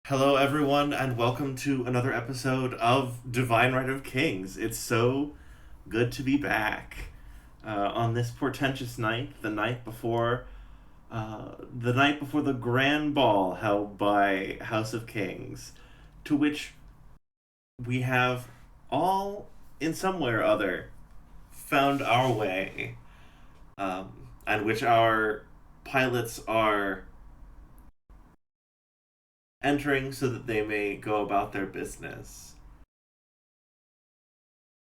Hello, everyone, and welcome to another episode of Divine Right of Kings. It's so good to be back on this portentous night, the night before the grand ball held by House of Kings, to which we have all, in some way or other, found our way, and which our pilots are entering so that they may go about their business.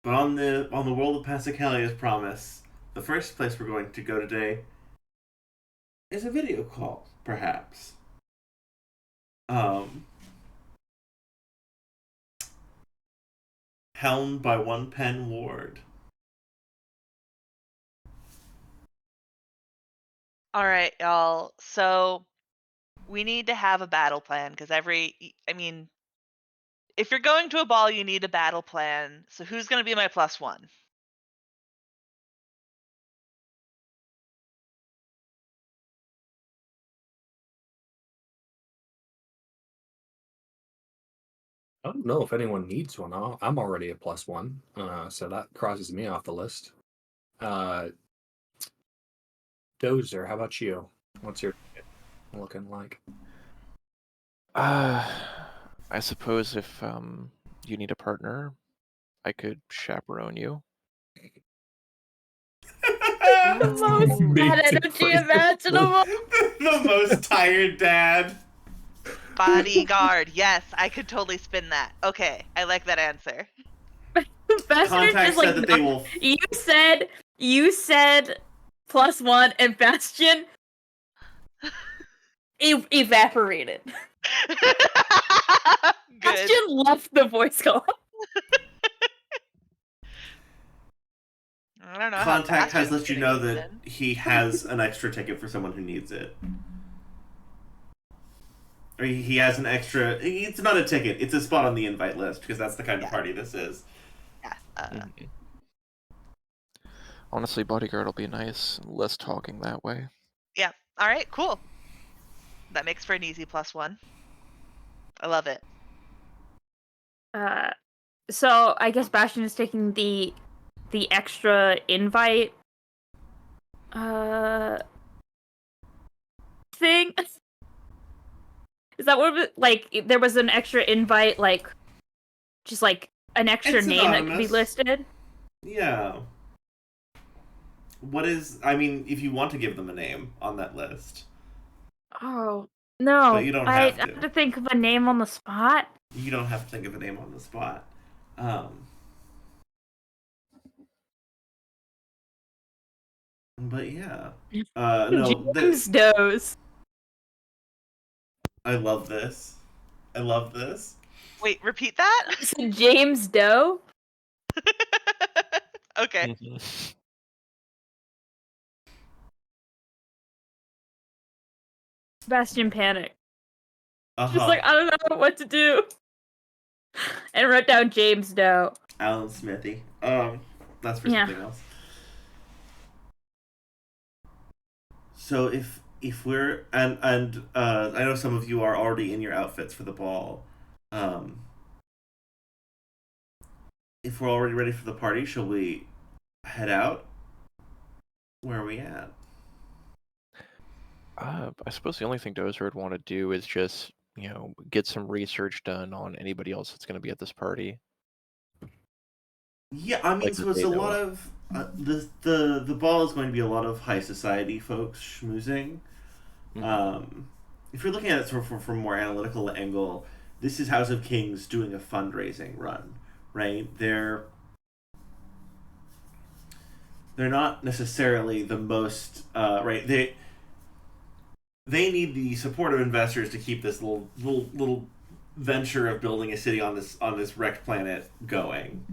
But on the world of Passacalia's promise, the first place we're going to go today is a video call, perhaps. Um, Helmed by one Pen Ward. All right, y'all. So we need to have a battle plan because if you're going to a ball, you need a battle plan. So who's going to be my plus one? I don't know if anyone needs one. I'm already a +1, so that crosses me off the list. Uh, Dozer, how about you? What's your looking like? Uh, I suppose if you need a partner, I could chaperone you. The most bad energy imaginable. The most tired dad. Bodyguard. Yes, I could totally spin that. Okay, I like that answer. Bastion Contact is like said that they will. you said +1 and Bastion evaporated. Good. Bastion left the voice call. I don't know. Contact has let you getting know this that in. he has an extra ticket for someone who needs it. Or he has an extra. It's not a ticket. It's a spot on the invite list because that's the kind of party this is. Yeah. Mhm. Honestly, bodyguard will be nice. Less talking that way. Yeah. All right. Cool. That makes for an easy +1. I love it. So I guess Bastion is taking the extra invite thing. Is that what like there was an extra invite, like just like an extra It's name that could be anonymous. listed? Yeah. What is? I mean, if you want to give them a name on that list, Oh no. But you don't I have to. have to think of a name on the spot. you don't have to think of a name on the spot. But yeah. No, James Doe's. I love this. I love this. Wait, repeat that? James Doe? Okay. Bastion panic. Uh-huh. Just like, I don't know what to do. And wrote down James Doe. Alan Smithy. That's for Yeah. something else. So if we're and I know some of you are already in your outfits for the ball. If we're already ready for the party, shall we head out? Where are we at? I suppose the only thing Dozer would want to do is just, get some research done on anybody else that's going to be at this party. Yeah, I mean, Like so that it's they a know lot of. of the ball is going to be a lot of high society folks schmoozing. Mhm. If you're looking at it from a more analytical angle, this is House of Kings doing a fundraising run, right? They're not necessarily the most right. They need the support of investors to keep this little venture of building a city on this wrecked planet going.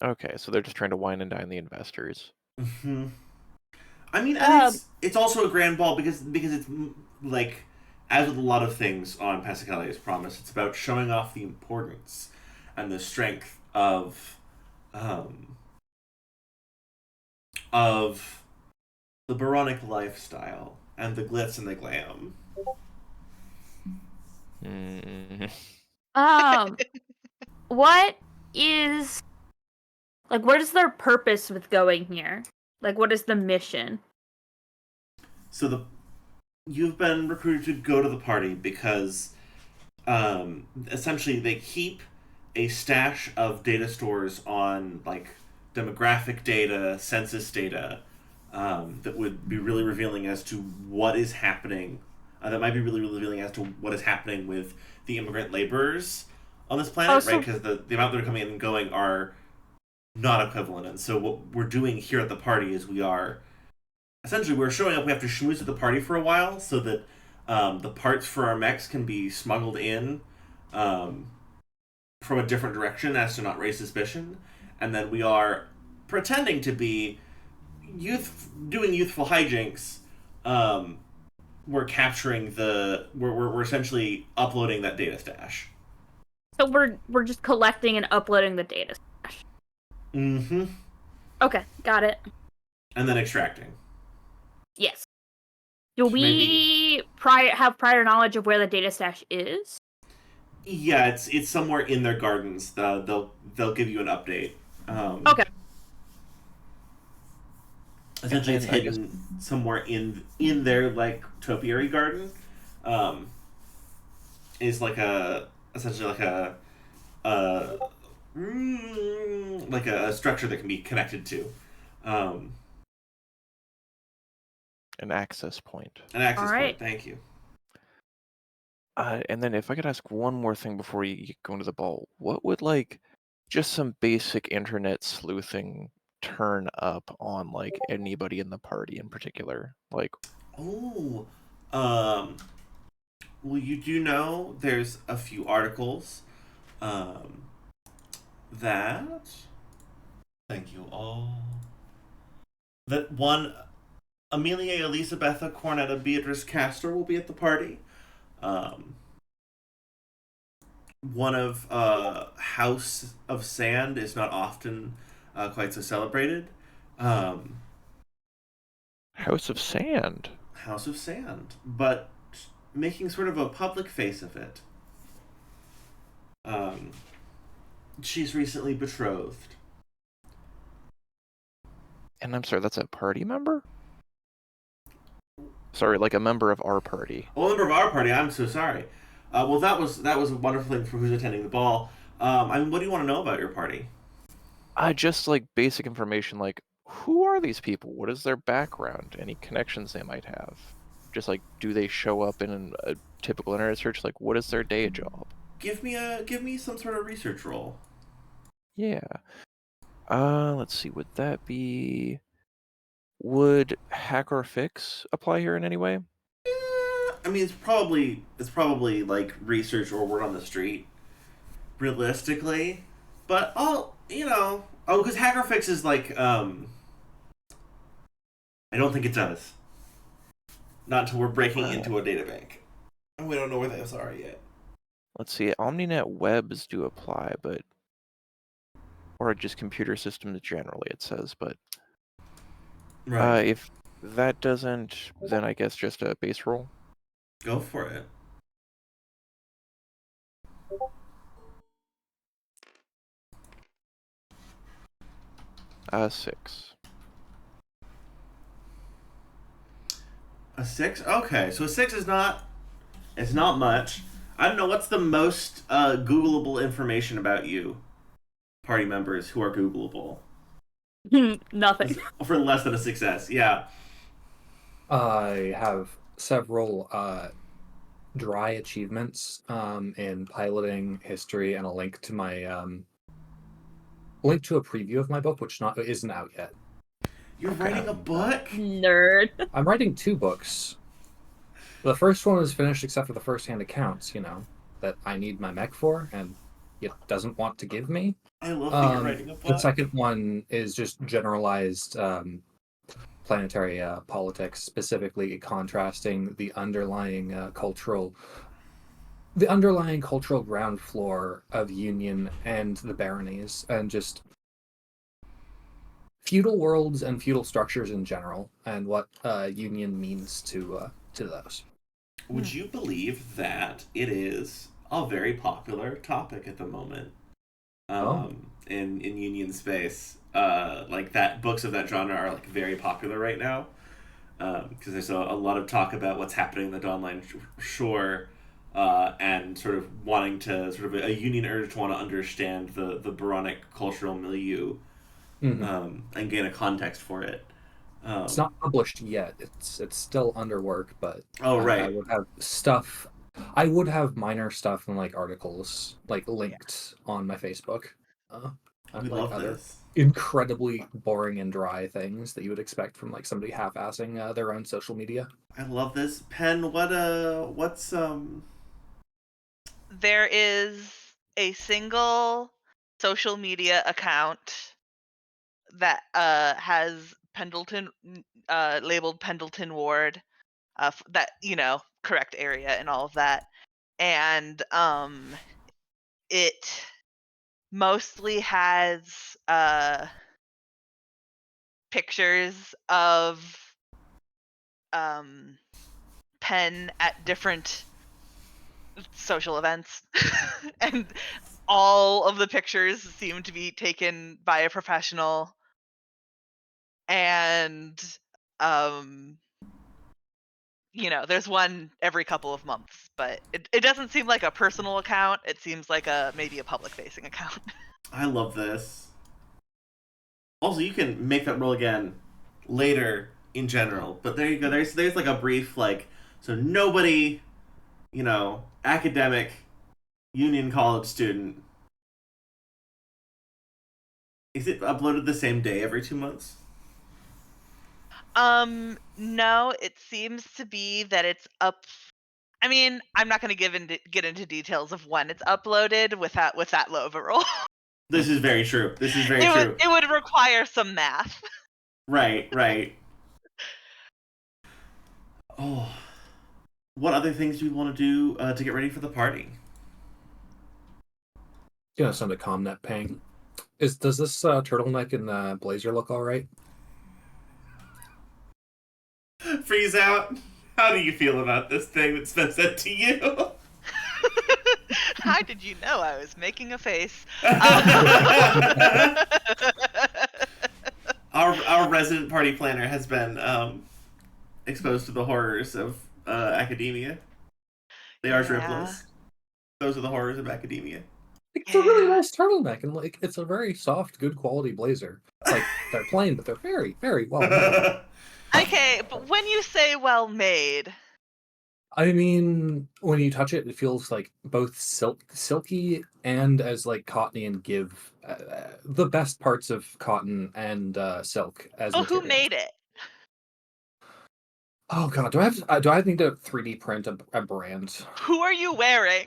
Okay, so they're just trying to wine and dine the investors. Mm-hmm. I mean, and it's also a grand ball because it's like, as with a lot of things on Passacalia's Promise, it's about showing off the importance and the strength um, of the Baronic lifestyle and the glitz and the glam. Mm. What is like? What is their purpose with going here? Like, what is the mission? So you've been recruited to go to the party because essentially they keep a stash of data stores on like demographic data, census data, that would be really revealing as to what is happening. That might be really, really revealing as to what is happening with the immigrant laborers on this planet, right? Because the amount that are coming in and going are not equivalent. And so what we're doing here at the party is we're showing up. We have to schmooze at the party for a while so that the parts for our mechs can be smuggled in from a different direction as to not raise suspicion, and then we are pretending to be doing youthful hijinks. We're capturing we're essentially uploading that data stash. So we're just collecting and uploading the data. Mm-hmm. Okay, got it. And then extracting. Yes. Do we have prior knowledge of where the data stash is? Yeah, it's somewhere in their gardens. They'll give you an update. Okay. Essentially, it's hidden somewhere in their like topiary garden. Is like essentially like a structure that can be connected to. An access point. An access Alright. point. Thank you. And then if I could ask one more thing before you go into the ball, what would like just some basic internet sleuthing turn up on like anybody in the party in particular? Like, Oh, well, you do know there's a few articles that. Thank you all. That one, Amelia Elisabetha Cornetta Beatrice Castor will be at the party. One of House of Sand is not often quite so celebrated. House of Sand. House of Sand, but making sort of a public face of it. She's recently betrothed. And I'm sorry, that's a party member? Sorry, like a member of our party. Well, a member of our party. I'm so sorry. Well, that was a wonderful thing for who's attending the ball. I mean, what do you want to know about your party? Just like basic information, like who are these people? What is their background? Any connections they might have? Just like, do they show up in a typical internet search? Like, what is their day job? Give me some sort of research role. Yeah. Let's see. Would that be? Would hack or fix apply here in any way? I mean, it's probably like research or word on the street, realistically. But because hacker fix is like I don't think it does. Not until we're breaking into a databank, and we don't know where those are yet. Let's see. OmniNet webs do apply, but or just computer systems generally. It says, but Right. if that doesn't, then I guess just a base roll. Go for it. Six. A 6? Okay, so a 6 is not. It's not much. I don't know what's the most Googleable information about you, party members who are Googleable. Nothing. For less than a success, yeah. I have several dry achievements in piloting, history, and a link to my link to a preview of my book, which isn't out yet. You're writing a book? Nerd. I'm writing 2 books. The first one is finished except for the first-hand accounts, that I need my mech for, and it doesn't want to give me. I love that you're writing a book. The second one is just generalized planetary politics, specifically contrasting the underlying cultural ground floor of Union and the baronies, and just feudal worlds and feudal structures in general, and what Union means to those. would you believe that it is a very popular topic at the moment Oh. in union space? Like that books of that genre are like very popular right now because there's a lot of talk about what's happening in the Dawnline shore. And sort of wanting to sort of a union urge to want to understand the Baronic cultural milieu Mhm. and gain a context for it. It's not published yet. It's still under work, but Oh, I right. would have stuff. I would have minor stuff and like articles like Yeah. linked on my Facebook. Uh, We like love other this. incredibly boring and dry things that you would expect from like somebody half-assing their own social media. I love this. Pen, what's There is a single social media account that has Pendleton labeled Pendleton Ward, that correct area and all of that, and it mostly has pictures of Penn at different social events, and all of the pictures seem to be taken by a professional, and um there's one every couple of months, but it doesn't seem like a personal account. It seems like maybe a public facing account. I love this. Also, you can make that roll again later in general, but there you go. There's like a brief like so nobody, academic union college student. Is it uploaded the same day every 2 months? No, it seems to be that it's up. I mean, I'm not going to get into details of when it's uploaded with that low of a roll. This is very true. This is very true. It would require some math. Right, right. Oh, what other things do we want to do to get ready for the party? Send a Comnet ping. Does this turtleneck and blazer look all right? Freeze out. How do you feel about this thing that's been said to you? How did you know I was making a face? Our resident party planner has been exposed to the horrors of academia. They are Yeah. dripless. Those are the horrors of academia. It's a really nice turtleneck, and like it's a very soft, good quality blazer. Like they're plain, but they're very, very well made. Okay, but when you say well made, I mean, when you touch it, it feels like both silky and as like cottony and give the best parts of cotton and silk as well, who materials. made it? Oh god, do I need to 3D print a brand? Who are you wearing?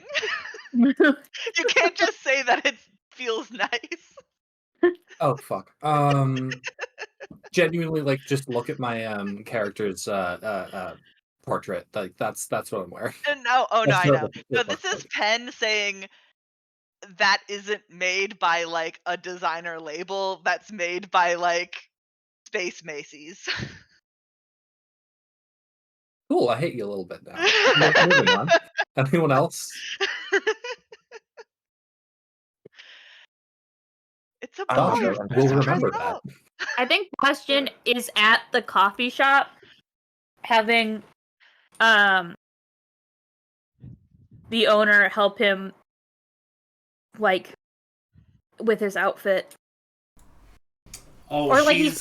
You can't just say that it feels nice. Oh fuck. Genuinely, like just look at my character's portrait. Like that's what I'm wearing. No, oh no, That's I what know. No, it this looks is like. Penn saying that isn't made by like a designer label. That's made by like Space Macy's. Cool. I hate you a little bit now. Moving on. Anyone else? It's a I'm ball. You're sure I supposed will to dress remember that. up. I think Question is at the coffee shop having the owner help him like with his outfit. Oh, Or like he's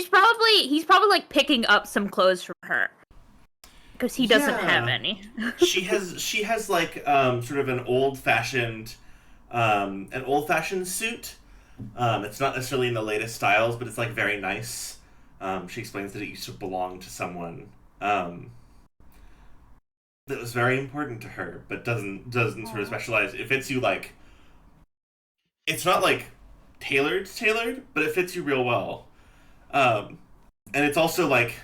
probably like picking up some clothes from her. Because he doesn't have any. she has like sort of an old fashioned suit. It's not necessarily in the latest styles, but it's like very nice. She explains that it used to belong to someone that was very important to her, but doesn't sort of specialize. It fits you like it's not like tailored, but it fits you real well. And it's also like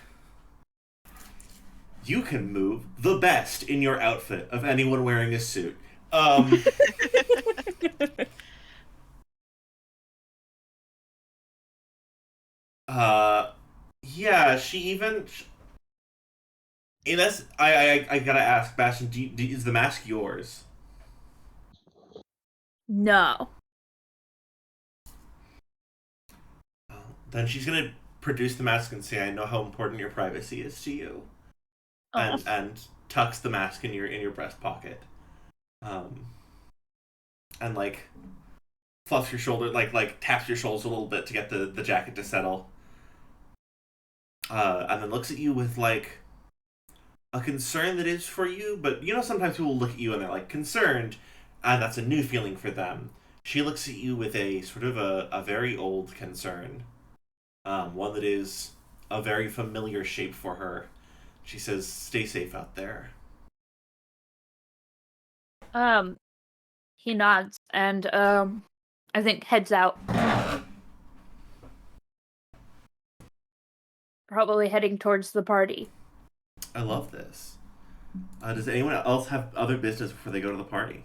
you can move the best in your outfit of anyone wearing a suit. Um, uh, yeah, And that's I gotta ask, Bastion. Is the mask yours? No. Then she's gonna produce the mask and say, "I know how important your privacy is to you," Oh. and tucks the mask in your breast pocket, um, and like fluffs your shoulder, like taps your shoulders a little bit to get the jacket to settle, and then looks at you with like a concern that is for you, but you know sometimes people look at you and they're like concerned, and that's a new feeling for them. She looks at you with a sort of a very old concern, one that is a very familiar shape for her. She says, "Stay safe out there." Um, he nods and I think heads out. Probably heading towards the party. I love this. Does anyone else have other business before they go to the party?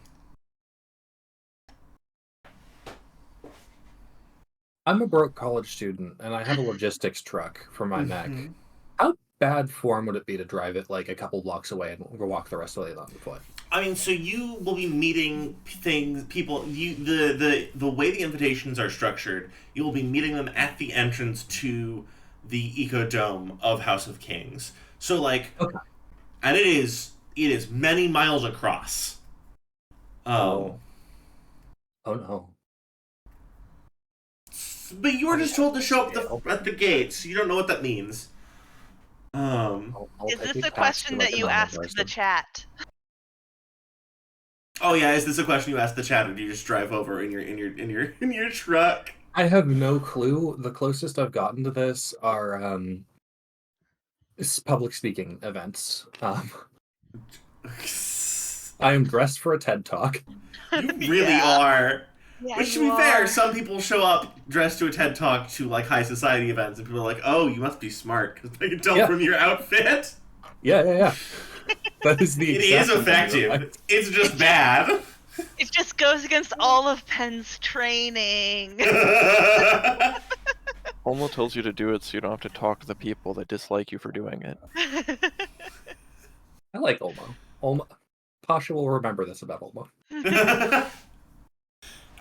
I'm a broke college student, and I have a logistics truck for my mech. How bad form would it be to drive it like a couple blocks away and walk the rest of the way on foot? I mean, so you will be meeting people. The way the invitations are structured, you will be meeting them at the entrance to the Eco Dome of House of Kings. So like, Okay. and it is many miles across. Oh no. But you were just told to show up Scale. at the gates. You don't know what that means. I'll Is take this a a taxi question like that a you normal asked the person. chat? Oh yeah, is this a question you asked the chat, or do you just drive over in your truck? I have no clue. The closest I've gotten to this are public speaking events. I am dressed for a TED Talk. You really Yeah. are. Yeah, Which, to you be fair, are. some people show up dressed to a TED Talk to like high society events, and people are like, "Oh, you must be smart," because they can tell Yeah. from your outfit. Yeah. That is the It exact is thing that I- effective. It's just bad. It just goes against all of Penn's training. Olmo tells you to do it so you don't have to talk to the people that dislike you for doing it. I like Olmo. Pasha will remember this about Olmo.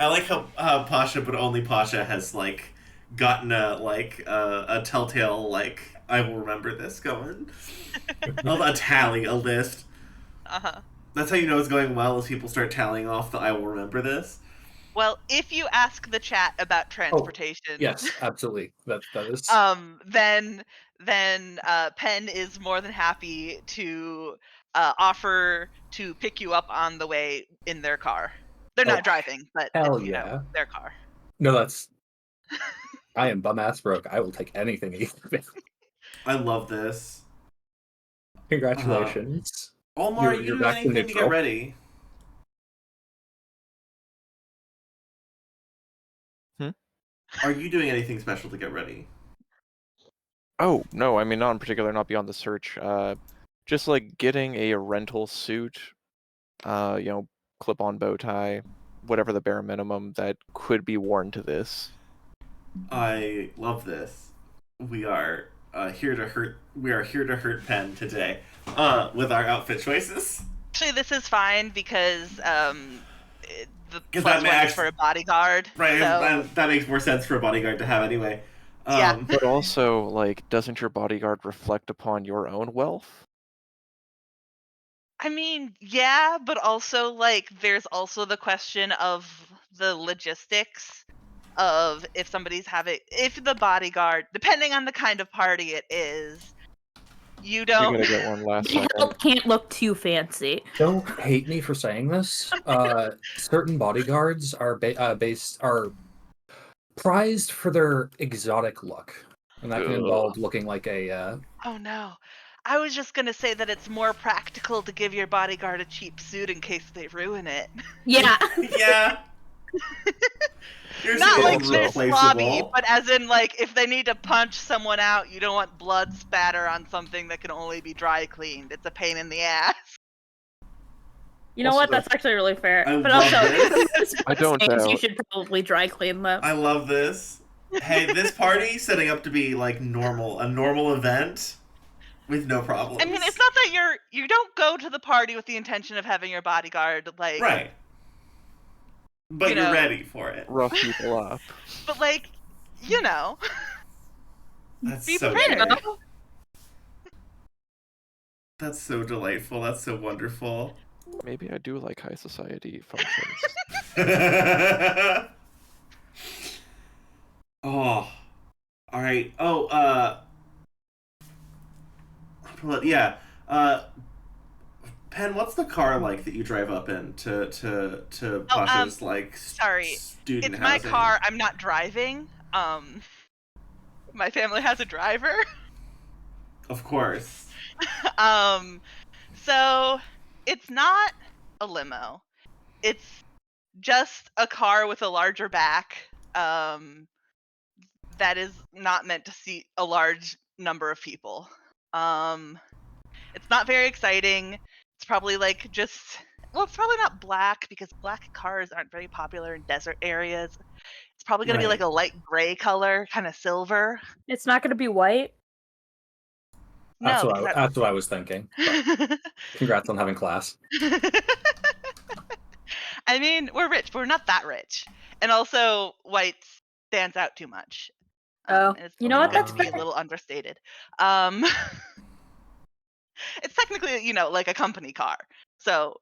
I like how Pasha, but only Pasha, has like gotten a telltale like I will remember this going. A tally, a list. Uh-huh. That's how you know it's going well, as people start tallying off the I will remember this. Well, if you ask the chat about transportation, Yes, absolutely. That is. then Penn is more than happy to offer to pick you up on the way in their car. They're Oh, not driving, but hell it's, yeah. their car. No, that's. I am bum ass broke. I will take anything. I love this. Congratulations. Omar, are you You're doing back to anything to get neutral. ready? Are you doing anything special to get ready? Oh, no, I mean, not in particular, not beyond the search. Just like getting a rental suit, clip-on bow tie, whatever the bare minimum that could be worn to this. I love this. We are here to hurt. We are here to hurt Penn today, with our outfit choices. Actually, this is fine because the 'Cause plus that one is makes- for a bodyguard. Right, So, that makes more sense for a bodyguard to have anyway. Yeah. But also, like, doesn't your bodyguard reflect upon your own wealth? I mean, yeah, but also like there's also the question of the logistics of if the bodyguard, depending on the kind of party it is, you You're don't. gonna get one last The second. help can't look too fancy. Don't hate me for saying this. Certain bodyguards are prized for their exotic look, and that can involve looking like a. Oh no. I was just gonna say that it's more practical to give your bodyguard a cheap suit in case they ruin it. Yeah. Yeah. Yours Not is like they're replaceable. slobby, but as in like if they need to punch someone out, you don't want blood spatter on something that can only be dry cleaned. It's a pain in the ass. You know Also, what? That's actually really fair. I But love also, this. I don't you doubt. should probably dry clean them. I love this. Hey, this party setting up to be like a normal event. with no problems. I mean, it's not that you don't go to the party with the intention of having your bodyguard, like, right. But you you're know. ready for it. Rough people up. But, like, you know, That's be so prepared. great. That's so delightful. That's so wonderful. Maybe I do like high society functions. Oh. All right. Oh, yeah. Pen, what's the car like that you drive up in to Oh, Pasha's like sorry. student It's my housing? car. I'm not driving. My family has a driver. Of course. So it's not a limo. It's just a car with a larger back. That is not meant to seat a large number of people. It's not very exciting. It's probably like it's probably not black because black cars aren't very popular in desert areas. It's probably going to be like Right. a light gray color, kind of silver. It's not going to be white. That's No, what because that's what I was thinking. But congrats on having class. I mean, we're rich, but we're not that rich. And also, white stands out too much. Oh, And it's you know what? good That's to be fair. a little understated. It's technically, like a company car. So,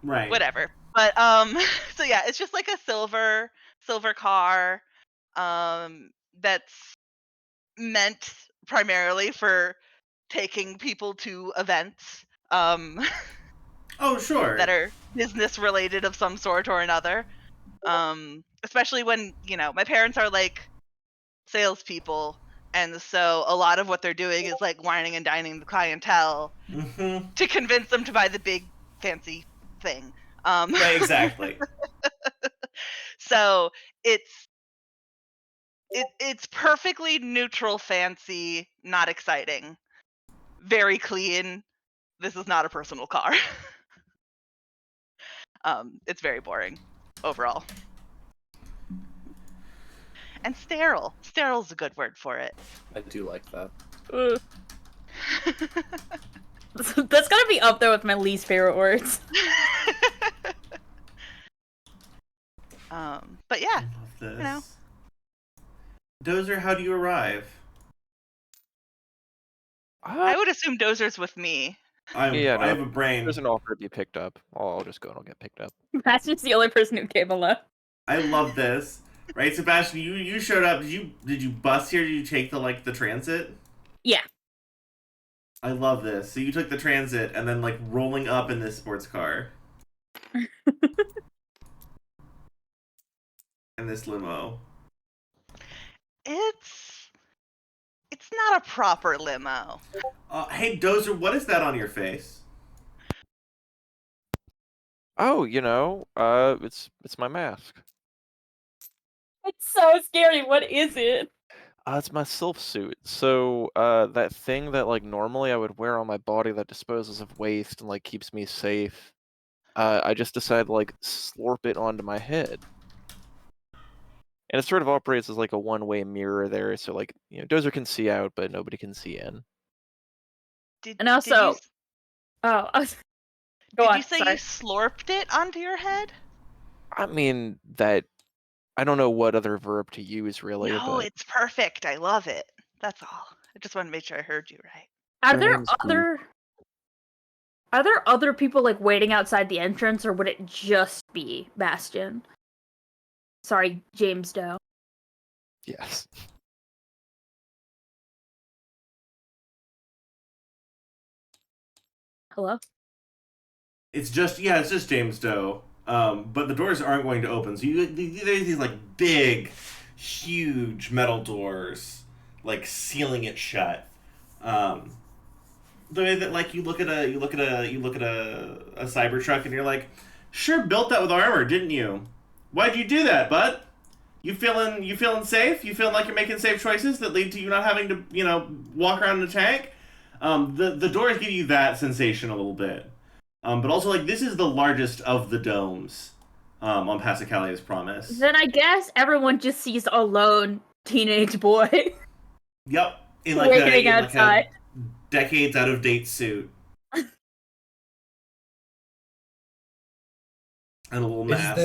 Right. whatever. But so yeah, it's just like a silver car that's meant primarily for taking people to events Oh, sure. that are business related of some sort or another. Especially when, my parents are like salespeople, and so a lot of what they're doing is like whining and dining the clientele Mm-hmm. to convince them to buy the big fancy thing. Right, exactly. So it's perfectly neutral, fancy, not exciting, very clean. This is not a personal car. It's very boring overall. And sterile. Sterile's a good word for it. I do like that. Ugh. That's gotta be up there with my least favorite words. But yeah, I love this. know. Dozer, how do you arrive? I would assume Dozer's with me. I Yeah, have no, a brain. There's an offer to be picked up. I'll just go and I'll get picked up. That's just the only person who came alone. I love this. Right, Sebastian, you showed up. Did you bus here? Did you take the transit? Yeah. I love this. So you took the transit and then rolling up in this sports car. And this limo. It's not a proper limo. Hey Dozer, what is that on your face? Oh, it's my mask. It's so scary. What is it? It's my sylph suit. So, that thing that normally I would wear on my body that disposes of waste and keeps me safe. I just decided to slurp it onto my head. And it sort of operates as a one-way mirror there, so Dozer can see out, but nobody can see in. And also, go on. Did you say Sorry. you slurped it onto your head? I mean that. I don't know what other verb to use really, No, but it's perfect. I love it. That's all. I just want to make sure I heard you right. Are there James other people waiting outside the entrance, or would it just be Bastion? Sorry, James Doe. yes. Hello? It's just James Doe. But the doors aren't going to open. So there's these big, huge metal doors, sealing it shut. The way that you look at a Cybertruck and you're like, sure, built that with armor, didn't you? Why'd you do that, bud? You feeling safe? You feeling like you're making safe choices that lead to you not having to walk around in a tank? The doors give you that sensation a little bit. But also, this is the largest of the domes on Passacalia's Promise. Then I guess everyone just sees a lone teenage boy. Yep, in like a Waiting in like a outside. decades out of date suit and a little mask.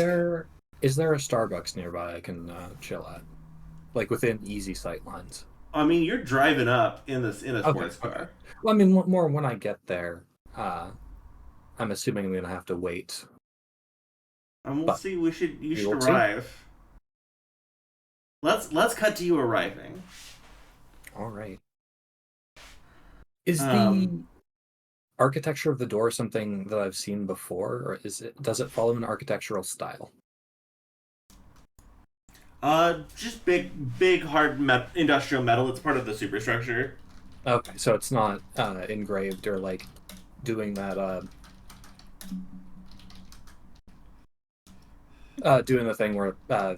Is there a Starbucks nearby I can chill at, like within easy sight lines? I mean, you're driving up in a Okay. sports car. Well, I mean, more when I get there. I'm assuming I'm gonna have to wait. And we'll But see. You should will see. arrive. Let's cut to you arriving. All right. Is the Um, architecture of the door something that I've seen before, or does it follow an architectural style? just big hard industrial metal. It's part of the superstructure. Okay, so it's not engraved or like doing that doing the thing where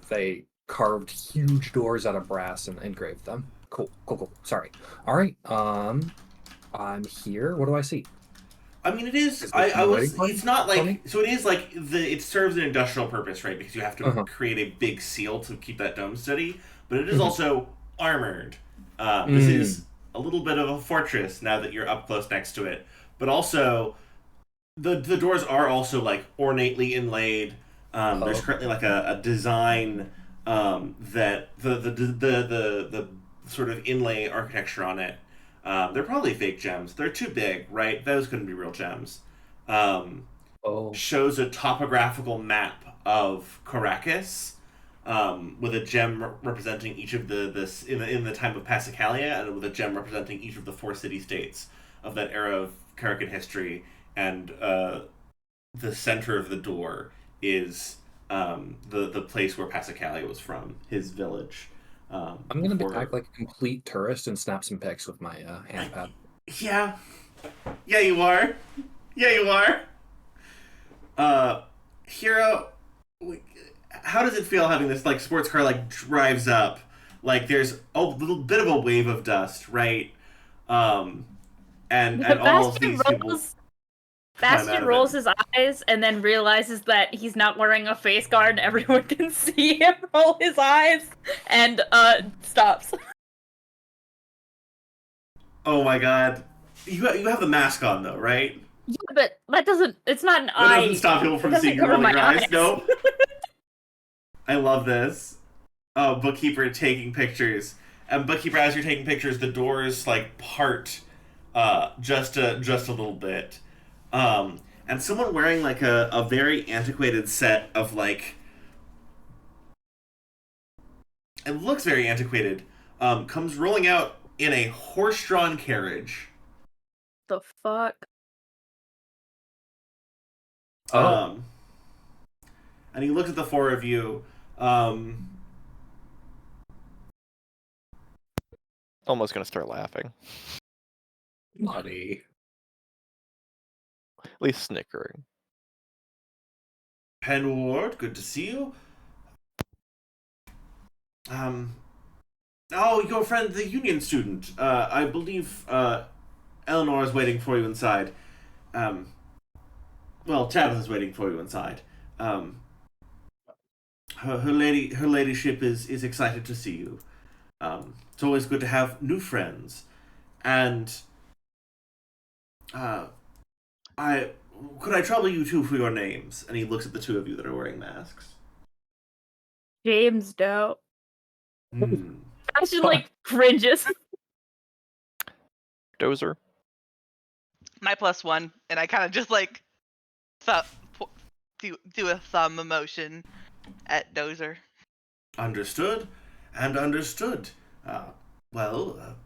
they carved huge doors out of brass and engraved them. Cool. Sorry. All right. I'm here. What do I see? I mean, it is. Is there I a was. waiting party It's not for me? like. So it is like it serves an industrial purpose, right? Because you have to Uh-huh. create a big seal to keep that dome steady. But it is Mhm. also armored. This is a little bit of a fortress now that you're up close next to it. But also, the doors are also like ornately inlaid. There's Oh. currently like a design that the sort of inlay architecture on it. They're probably fake gems. They're too big, right? Those couldn't be real gems. Um, Oh. Shows a topographical map of Karrakis, with a gem representing each of in the time of Passacaglia, and with a gem representing each of the 4 city-states of that era of Karrakin history. And the center of the door is the place where Passacaglia was from, his village. I'm gonna Before, act like a complete tourist and snap some pics with my handpad. yeah, yeah, you are, yeah, you are. Hero, how does it feel having this like sports car like drives up? Like there's a little bit of a wave of dust, right? Um, and all of Bastion these people rolls. climb out Bastion of it. rolls his eyes and then realizes that he's not wearing a face guard and everyone can see him roll his eyes and stops. Oh my god, you have the mask on though, right? Yeah, but that doesn't. It's not an That eye. doesn't stop people It from doesn't seeing you cover rolling my your eyes. eyes. No, I love this. Bookkeeper taking pictures, and bookkeeper, as you're taking pictures, the doors like part, just a little bit, and someone wearing like a very antiquated set of like, it looks very antiquated, comes rolling out in a horse-drawn carriage. The fuck? Oh. Um, and he looks at the four of you. Um, Almost gonna start laughing. Buddy. At least snickering. Penward, good to see you. Oh, your friend, the union student. I believe Eleanor is waiting for you inside. Um, well, Tabitha is waiting for you inside. Um, her ladyship is excited to see you. It's always good to have new friends, and uh, I could I trouble you two for your names? And he looks at the two of you that are wearing masks. James Doe. Hmm. Bastion like cringes. Dozer. My +1, and I kind of just like do a thumb emotion at Dozer. Understood, and understood. Well,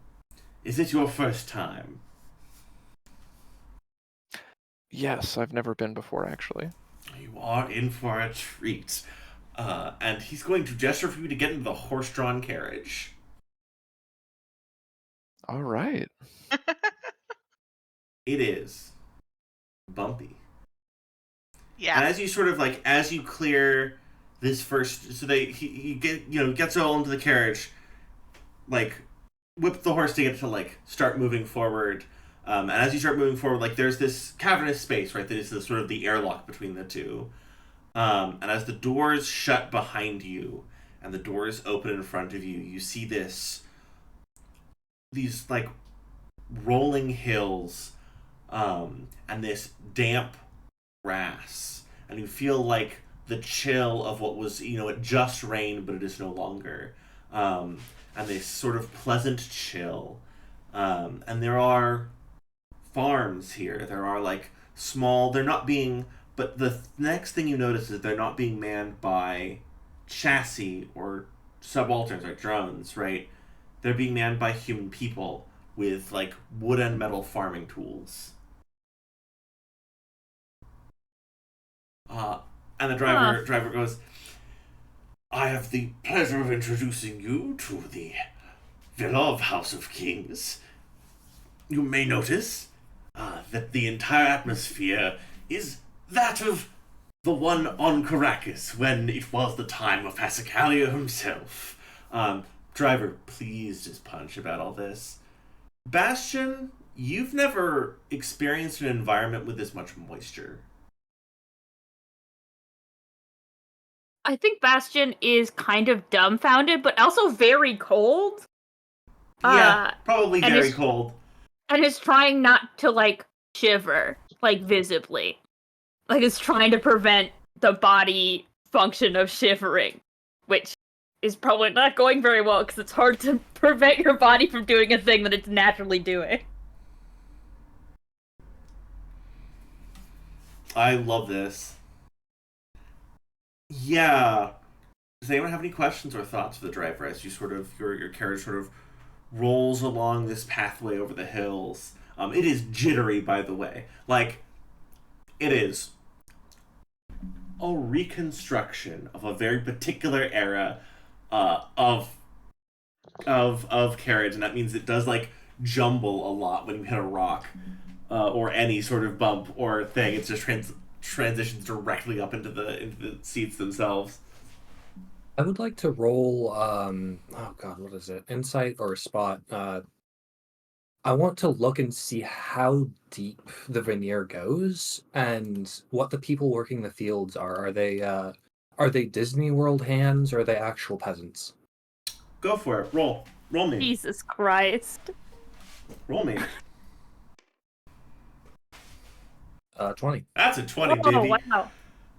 is it your first time? Yes, I've never been before, actually. You are in for a treat. And he's going to gesture for you to get into the horse-drawn carriage. All right. It is bumpy. Yeah. And as you sort of like, as you clear this first, so he gets all into the carriage, like whip the horse to get to like start moving forward. And as you start moving forward, like there's this cavernous space, right? That is the sort of the airlock between the two. And as the doors shut behind you and the doors open in front of you, you see this like rolling hills, and this damp grass, and you feel like the chill of what was, it just rained, but it is no longer, and this sort of pleasant chill, and there are farms here. There are like small. They're not being. But the next thing you notice is they're not being manned by chassis or subalterns or drones, right? They're being manned by human people with like wood and metal farming tools. And the driver goes, "I have the pleasure of introducing you to the Villa of House of Kings. You may notice that the entire atmosphere is that of the one on Karrakis when it was the time of Passacaglia himself." Driver, please just punch about all this. Bastion, you've never experienced an environment with this much moisture. I think Bastion is kind of dumbfounded, but also very cold. Yeah, probably and very it's- cold. And is trying not to, like, shiver, like, visibly. Like, it's trying to prevent the body function of shivering, which is probably not going very well, because it's hard to prevent your body from doing a thing that it's naturally doing. I love this. Yeah. Does anyone have any questions or thoughts for the driver as you sort of your carriage sort of rolls along this pathway over the hills? It is jittery, by the way. Like, it is a reconstruction of a very particular era of carriage, and that means it does like jumble a lot when you hit a rock or any sort of bump or thing. It just transitions directly up into the seats themselves. I would like to roll, oh god, what is it? Insight or spot. I want to look and see how deep the veneer goes and what the people working the fields are. Are they Disney World hands or are they actual peasants? Go for it. Roll me. Jesus Christ. Roll me. 20. That's a 20, Oh, baby.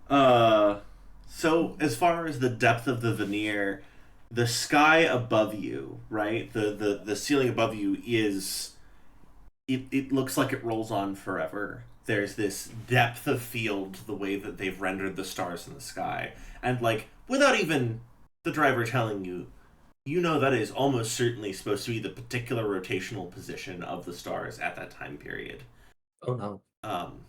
wow. So as far as the depth of the veneer, the sky above you, right? The ceiling above you is it looks like it rolls on forever. There's this depth of field to the way that they've rendered the stars in the sky. And like without even the driver telling you, you know that is almost certainly supposed to be the particular rotational position of the stars at that time period. Oh no. And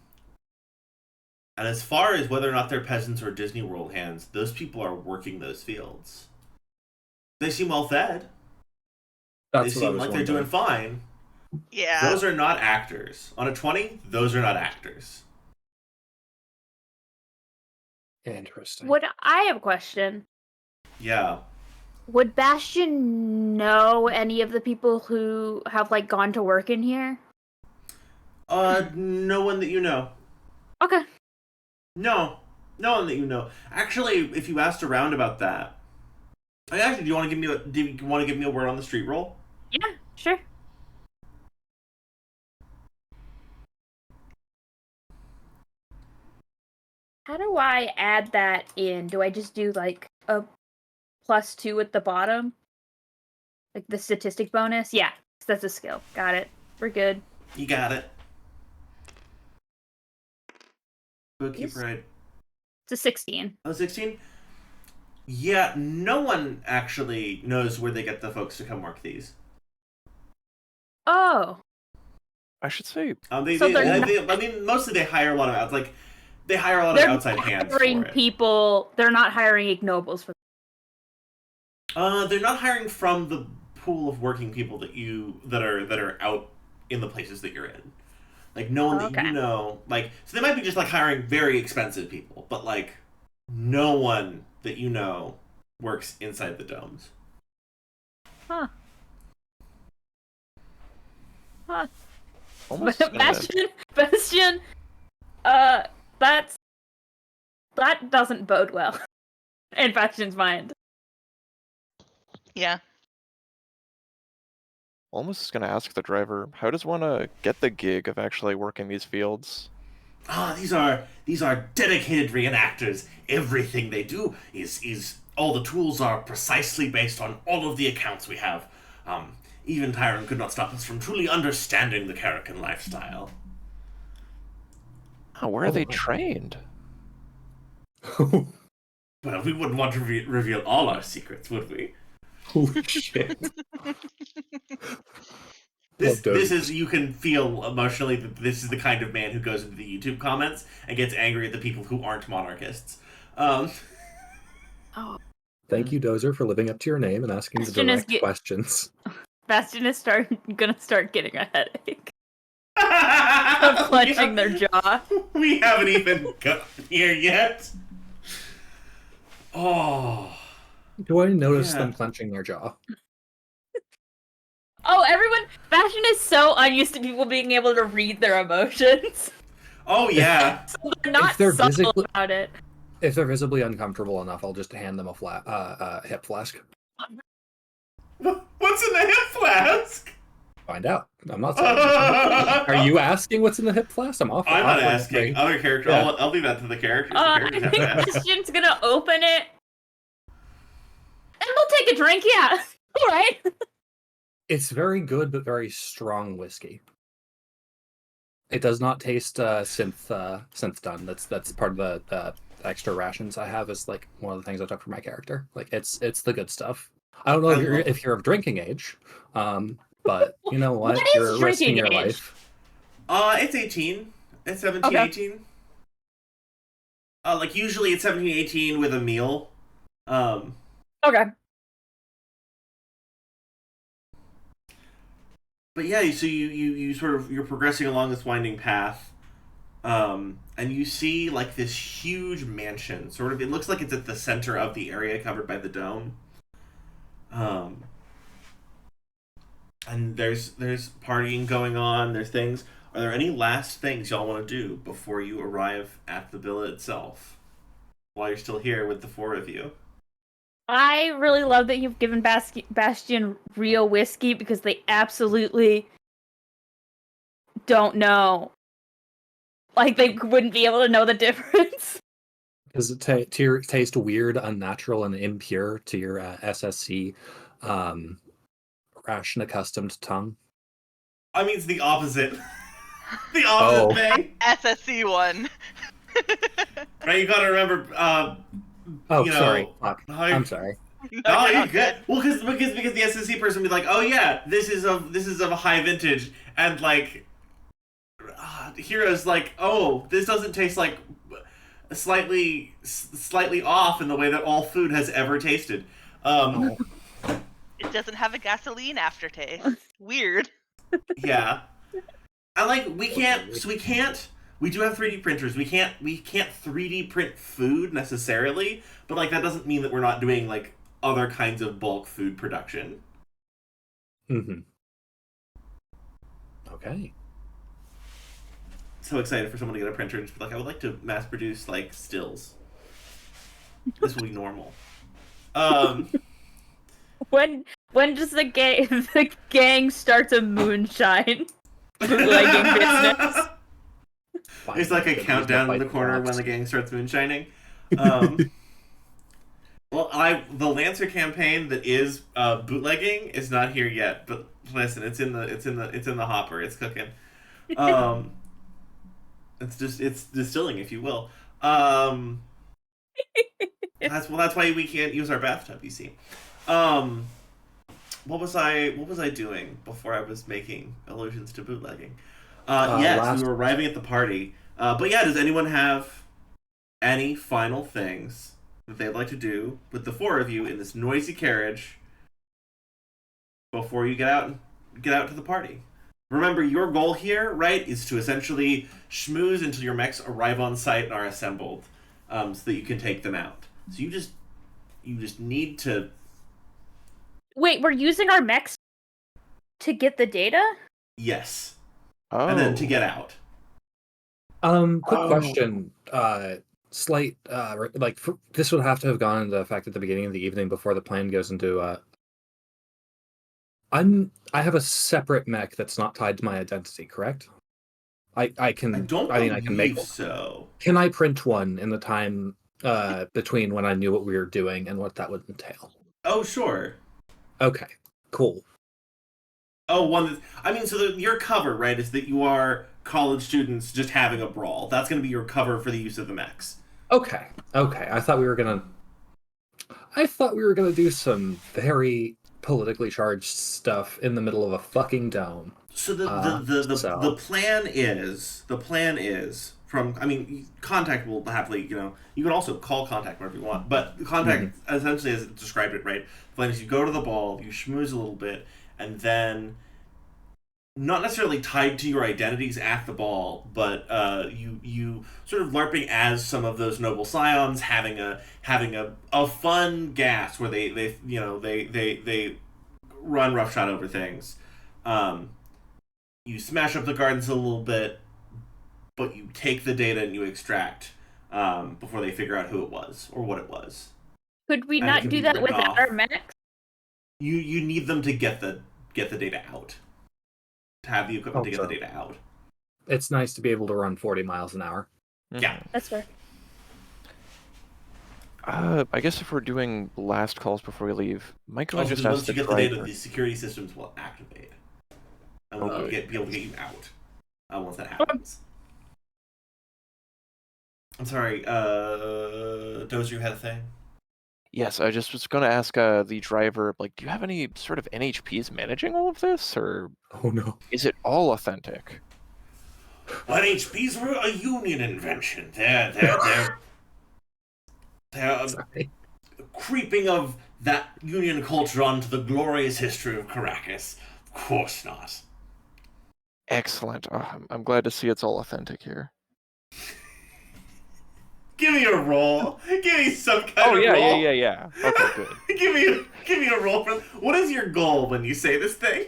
as far as whether or not they're peasants or Disney World hands, those people are working those fields. They seem well fed. That's They what I seem was like they're wondering. doing fine. Yeah. Those are not actors. On a 20, those are not actors. Interesting. I have a question. Yeah. Would Bastion know any of the people who have, like, gone to work in here? No one that you know. Okay. No. No one that you know. Actually, if you asked around about that. Actually, do you want to give me a word on the street roll? Yeah, sure. How do I add that in? Do I just do, like, a +2 at the bottom? Like the statistic bonus? Yeah, that's a skill. Got it. We're good. You got it. Yes. Right. It's a 16. Oh, 16? Yeah, no one actually knows where they get the folks to come work these. Oh. I should say So they're not- I mean, mostly they hire a lot of they hire a lot of outside hands for it. They're not hiring ignobles for. They're not hiring from the pool of working people that are out in the places that you're in. Like no one that you know. Like so they might be just like hiring very expensive people, but like no one that you know works inside the domes. Huh. almost Bastion. That doesn't bode well. In Bastion's mind. Yeah. Almost gonna ask the driver, how does one get the gig of actually working these fields? These are dedicated reenactors. Everything they do is all the tools are precisely based on all of the accounts we have. Even Tyron could not stop us from truly understanding the Karrakin lifestyle. Oh, where are they trained? Well, we wouldn't want to reveal all our secrets, would we? Holy shit. This is, you can feel emotionally that this is the kind of man who goes into the YouTube comments and gets angry at the people who aren't monarchists. Thank you, Dozer, for living up to your name and asking the Bastion is direct questions. Bastion is gonna start getting a headache of clenching their jaw. We haven't even got here yet. Oh. Do I notice Yeah. them clenching their jaw? Oh, everyone! Bastion is so unused to people being able to read their emotions. Oh, yeah. So they're not If they're subtle about it. If they're visibly uncomfortable enough, I'll just hand them a hip flask. What's in the hip flask? Find out. I'm not saying. Are you asking what's in the hip flask? I'm off. I'm not asking. Other character. Yeah. I'll leave that to the characters. The I characters have think to ask. Bastion's gonna open it. And we'll take a drink, yeah. Alright. It's very good, but very strong whiskey. It does not taste synth done. That's part of the extra rations I have. Is like one of the things I took for my character. Like it's the good stuff. I don't know if you're of drinking age, but you know what? What is You're risking drinking your age? life. It's 18. It's 17, Okay. 18. Like usually it's 17, 18 with a meal. Okay. But yeah, so you sort of, you're progressing along this winding path, and you see like this huge mansion. Sort of, it looks like it's at the center of the area covered by the dome. And there's partying going on. There's things. Are there any last things y'all want to do before you arrive at the villa itself? While you're still here with the four of you. I really love that you've given Bastion real whiskey because they absolutely don't know. Like, they wouldn't be able to know the difference. Does it taste weird, unnatural, and impure to your SSC ration accustomed tongue? I mean, it's the opposite. The opposite thing. SSC one. Right, you gotta remember. Oh, you know, sorry. Fuck. how- I'm sorry. Oh, you're good. Well, because the SSC person would be like, oh yeah, this is of a high vintage, and like, Hero's like, oh, this doesn't taste like slightly off in the way that all food has ever tasted. Oh. It doesn't have a gasoline aftertaste. Weird. Yeah, I like we do have 3D printers. We can't 3D print food necessarily, but like that doesn't mean that we're not doing like other kinds of bulk food production. Mm-hmm. Okay. So excited for someone to get a printer and just be like, I would like to mass produce like stills. This will be normal. When does the gang starts a moonshine bootlegging business? There's like a countdown in the corner when the gang starts moonshining. Well, the Lancer campaign that is bootlegging is not here yet, but listen, it's in the hopper. It's cooking. It's distilling, if you will. That's why we can't use our bathtub. You see. What was I doing before I was making allusions to bootlegging? We were arriving at the party. But yeah, does anyone have any final things that they'd like to do with the four of you in this noisy carriage before you get out to the party? Remember, your goal here, right, is to essentially schmooze until your mechs arrive on site and are assembled, so that you can take them out. So you just need to. Wait, we're using our mechs to get the data? Yes. Oh. And then to get out. Quick question. Slight, this would have to have gone into effect at the beginning of the evening before the plan goes into. I'm I have a separate mech that's not tied to my identity, correct? I I can. don't I mean, I can make believe one. so. Can I print one in the time between when I knew what we were doing and what that would entail? Oh, sure. Okay, cool. Oh, one. I mean, so your cover, right, is that you are college students just having a brawl. That's going to be your cover for the use of the mechs. Okay. I thought we were gonna. Do some very politically charged stuff in the middle of a fucking dome. So So the plan is from, I mean, contact will happily, you can also call contact whenever you want, but contact essentially, as it described it, right, the plan is you go to the ball, you schmooze a little bit, and then not necessarily tied to your identities at the ball, but you sort of LARPing as some of those noble scions, having a fun gas where they run roughshod over things. Um, you smash up the gardens a little bit, but you take the data and you extract before they figure out who it was or what it was. Could we And it not can do be that written without off. our mechs? You need them to get the data out. To have the equipment to get so. the data out. It's nice to be able to run 40 miles an hour. Yeah. That's fair. I guess if we're doing last calls before we leave, Michael, I Also, just because asked once you the get the data, driver. the security systems will activate. And Oh, they'll good. be able to get you out once that happens. I'm sorry, Dozer, you had a thing? Yes, I just was going to ask the driver, like, do you have any sort of NHPs managing all of this, or Oh no. is it all authentic? Well, HPs were a union invention. They're Sorry. creeping of that union culture onto the glorious history of Karrakis. Of course not. Excellent. Oh, I'm glad to see it's all authentic here. Give me a roll. Give me some kind Oh, of yeah, roll. yeah. Okay, good. give me a roll for. What is your goal when you say this thing?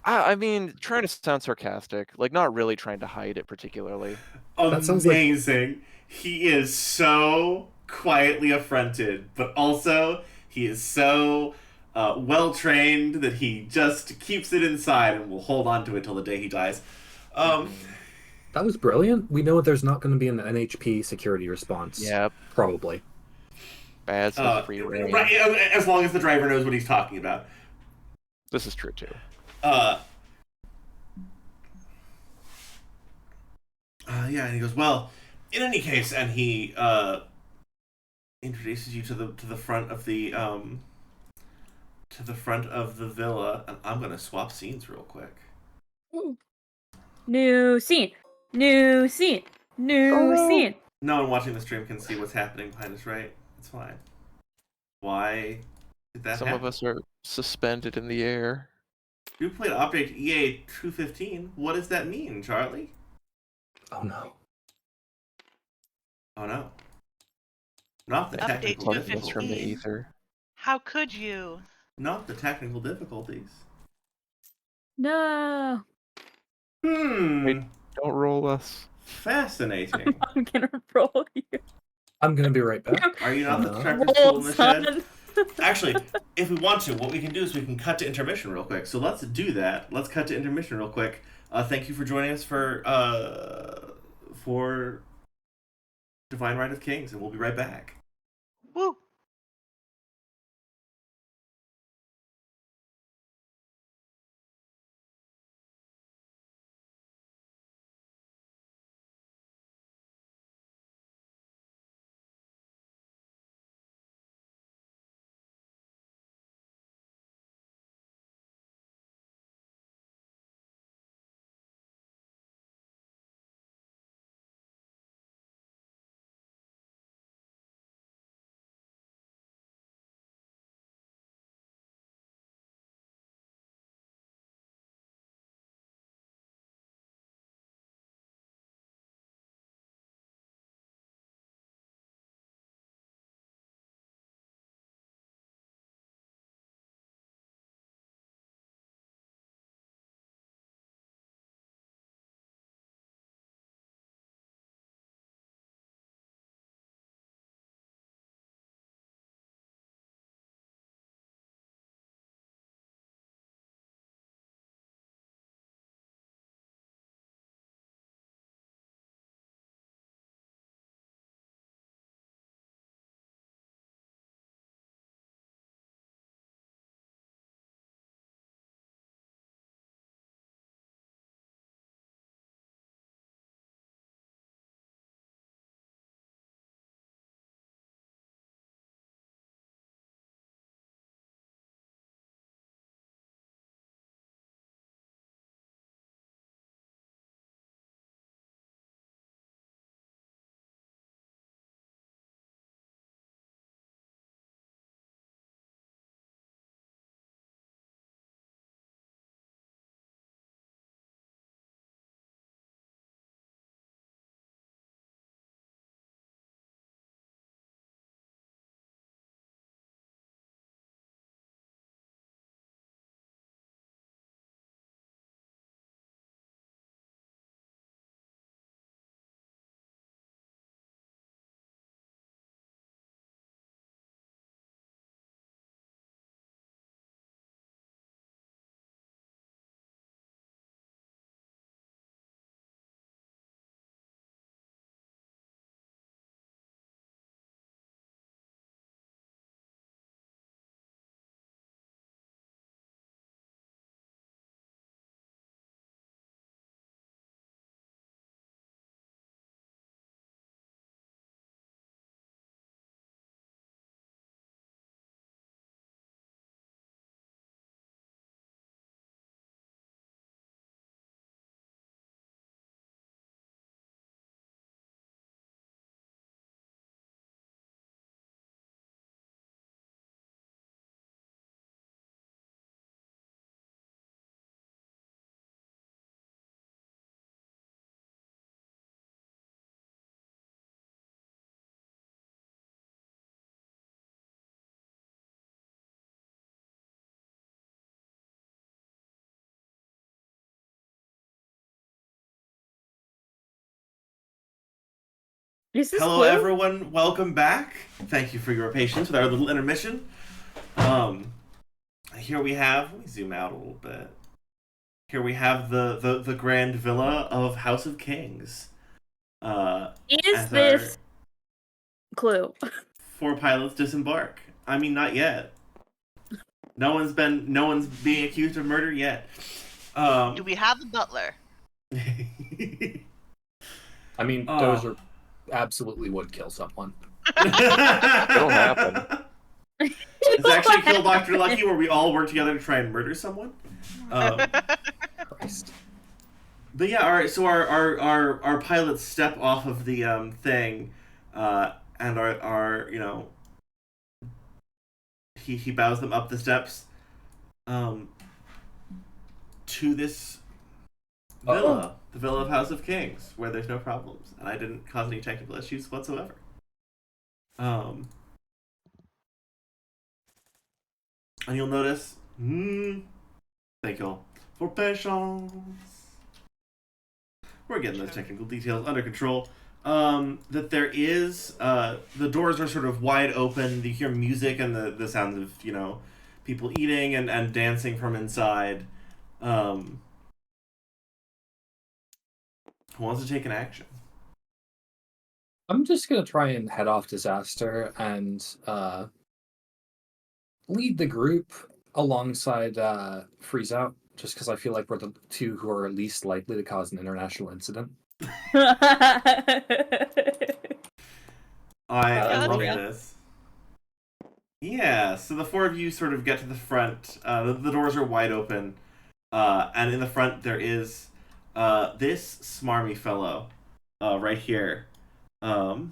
I mean, trying to sound sarcastic, like not really trying to hide it particularly. That sounds like Amazing. He is so quietly affronted, but also he is so well trained that he just keeps it inside and will hold on to it till the day he dies. that was brilliant. We know there's not going to be an NHP security response. Yep. Probably. Bad stuff free reign. Right, as long as the driver knows what he's talking about. This is true too. Yeah, and he goes, well, in any case, and he introduces you to the front of the villa, and I'm gonna swap scenes real quick. New scene. New scene. New scene. No one watching the stream can see what's happening behind us, right? It's fine. Why did that Some happen? of us are suspended in the air. You played Object EA 215. What does that mean, Charlie? Oh no. Oh no. Not the Update technical to Plugging us from the 15. ether. How could you? Not the technical difficulties. No. Wait, don't roll us. Fascinating. I'm gonna roll you. I'm going to be right back. Are you not the No. sharpest tool Roll, in the shed? son. Actually, if we want to, what we can do is we can cut to intermission real quick. So let's do that. Let's cut to intermission real quick. Thank you for joining us for Divine Right of Kings, and we'll be right back. Woo. Is this Hello, Clue? everyone. Welcome back. Thank you for your patience with our little intermission. Here we have. Let me zoom out a little bit. Here we have the grand villa of House of Kings. Is As this our Clue? 4 pilots disembark. I mean, not yet. No one's being accused of murder yet. Do we have a butler? I mean, Dozer absolutely would kill someone. It'll happen. It's actually Kill Dr. Lucky, where we all work together to try and murder someone. Christ. But yeah, all right. So our pilots step off of the thing, and are he bows them up the steps, to this villa, the Villa of House of Kings, where there's no problems, and I didn't cause any technical issues whatsoever. And you'll notice, thank you all for patience. We're getting those technical details under control. That there is, the doors are sort of wide open. You hear music and the sounds of, people eating and dancing from inside. Who wants to take an action? I'm just gonna try and head off disaster and lead the group alongside Freeze Out, just because I feel like we're the two who are least likely to cause an international incident. I love real. this. Yeah, so the 4 of you sort of get to the front. The doors are wide open. And in the front there is this smarmy fellow right here. And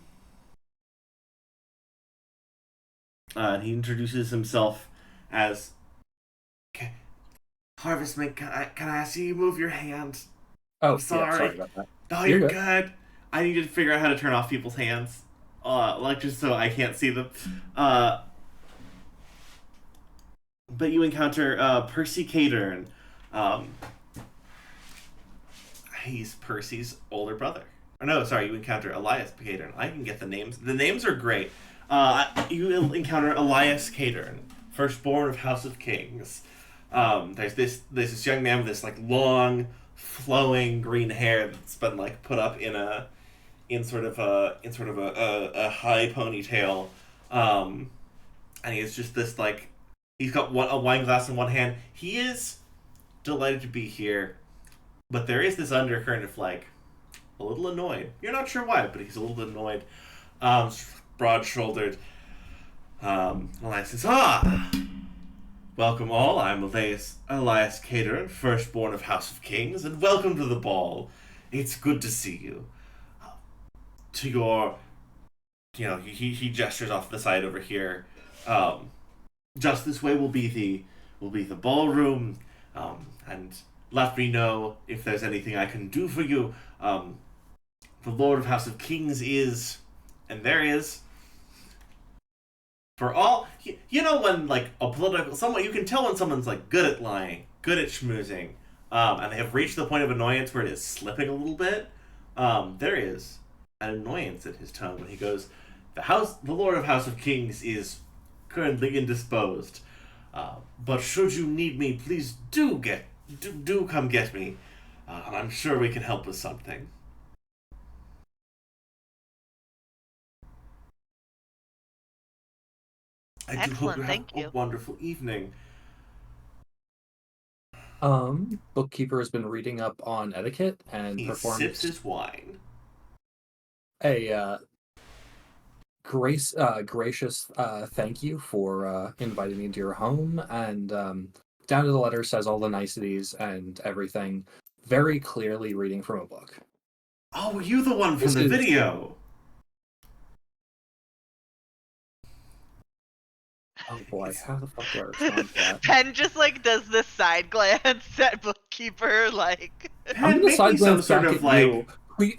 he introduces himself as Harvestman. Can I see you move your hand? Oh, I'm sorry. Yeah, sorry about that. Oh, You're you're good. good. I need to figure out how to turn off people's hands. Just so I can't see them. But you encounter Percy Cadern. He's Percy's older brother. Or no, sorry, you encounter Elias Cadern. I can get the names. The names are great. You encounter Elias Cadern, firstborn of House of Kings. There's this young man with this like long, flowing green hair that's been like put up in sort of a high ponytail, and he has just this like he's got a wine glass in one hand. He is delighted to be here, but there is this undercurrent of like a little annoyed. You're not sure why, but he's a little annoyed. Broad-shouldered. Elias says, welcome all. I'm Elias Cadern, firstborn of House of Kings, and welcome to the ball. It's good to see you. To your, he gestures off the side over here. Just this way will be the ballroom, and let me know if there's anything I can do for you. The Lord of House of Kings is, and there is. For all, when like a political, someone you can tell when someone's like good at lying, good at schmoozing, and they have reached the point of annoyance where it is slipping a little bit. There is an annoyance in his tone when he goes, the Lord of House of Kings is currently indisposed, but should you need me, please do come get me, and I'm sure we can help with something. I do hope Excellent, you have thank a you. wonderful evening. Bookkeeper has been reading up on etiquette and He performed sips his wine. a gracious thank you for inviting me into your home, and down to the letter says all the niceties and everything, very clearly reading from a book. Oh, were you the one from This the is- video? Oh boy, how the fuck do I respond to that? Penn just like does this side glance at bookkeeper, like. I'm Penn, gonna make side me some glance sort back of at like. you.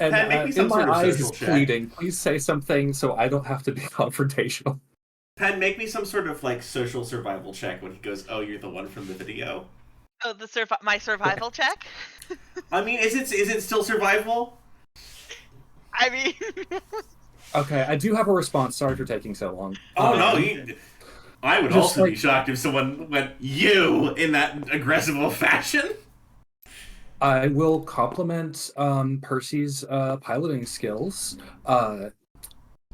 And Penn, make me some in my sort of eyes social is check. pleading. Please say something so I don't have to be confrontational. Penn, make me some sort of like social survival check when he goes, "Oh, you're the one from the video." Oh, my survival check. I mean, is it still survival? I mean, Okay, I do have a response. Sorry for taking so long. Oh no, Um, I would just also be like shocked if someone went you in that aggressive fashion. I will compliment Percy's piloting skills,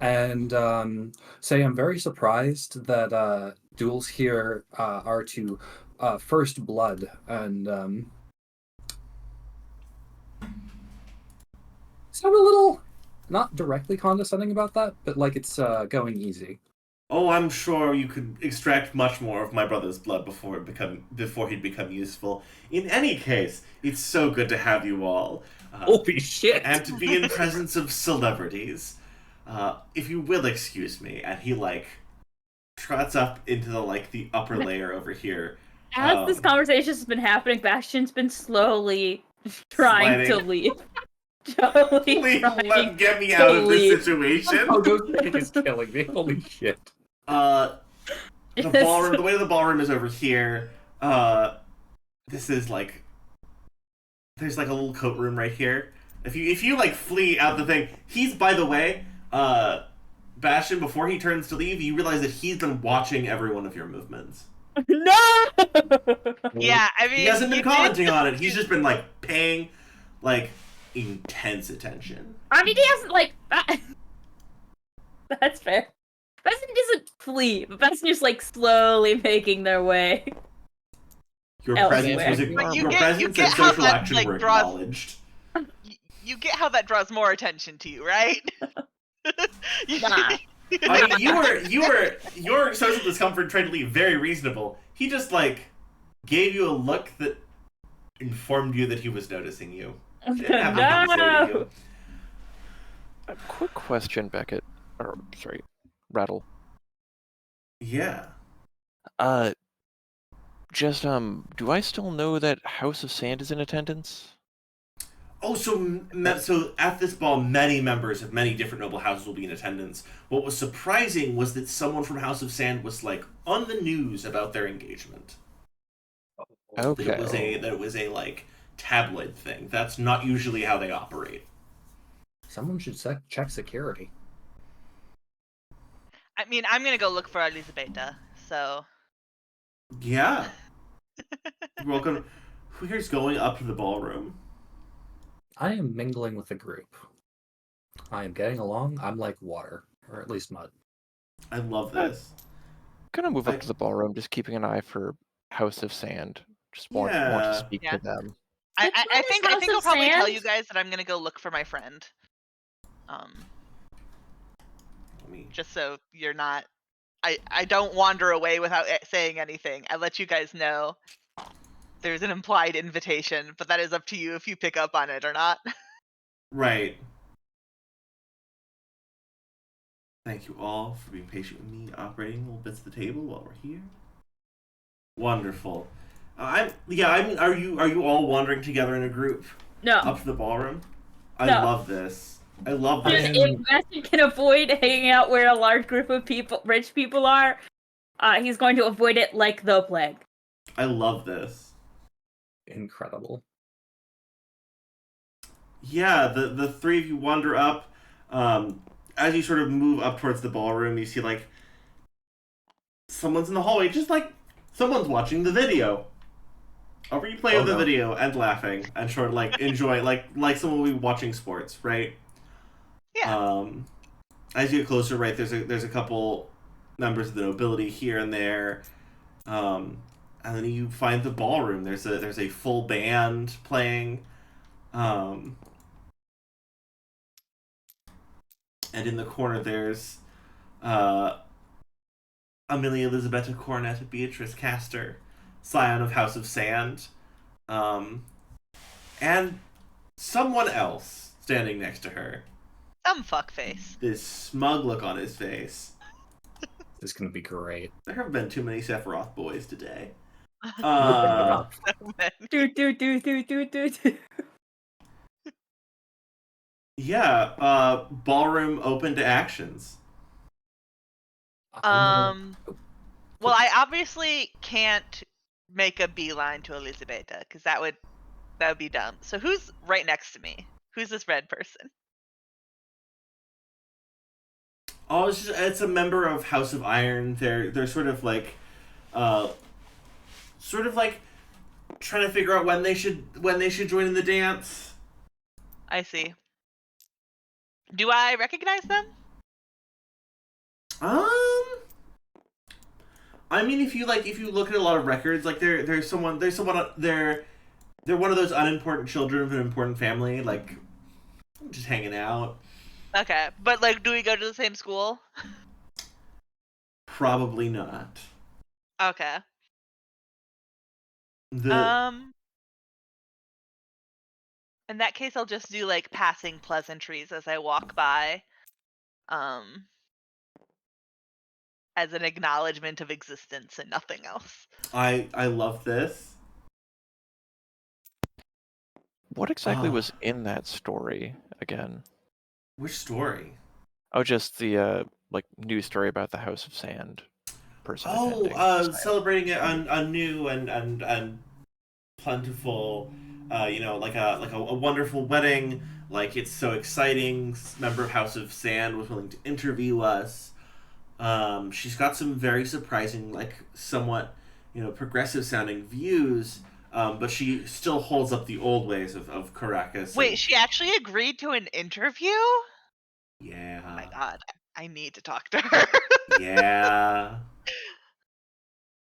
and say I'm very surprised that duels here are to first blood, and so I'm a little not directly condescending about that, but like it's going easy. Oh, I'm sure you could extract much more of my brother's blood before he'd become useful. In any case, it's so good to have you all, Holy shit! and to be in presence of celebrities. If you will excuse me, and he trots up into the upper layer over here. As this conversation has been happening, Bastion's been slowly trying to Sliding. leave. Slowly Please trying get me to out of this leave. situation. Oh, Ghostbreak is killing me. Holy shit! The Yes. ballroom. The way to the ballroom is over here. This is there's a little coat room right here. If you flee out the thing, he's, by the way, Bastion, before he turns to leave, you realize that he's been watching every one of your movements. No! Yeah, I mean, He hasn't been you commenting did- on it. He's just been paying intense attention. I mean, he hasn't That's fair. Bastion doesn't flee, but Bastion is slowly making their way. Your Elsewhere. presence was But your you presence get and how social that, action were draws- acknowledged. You get how that draws more attention to you, right? Nah. I mean, your social discomfort tried to leave very reasonable. He just gave you a look that informed you that he was noticing you. Didn't have anything to say to you. No! A quick question, Beckett. Or, sorry, Rattle. Yeah. Just, do I still know that House of Sand is in attendance? Oh, so at this ball, many members of many different noble houses will be in attendance. What was surprising was that someone from House of Sand was on the news about their engagement. Okay. That it was a tabloid thing. That's not usually how they operate. Someone should check security. I mean, I'm gonna go look for Elisabetta, so... Yeah. You're welcome. Who here's going up to the ballroom? I am mingling with the group. I am getting along. I'm like water, or at least mud. I love this. Gonna move up to the ballroom, just keeping an eye for House of Sand. Just want to Yeah. speak Yeah. to them. I Which one think is I House think I'll of probably tell Sand? you guys that I'm gonna go look for my friend. Just so you're not... I don't wander away without saying anything. I let you guys know there's an implied invitation, but that is up to you if you pick up on it or not. Right. Thank you all for being patient with me, operating little bits of the table while we're here. Wonderful. Are you all wandering together in a group No. up to the ballroom? I No. love this. I love I this. am- If Bastion can avoid hanging out where a large group of rich people are, he's going to avoid it like the plague. I love this. Incredible. Yeah, the three of you wander up. As you sort of move up towards the ballroom, you see someone's in the hallway, just someone's watching the video. A replay of the video and laughing and sort of enjoy like someone will be watching sports, right? Yeah. As you get closer, right, there's a couple members of the nobility here and there. And then you find the ballroom. There's a full band playing. And in the corner there's Amelia Elisabetta Cornet, Beatrice Castor, scion of House of Sand, and someone else standing next to her. Some fuckface. This smug look on his face. This is gonna be great. There have been too many Sephiroth boys today. Yeah, ballroom open to actions. Well, I obviously can't make a beeline to Elisabetta because that would be dumb. So who's right next to me? Who's this red person? Oh, it's a member of House of Iron. They're uh, sort of like trying to figure out when they should join in the dance. I see. Do I recognize them? Um, I mean, if you look at a lot of records, like they're one of those unimportant children of an important family, like just hanging out. Okay, but like, do we go to the same school? Probably not. Okay. The In that case, I'll just do like passing pleasantries as I walk by, um, as an acknowledgement of existence and nothing else. I love this. What exactly Ah, was in that story again? which story? Oh, just the like news story about the House of Sand person Oh, attending. celebrating it on a new and plentiful, like a wonderful wedding. Like it's so exciting. Member of House of Sand was willing to interview us. She's got some very surprising, like somewhat, progressive sounding views. But she still holds up the old ways of Karrakis. Wait, And, she actually agreed to an interview? Oh my yeah, god, I need to talk to her. yeah,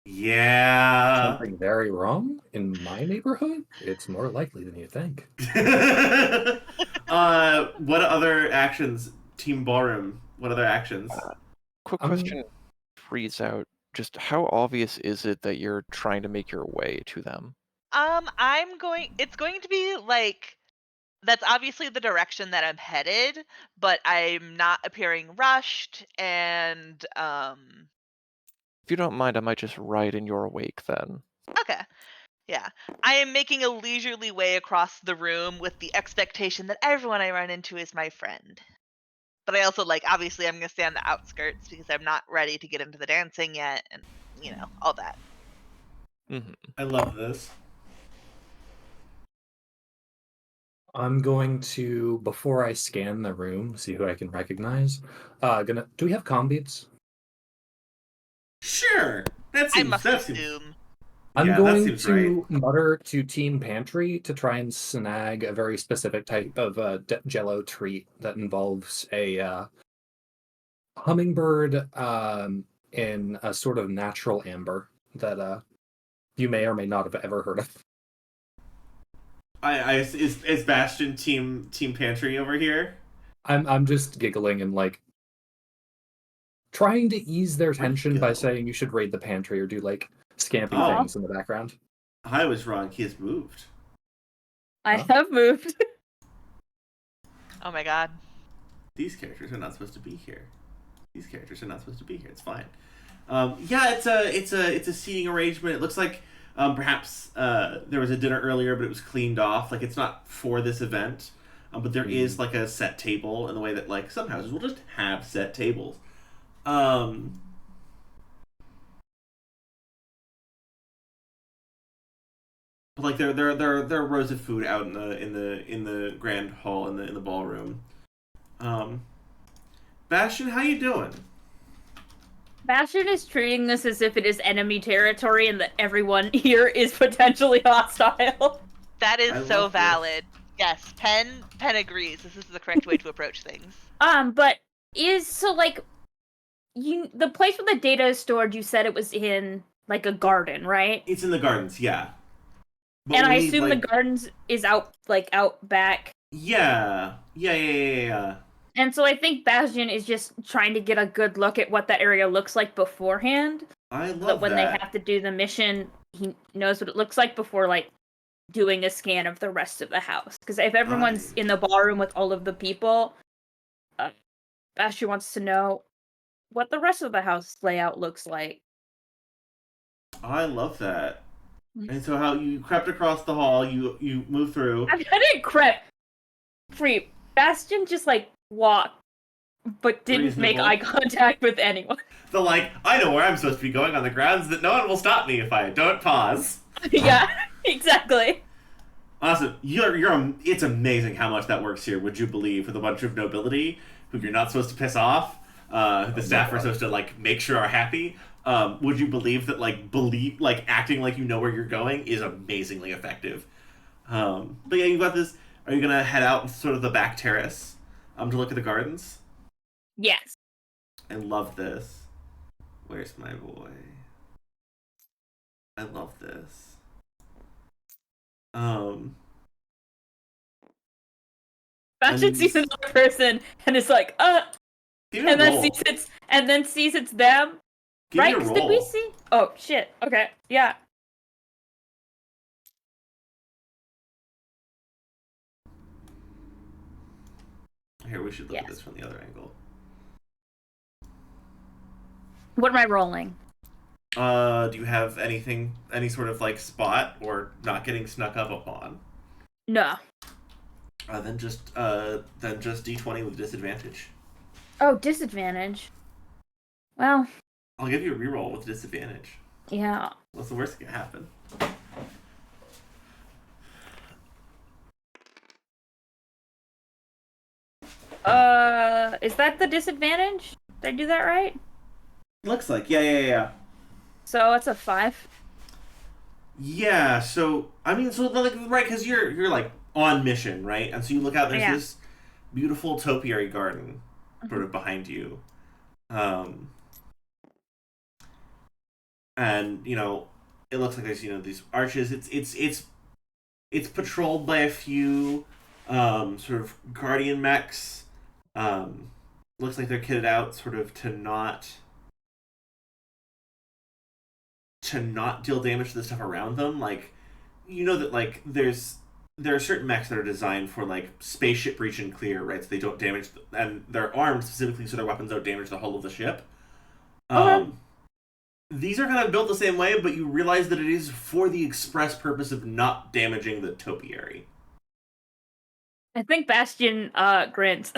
yeah. Something very wrong in my neighborhood? It's more likely than you think. What other actions, Team Ballroom? What other actions? Quick Um, question, freeze out. Just how obvious is it that you're trying to make your way to them? It's going to be like, that's obviously the direction that I'm headed, but I'm not appearing rushed, and If you don't mind, I might just ride in your wake then. okay. Yeah. I am making a leisurely way across the room with the expectation that everyone I run into is my friend. But I also, like, obviously I'm gonna stay on the outskirts because I'm not ready to get into the dancing yet, and all that. Hmm. I love this. I'm going to, before I scan the room, see who I can recognize. Do we have comm beats? Sure. That I seems must that seems assume. I'm Yeah, that going seems right. to mutter to Team Pantry to try and snag a very specific type of Jello treat that involves a hummingbird in a sort of natural amber that you may or may not have ever heard of. Is Bastion team Pantry over here? I'm just giggling and like trying to ease their Where'd he tension by go? saying you should raid the pantry or do like scampy Oh, things in the background. I was wrong. He has moved. I Huh? have moved. Oh my god. These characters are not supposed to be here. These characters are not supposed to be here. It's fine. Yeah, it's a seating arrangement. It looks like perhaps there was a dinner earlier, but it was cleaned off. Like it's not for this event, but there is like a set table in the way that like some houses will just have set tables. Um, but like there are rows of food out in the grand hall in the ballroom. Um, Bastion, how you doing? Bastion is treating this as if it is enemy territory and that everyone here is potentially hostile. That is I so love this. valid. Yes, Pen agrees. This is the correct way to approach things. But the place where the data is stored, you said it was in like a garden, right? It's in the gardens, yeah. But And we I need, assume the gardens is out back. Yeah. And so I think Bastion is just trying to get a good look at what that area looks like beforehand. I So that love when they that. have to do the mission, he knows what it looks like before like doing a scan of the rest of the house. Because if everyone's in the ballroom with all of the people, Bastion wants to know what the rest of the house layout looks like. I love that. And so how you crept across the hall, you move through. I didn't crep. Free. Bastion just like walked, but didn't make Reasonable. eye contact with anyone. The like, I know where I'm supposed to be going on the grounds that no one will stop me if I don't pause. Yeah, exactly. Awesome. It's amazing how much that works here, would you believe, with a bunch of nobility who you're not supposed to piss off. the staff are supposed to like make sure are happy. Would you believe that like acting like you know where you're going is amazingly effective? But yeah, you got this. Are you gonna head out sort of the back terrace to look at the gardens? Yes. I love this. Where's my boy? I love this. Bastion sees another person and is like, give me and a then roll. sees it's them. Give Right? me a 'Cause roll. did we see? Oh shit. Okay. Yeah. Here, we should look at Yes. this from the other angle. What am I rolling? Do you have any sort of like spot or not getting snuck up upon? No. Then just D20 with disadvantage. Oh, disadvantage. Well, I'll give you a reroll with disadvantage. yeah. What's the worst that can happen? Is that the disadvantage? Did I do that right? Looks like, yeah. So it's a 5. Yeah, so I mean, so like, right, because you're like on mission, right? And so you look out, there's this beautiful topiary garden sort of behind you, and you know, it looks like there's these arches. It's patrolled by a few sort of guardian mechs. Looks like they're kitted out sort of to not deal damage to the stuff around them. Like, you know that like there are certain mechs that are designed for like spaceship breach and clear, right? So they don't damage, and they're armed specifically so their weapons don't damage the hull of the ship. These are kind of built the same way, but you realize that it is for the express purpose of not damaging the topiary. I think Bastion grins.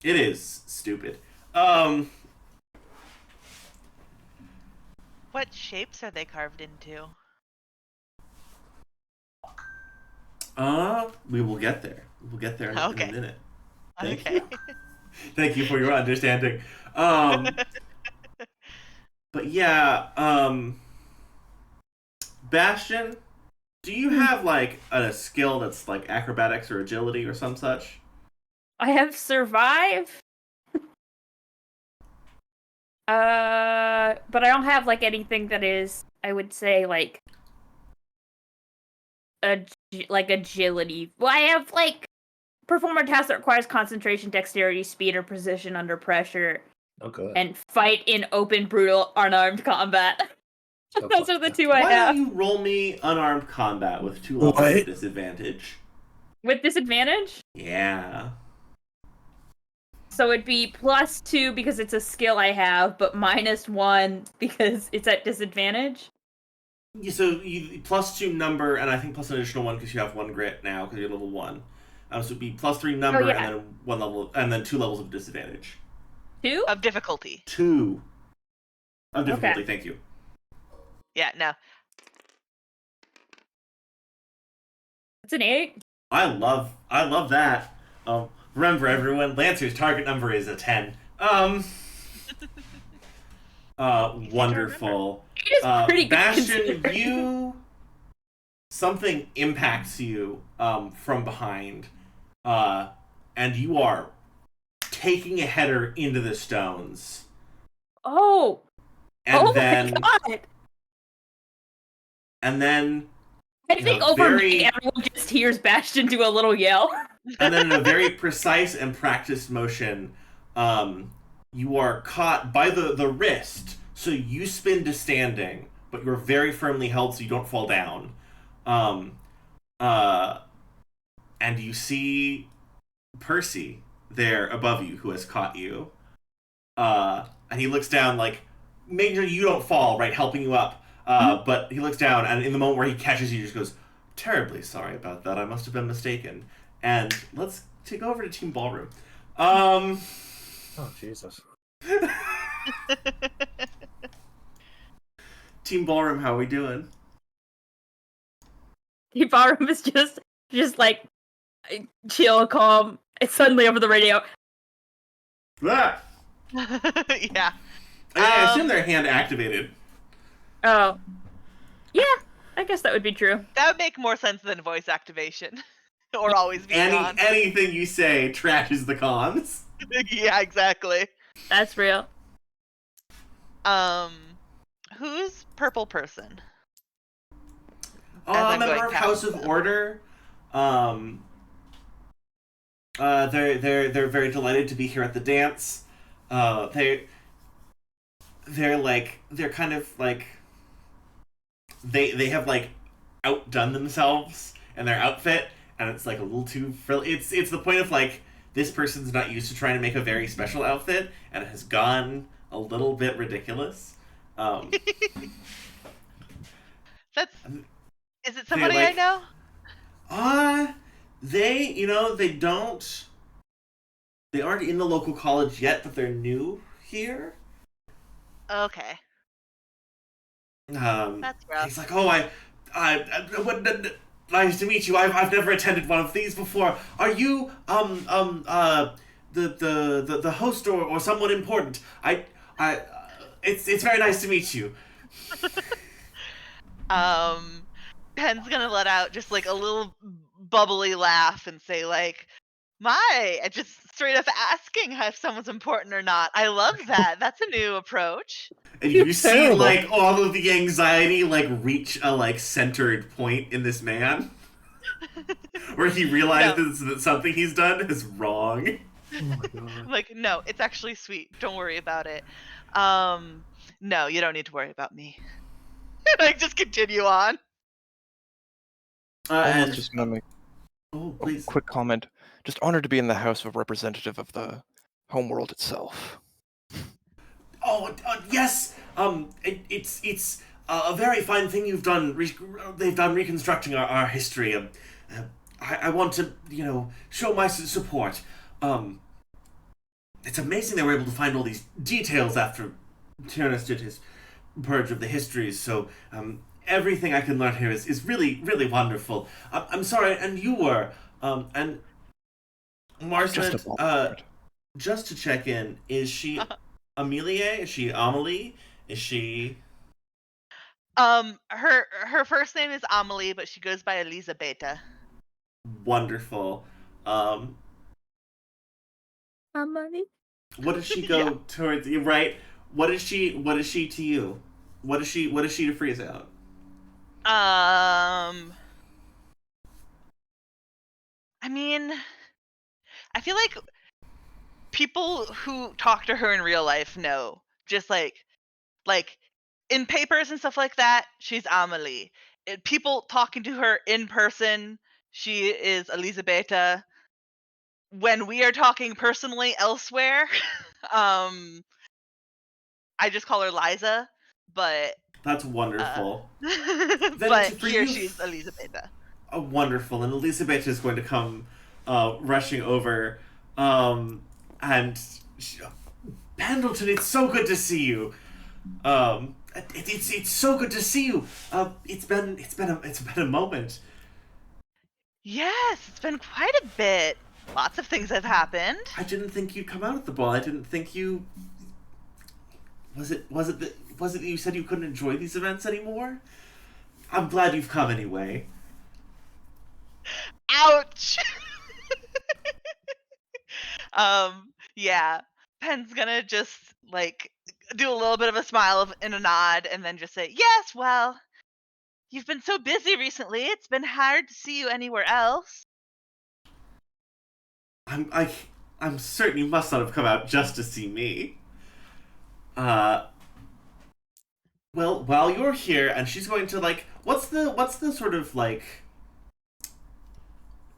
It is stupid. What shapes are they carved into? We will get there. We'll get there in a minute. Thank you. Okay. Thank you for your understanding. But yeah, Bastion, do you have like a skill that's like acrobatics or agility or some such? I have survive. But I don't have like anything that is, I would say, like agility. Well, I have like perform a task that requires concentration, dexterity, speed, or precision under pressure. Oh, good. And fight in open, brutal, unarmed combat. Oh, Those are the two I Why have. don't you roll me unarmed combat with 2 levels of disadvantage? With disadvantage? Yeah. So it'd be +2 because it's a skill I have, but -1 because it's at disadvantage? So you +2 number, and I think plus an additional 1 because you have 1 grit now because you're level 1. So it'd be +3 number, and then 1 level, and then 2 levels of disadvantage. 2? Of difficulty. 2 of difficulty. Okay. Thank you. Yeah, no. It's an 8. I love that. Remember, everyone, Lancer's target number is a 10. Wonderful. It is pretty good. Bastion, something impacts you from behind, and you are taking a header into the stones. Oh! And oh then, my god! And then, I think over me, everyone just hears Bastion do a little yell. And then in a very precise and practiced motion, you are caught by the wrist, so you spin to standing, but you're very firmly held so you don't fall down. And you see Percy there above you, who has caught you. And he looks down, like, making sure you don't fall, right, helping you up. But he looks down, and in the moment where he catches you, he just goes, "Terribly sorry about that. I must have been mistaken." And let's take over to Team Ballroom. Oh, Jesus. Team Ballroom, how are we doing? Team Ballroom is just like chill, calm. It's suddenly over the radio. Ah! Yeah. I assume they're hand activated. Oh. Yeah, I guess that would be true. That would make more sense than voice activation. Or always being on. Anything you say trashes the cons. Yeah, exactly. That's real. Who's purple person? As I'm Member going of past House of them. Order. They're very delighted to be here at the dance. They're kind of like they have like outdone themselves in their outfit, and it's like a little too frilly. It's the point of like this person's not used to trying to make a very special outfit, and it has gone a little bit ridiculous. That's. Is it They somebody I like know? they don't. They aren't in the local college yet, but they're new here. Okay. That's rough. He's like, oh, nice to meet you. I've never attended one of these before. Are you, the host or someone important? It's very nice to meet you. Pen's gonna let out just like a little bubbly laugh and say like, and just straight up asking if someone's important or not. I love that. That's a new approach. And You're you see, terrible. like, all of the anxiety, like, reach a, like, centered point in this man. Where he realizes that something he's done is wrong. Oh my god. Like, no, it's actually sweet. Don't worry about it. No, you don't need to worry about me. Like, just continue on. And Just gonna make oh, a please. quick comment. Just honored to be in the house of a representative of the homeworld itself. Oh, yes. It's a very fine thing you've done. They've done reconstructing our history. I want to, show my support. It's amazing they were able to find all these details after Tyrannus did his purge of the histories. So, everything I can learn here is really, really wonderful. I'm sorry, and you were, and Marsmet, Just a ballpark. just to check in, is she Amelie? Is she Amelie? Is she... Her first name is Amelie, but she goes by Elisabetta. Wonderful. Money? What does she go towards you, right? What is she to you? What is she to freeze out? I mean, I feel like people who talk to her in real life know. Just like in papers and stuff like that, she's Amelie. People talking to her in person, she is Elisabetta. When we are talking personally elsewhere, I just call her Liza, but That's wonderful. but for here you- she's Elisabetta. Wonderful. And Elizabeth is going to come rushing over. And Pendleton, it's so good to see you. It's so good to see you. It's been a moment. Yes, it's been quite a bit. Lots of things have happened. I didn't think you'd come out at the ball. I didn't think you... Was it that you said you couldn't enjoy these events anymore? I'm glad you've come anyway. Ouch. Yeah. Pen's gonna just like do a little bit of a smile and a nod, and then just say, "Yes, well, you've been so busy recently. It's been hard to see you anywhere else." I'm certain you must not have come out just to see me. Well, while you're here, and she's going to like, what's the sort of like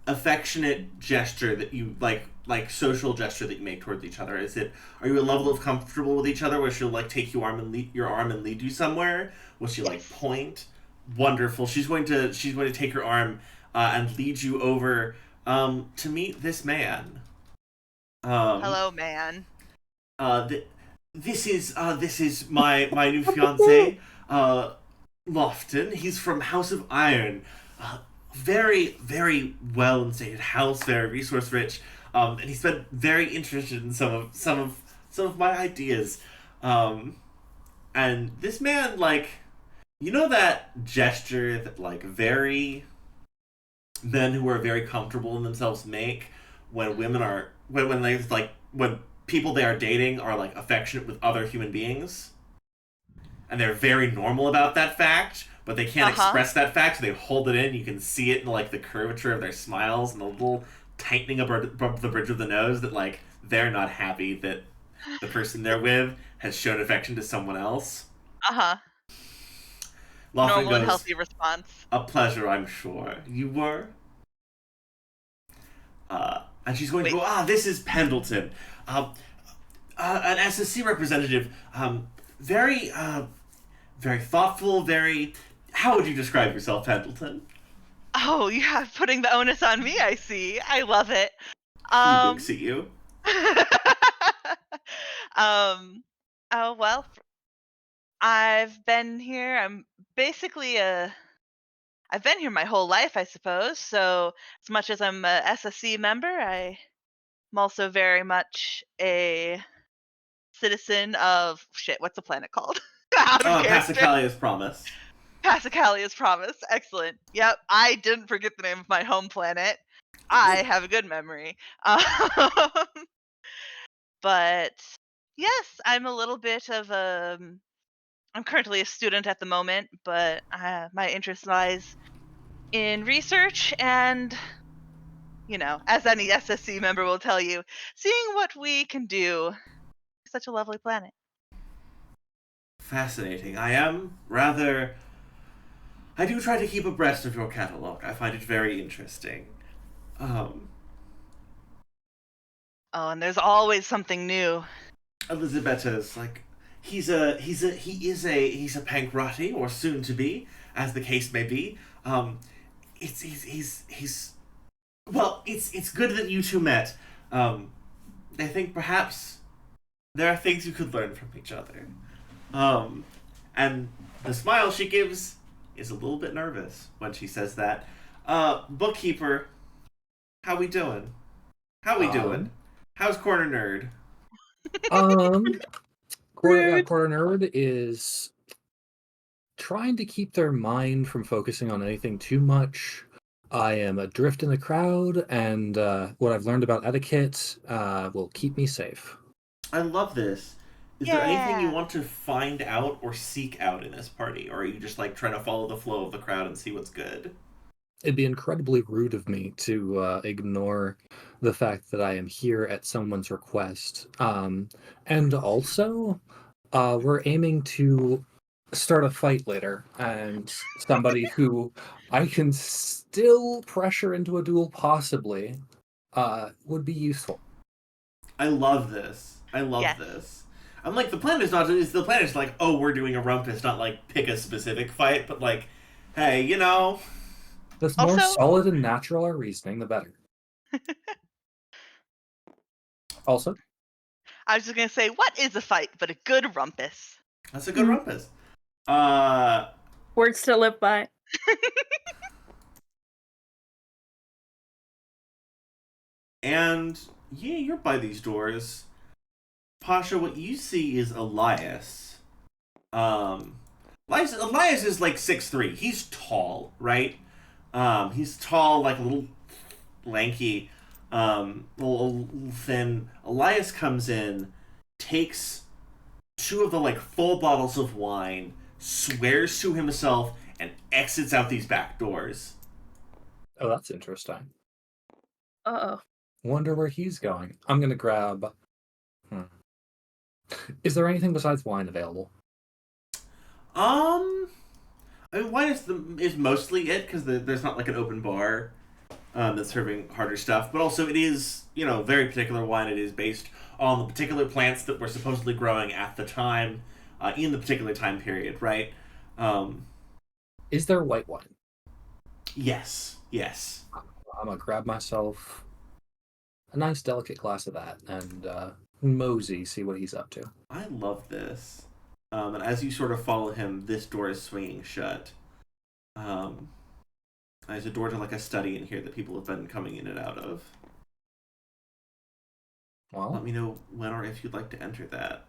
affectionate gesture that you like social gesture that you make towards each other? Are you a level of comfortable with each other where she'll like take your arm and lead you somewhere? Will she like point? Wonderful. She's going to take your arm and lead you over to meet this man. Hello, man. This is my new fiance, Lofton. He's from House of Iron. Very, very well instated house, very resource rich. And he's been very interested in some of some of my ideas. And this man, like, you know that gesture that, like, very men who are very comfortable in themselves make when women are when they like when people they are dating are like affectionate with other human beings, and they're very normal about that fact, but they can't Uh-huh. express that fact, so they hold it in. You can see it in like the curvature of their smiles and the little tightening above the bridge of the nose that like they're not happy that the person they're with has shown affection to someone else. Uh-huh. Laughlin Normal and goes, healthy response. "A pleasure, I'm sure. You were?" And she's going to Wait. go, this is Pendleton. An SSC representative. Very, very thoughtful, very... How would you describe yourself, Pendleton? Oh, yeah, putting the onus on me, I see. I love it. You Um, Booksy, you. oh, well, I've been here. Basically I've been here my whole life, I suppose. So, as much as I'm a SSC member, I'm also very much a citizen of shit. What's the planet called? Out of character. Passacalia's Promise. Passacalia's Promise. Excellent. Yep, I didn't forget the name of my home planet. I have a good memory. But yes, I'm a little bit of a. I'm currently a student at the moment, but my interest lies in research and, as any SSC member will tell you, seeing what we can do. Such a lovely planet. Fascinating. I am rather... I do try to keep abreast of your catalog. I find it very interesting. Um, Oh, and there's always something new. Elizabeta's like... He's a Pankrati, or soon to be, as the case may be. He's well, it's good that you two met. I think perhaps there are things you could learn from each other. And the smile she gives is a little bit nervous when she says that. Bookkeeper, how we doing? How we doing? How's Corner Nerd? Quarter Nerd is trying to keep their mind from focusing on anything too much. I am adrift in the crowd, and what I've learned about etiquette will keep me safe. I love this. Is there anything you want to find out or seek out in this party, or are you just like trying to follow the flow of the crowd and see what's good? It'd be incredibly rude of me to ignore the fact that I am here at someone's request. And also, we're aiming to start a fight later, and somebody who I can still pressure into a duel, possibly, would be useful. I love this. I love Yes. this. I'm like, the plan is not. Is the plan is like, oh, we're doing a rumpus, not like pick a specific fight, but like, hey, The more Also- solid and natural our reasoning, the better. Also, I was just gonna say, what is a fight but a good rumpus? that's a good rumpus. Words to live by. And yeah, you're by these doors. Pasha, what you see is Elias. Elias is like 6'3". He's tall, right? He's tall, like a little lanky, little thin. Elias comes in, takes two of the like full bottles of wine, swears to himself, and exits out these back doors. oh, that's interesting. Uh-oh. Wonder where he's going. I'm gonna grab... Is there anything besides wine available? I mean, wine is mostly it because there's not like an open bar that's serving harder stuff, but also it is very particular wine. It is based on the particular plants that were supposedly growing at the time, in the particular time period, right? Is there white wine? Yes. I'm gonna grab myself a nice delicate glass of that and mosey, see what he's up to. I love this. And as you sort of follow him, this door is swinging shut. There's a door to like a study in here that people have been coming in and out of. Well, let me know when or if you'd like to enter that.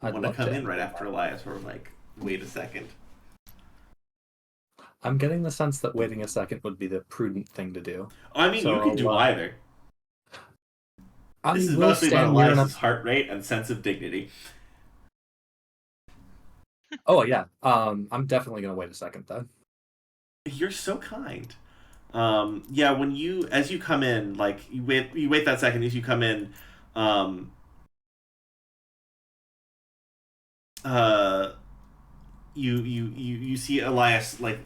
I'd Want to love come to in right enter after that. Elias, or like wait a second? I'm getting the sense that waiting a second would be the prudent thing to do. I mean, So you can I'll, do either. I This is will mostly about stand near Elias's enough. heart rate and sense of dignity. Oh yeah, I'm definitely gonna wait a second then. You're so kind. Yeah, as you come in, like you wait that second as you come in. Um, uh, you see Elias like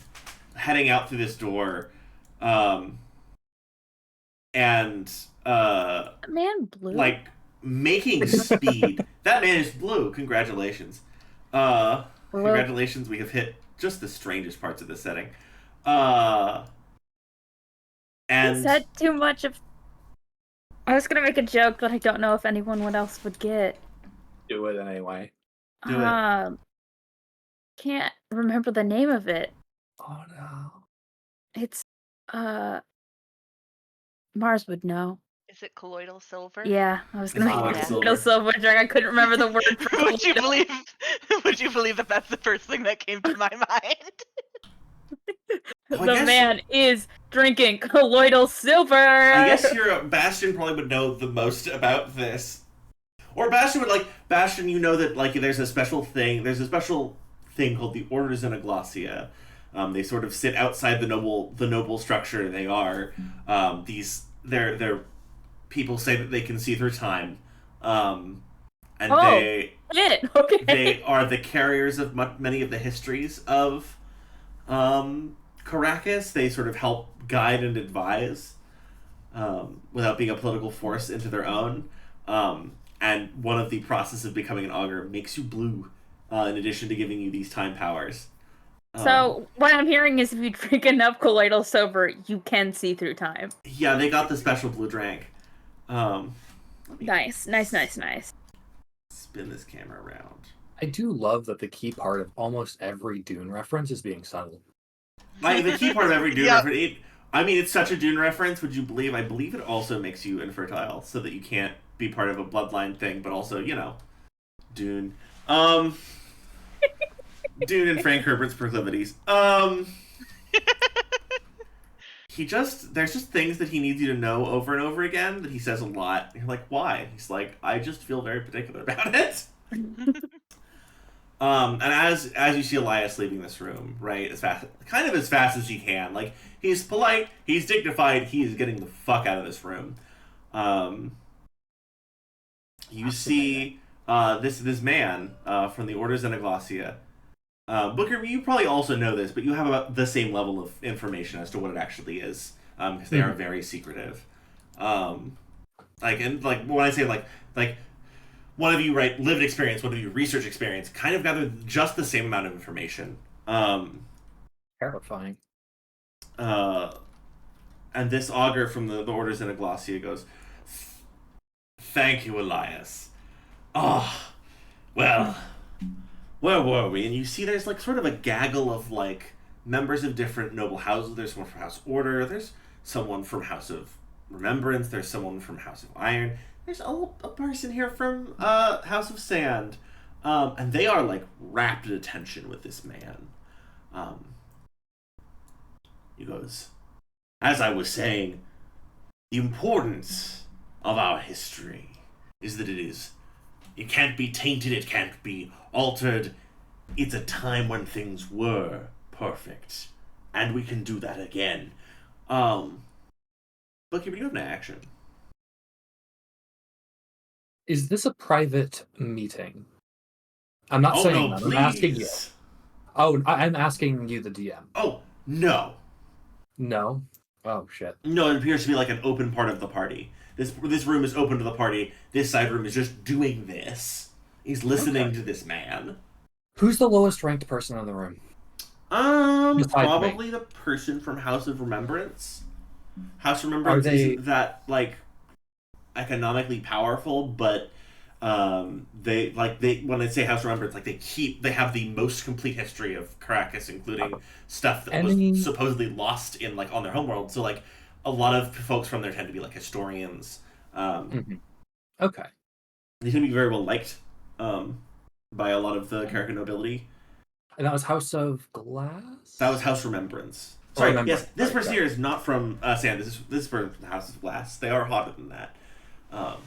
heading out through this door, um, and Man, blue. like making speed. That man is blue. Congratulations. Blue. Congratulations. We have hit just the strangest parts of this setting. Uh, He and said too much of. I was gonna make a joke, but I don't know if anyone else would get. Do it anyway. Do it. Can't remember the name of it. Oh no. It's Mars would know. Is it colloidal silver? Yeah, I was It's gonna make colloidal a silver. colloidal silver joke. I couldn't remember the word for Would you colloidal. believe? Would you believe that that's the first thing that came to my mind? Oh, I The guess- man is drinking colloidal silver. I guess your Bastion probably would know the most about this. Or Bastion would Bastion. You know that there's a special thing. There's a special thing called the Orders Enoglossia. They sort of sit outside the noble structure. They are they're people say that they can see through time, and Okay. they are the carriers of many of the histories of Karrakis. They sort of help guide and advise without being a political force into their own. And one of the process of becoming an augur makes you blue, in addition to giving you these time powers. So what I'm hearing is if you drink enough colloidal silver, you can see through time. Yeah, they got the special blue drink. Nice. Spin this camera around. I do love that the key part of almost every Dune reference is being subtle. The key part of every Dune Yep. reference. It's such a Dune reference. Would you believe? I believe it also makes you infertile, so that you can't be part of a bloodline thing. But also, Dune. Dune and Frank Herbert's proclivities. There's just things that he needs you to know over and over again that he says a lot. You're like, why? He's like, I just feel very particular about it. And as you see Elias leaving this room, right, as fast as he can, he's polite, he's dignified, he is getting the fuck out of this room. You see this man from the Orders Enoglossia. Booker, you probably also know this, but you have about the same level of information as to what it actually is, because they are very secretive. When I say one of you lived experience, one of you research experience, kind of gathered just the same amount of information. Terrifying. And this augur from the Orders Enoglossia goes, "Thank you, Elias. Oh, well, where were we?" And you see there's sort of a gaggle of members of different noble houses. There's someone from House Order. There's someone from House of Remembrance. There's someone from House of Iron. There's a person here from House of Sand. And they are rapt in attention with this man. He goes, "As I was saying, the importance of our history is that it can't be tainted, it can't be altered. It's a time when things were perfect, and we can do that again." Bucky, you have an action. Is this a private meeting? I'm not Oh saying no, that. please. I'm asking you. Oh, I'm asking you, the DM. Oh no. No? Oh, shit. No, it appears to be an open part of the party. This room is open to the party. This side room is just doing this. He's listening to this man. Who's the lowest ranked person in the room? Besides Probably me. the person from House of Remembrance. House of Remembrance isn't that economically powerful, but they when I say House of Remembrance, they have the most complete history of Karrakis, including stuff that was supposedly lost in on their homeworld. So a lot of folks from there tend to be historians. Okay. He's going to be very well liked by a lot of the Karrakis nobility. And that was House of Glass? That was House Remembrance. Oh, Sorry, Remembrance. yes, this Right, person right. here is not from sand. This is from the House of Glass. They are hotter than that.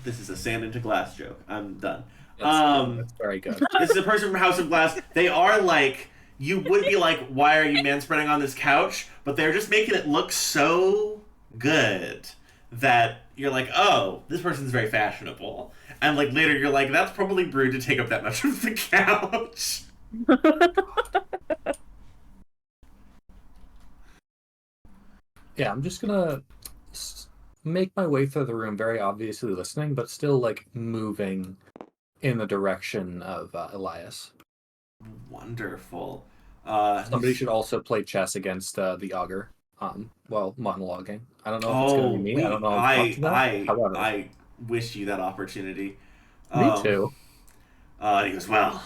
This is a sand into glass joke. I'm done. That's very good. This is a person from House of Glass. They are like, you would be like, why are you manspreading on this couch? But they're just making it look so good that you're like, oh, this person's very fashionable. And like later you're like, that's probably rude to take up that much of the couch. Yeah, I'm just gonna make my way through the room, very obviously listening, but still like moving in the direction of Elias. Wonderful. Somebody should also play chess against the augur. While monologuing. I don't know if it's gonna be me. I don't know if it's up to that. However, I wish you that opportunity. me too. He goes, well,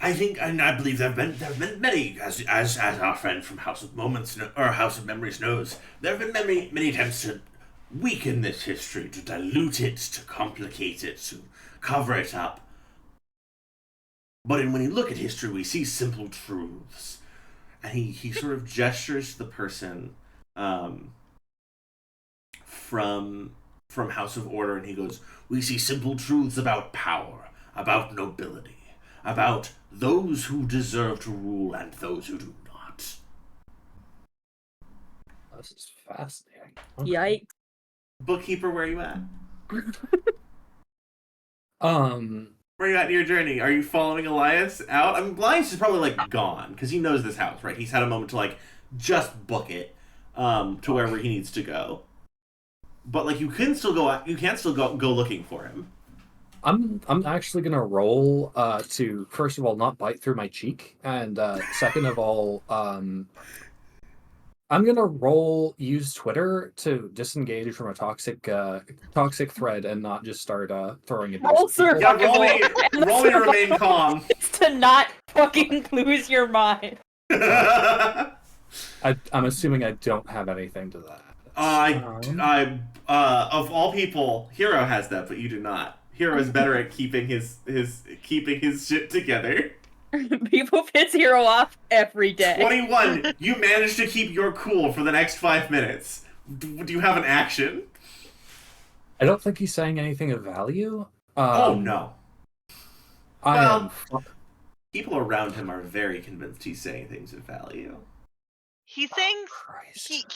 I think, and I believe there have been many, as our friend from House of Moments or House of Memories knows, there have been many attempts to weaken this history, to dilute it, to complicate it, to cover it up. But when you look at history, we see simple truths. And he sort of gestures to the person from House of Order, and he goes, we see simple truths about power, about nobility, about those who deserve to rule and those who do not. This is fascinating. Yikes. Bookkeeper, where are you at? Where are you at in your journey? Are you following Elias out? I mean, Elias is probably like gone because he knows this house, right? He's had a moment to like just book it to wherever he needs to go. But like you can still go. You can still go looking for him. I'm actually gonna roll to first of all not bite through my cheek, and second of all, I'm gonna use Twitter to disengage from a toxic thread and not just start throwing it. Roll survival. Roll to remain calm. It's to not fucking lose your mind. I'm assuming I don't have anything to that. Of all people, Hero has that, but you do not. Hero is better at keeping his shit together. People piss Hero off every day. 21. You managed to keep your cool for the next 5 minutes. Do you have an action? I don't think he's saying anything of value. Oh no. Well, people around him are very convinced he's saying things of value. He thinks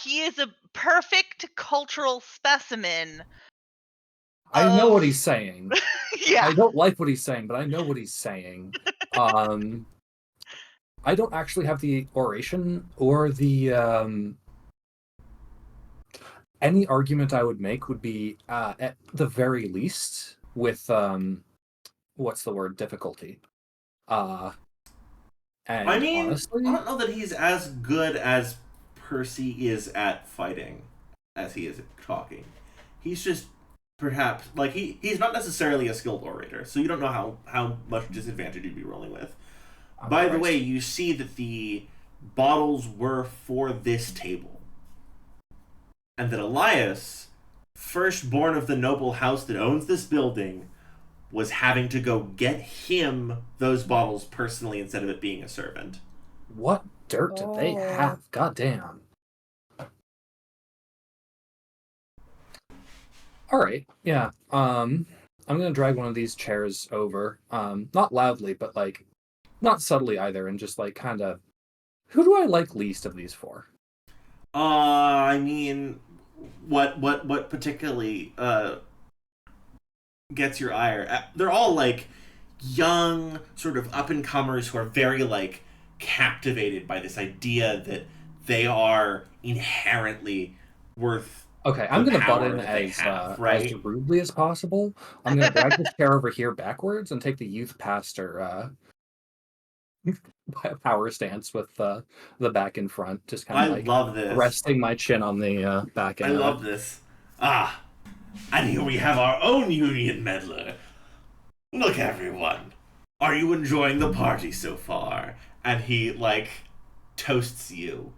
he is a perfect cultural specimen. I know what he's saying. Yeah. I don't like what he's saying, but I know what he's saying. I don't actually have the oration or the any argument I would make would be at the very least with what's the word, difficulty. And I mean, honestly, I don't know that he's as good as Percy is at fighting as he is at talking. He's just perhaps like he's not necessarily a skilled orator, so you don't know how much disadvantage you'd be rolling with. By the way, you see that the bottles were for this table, and that Elias, firstborn of the noble house that owns this building, was having to go get him those bottles personally instead of it being a servant. What dirt do they have? Goddamn. All right, yeah. I'm gonna drag one of these chairs over, not loudly, but like not subtly either, and just like kind of, who do I like least of these four? I mean, what particularly gets your ire? They're all like young, sort of up and comers who are very like captivated by this idea that they are inherently worth. Okay, I'm gonna butt in as rudely as possible. I'm gonna drag this chair over here backwards and take the youth pastor power stance with the back in front, just kind of like love this. Resting my chin on the back end. I love this. And here we have our own union meddler. Look, everyone. Are you enjoying the party so far? And he, like, toasts you.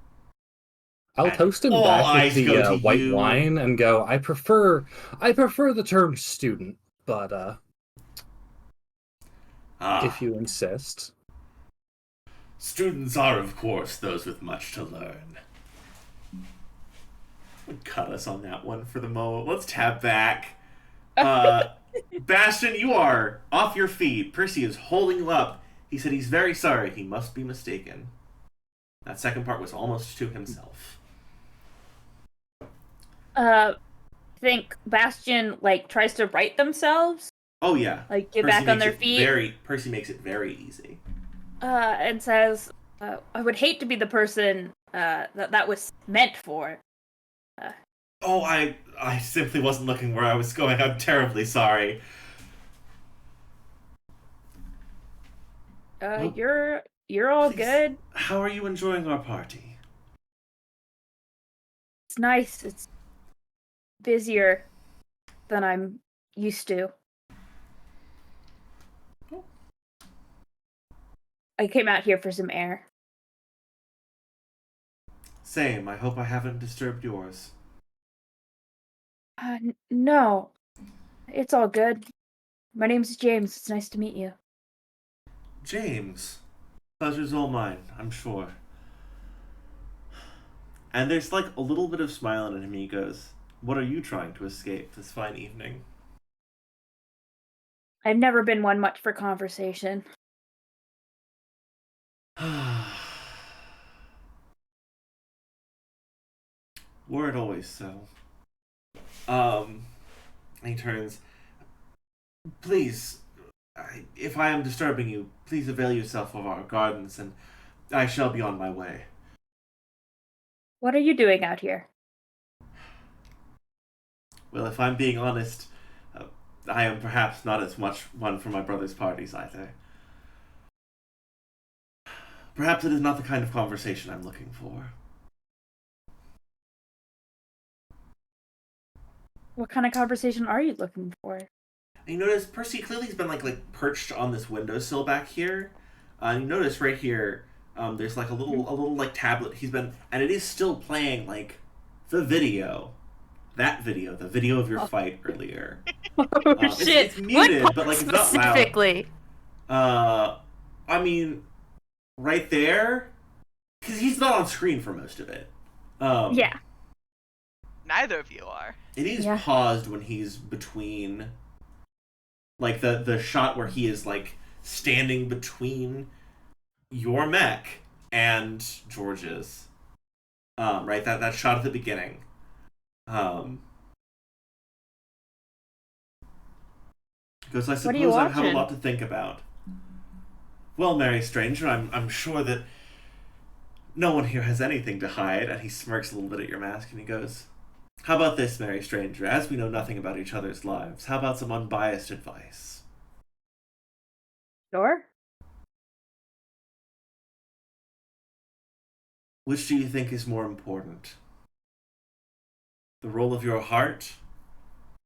I'll And toast him all back with eyes the go to white you. wine and go, I prefer the term student, but if you insist. Students are, of course, those with much to learn. Would cut us on that one for the moment. Let's tab back. Bastion, you are off your feet. Percy is holding you up. He said he's very sorry. He must be mistaken. That second part was almost to himself. Think Bastion tries to right themselves, Oh yeah. get back on their feet. Percy makes it very easy. And says, I would hate to be the person that was meant for. Oh, I simply wasn't looking where I was going. I'm terribly sorry. Well, you're all please, good. How are you enjoying our party? It's nice. It's busier than I'm used to. I came out here for some air. Same. I hope I haven't disturbed yours. No. It's all good. My name's James. It's nice to meet you. James. Pleasure's all mine, I'm sure. And there's a little bit of smile in him. He goes, what are you trying to escape this fine evening? I've never been one much for conversation. Were it always so. He turns. Please, if I am disturbing you, please avail yourself of our gardens, and I shall be on my way. What are you doing out here? Well, if I'm being honest, I am perhaps not as much one for my brother's parties either. Perhaps it is not the kind of conversation I'm looking for. What kind of conversation are you looking for? And you notice Percy clearly has been perched on this windowsill back here. And you notice right here, there's a little tablet. And it is still playing the video. That video, the video of your fight earlier. Oh shit! It's muted, what but it's not loud. specifically? I mean, right there, because he's not on screen for most of it. Yeah. Neither of you are. It is paused when he's between, the shot where he is standing between your mech and George's. Right, that shot at the beginning. Because I suppose I have a lot to think about. Well, Mary Stranger, I'm sure that no one here has anything to hide. And he smirks a little bit at your mask and he goes, how about this, Mary Stranger? As we know nothing about each other's lives, how about some unbiased advice? Sure. Which do you think is more important? The role of your heart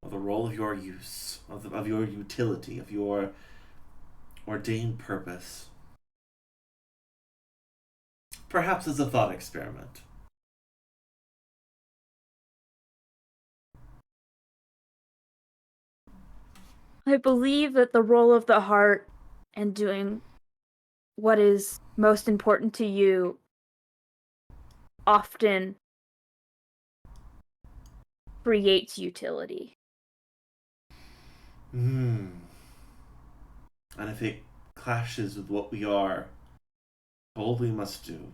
or the role of your use, of your utility, of your ordained purpose? Perhaps as a thought experiment. I believe that the role of the heart and doing what is most important to you often creates utility. And if it clashes with what we are told we must do,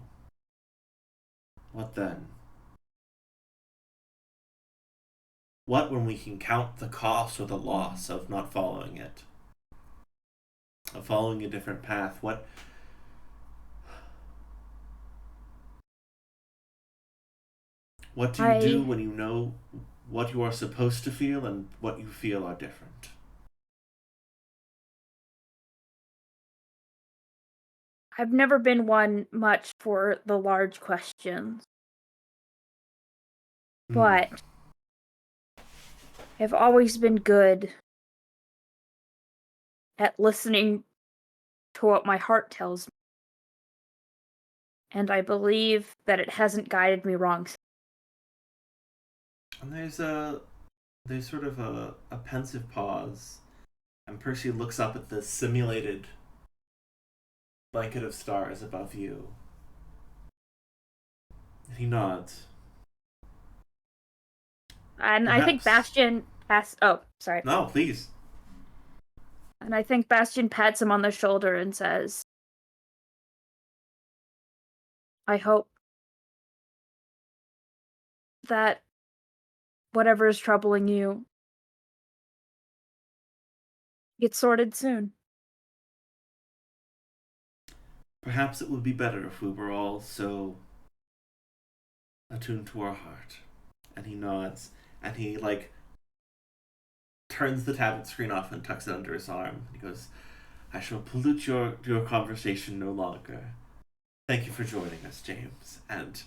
what then? What when we can count the cost or the loss of not following it? Of following a different path? What do you do when you know what you are supposed to feel and what you feel are different? I've never been one much for the large questions. But I've always been good at listening to what my heart tells me. And I believe that it hasn't guided me wrong And there's sort of a pensive pause, and Percy looks up at the simulated blanket of stars above you. And he nods. And I think Perhaps. Bastion oh, sorry. No, please. And I think Bastion pats him on the shoulder and says, I hope that whatever is troubling you gets sorted soon. Perhaps it would be better if we were all so attuned to our heart. And he nods, and he turns the tablet screen off and tucks it under his arm. He goes, I shall pollute your conversation no longer. Thank you for joining us, James. And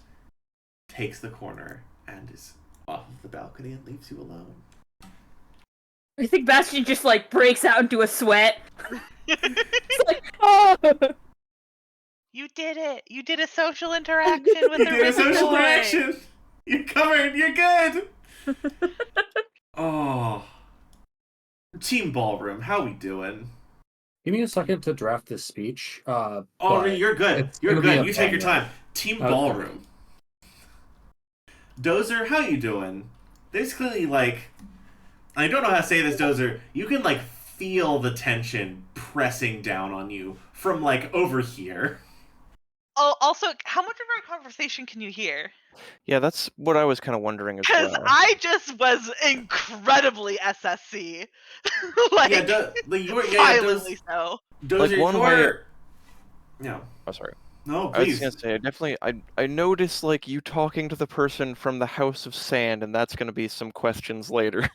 takes the corner and is off of the balcony and leaves you alone. I think Bastion just breaks out into a sweat. It's like, oh! You did it! You did a social interaction with You the did a risen social boy. interaction! You're covered! You're good! Oh. Team Ballroom, how we doing? Give me a second to draft this speech. Oh, but you're good. it's You're gonna be good. a You take your fun one. time. Team Okay. Ballroom. Dozer, how you doing? There's clearly I don't know how to say this, Dozer. You can feel the tension pressing down on you from over here. Oh, also, how much of our conversation can you hear? Yeah, that's what I was kind of wondering as Because well. I just was incredibly SSC. Violently so. Dozer, one way. No. Oh, sorry. No, I was please. gonna say, I noticed you talking to the person from the House of Sand, and that's gonna be some questions later.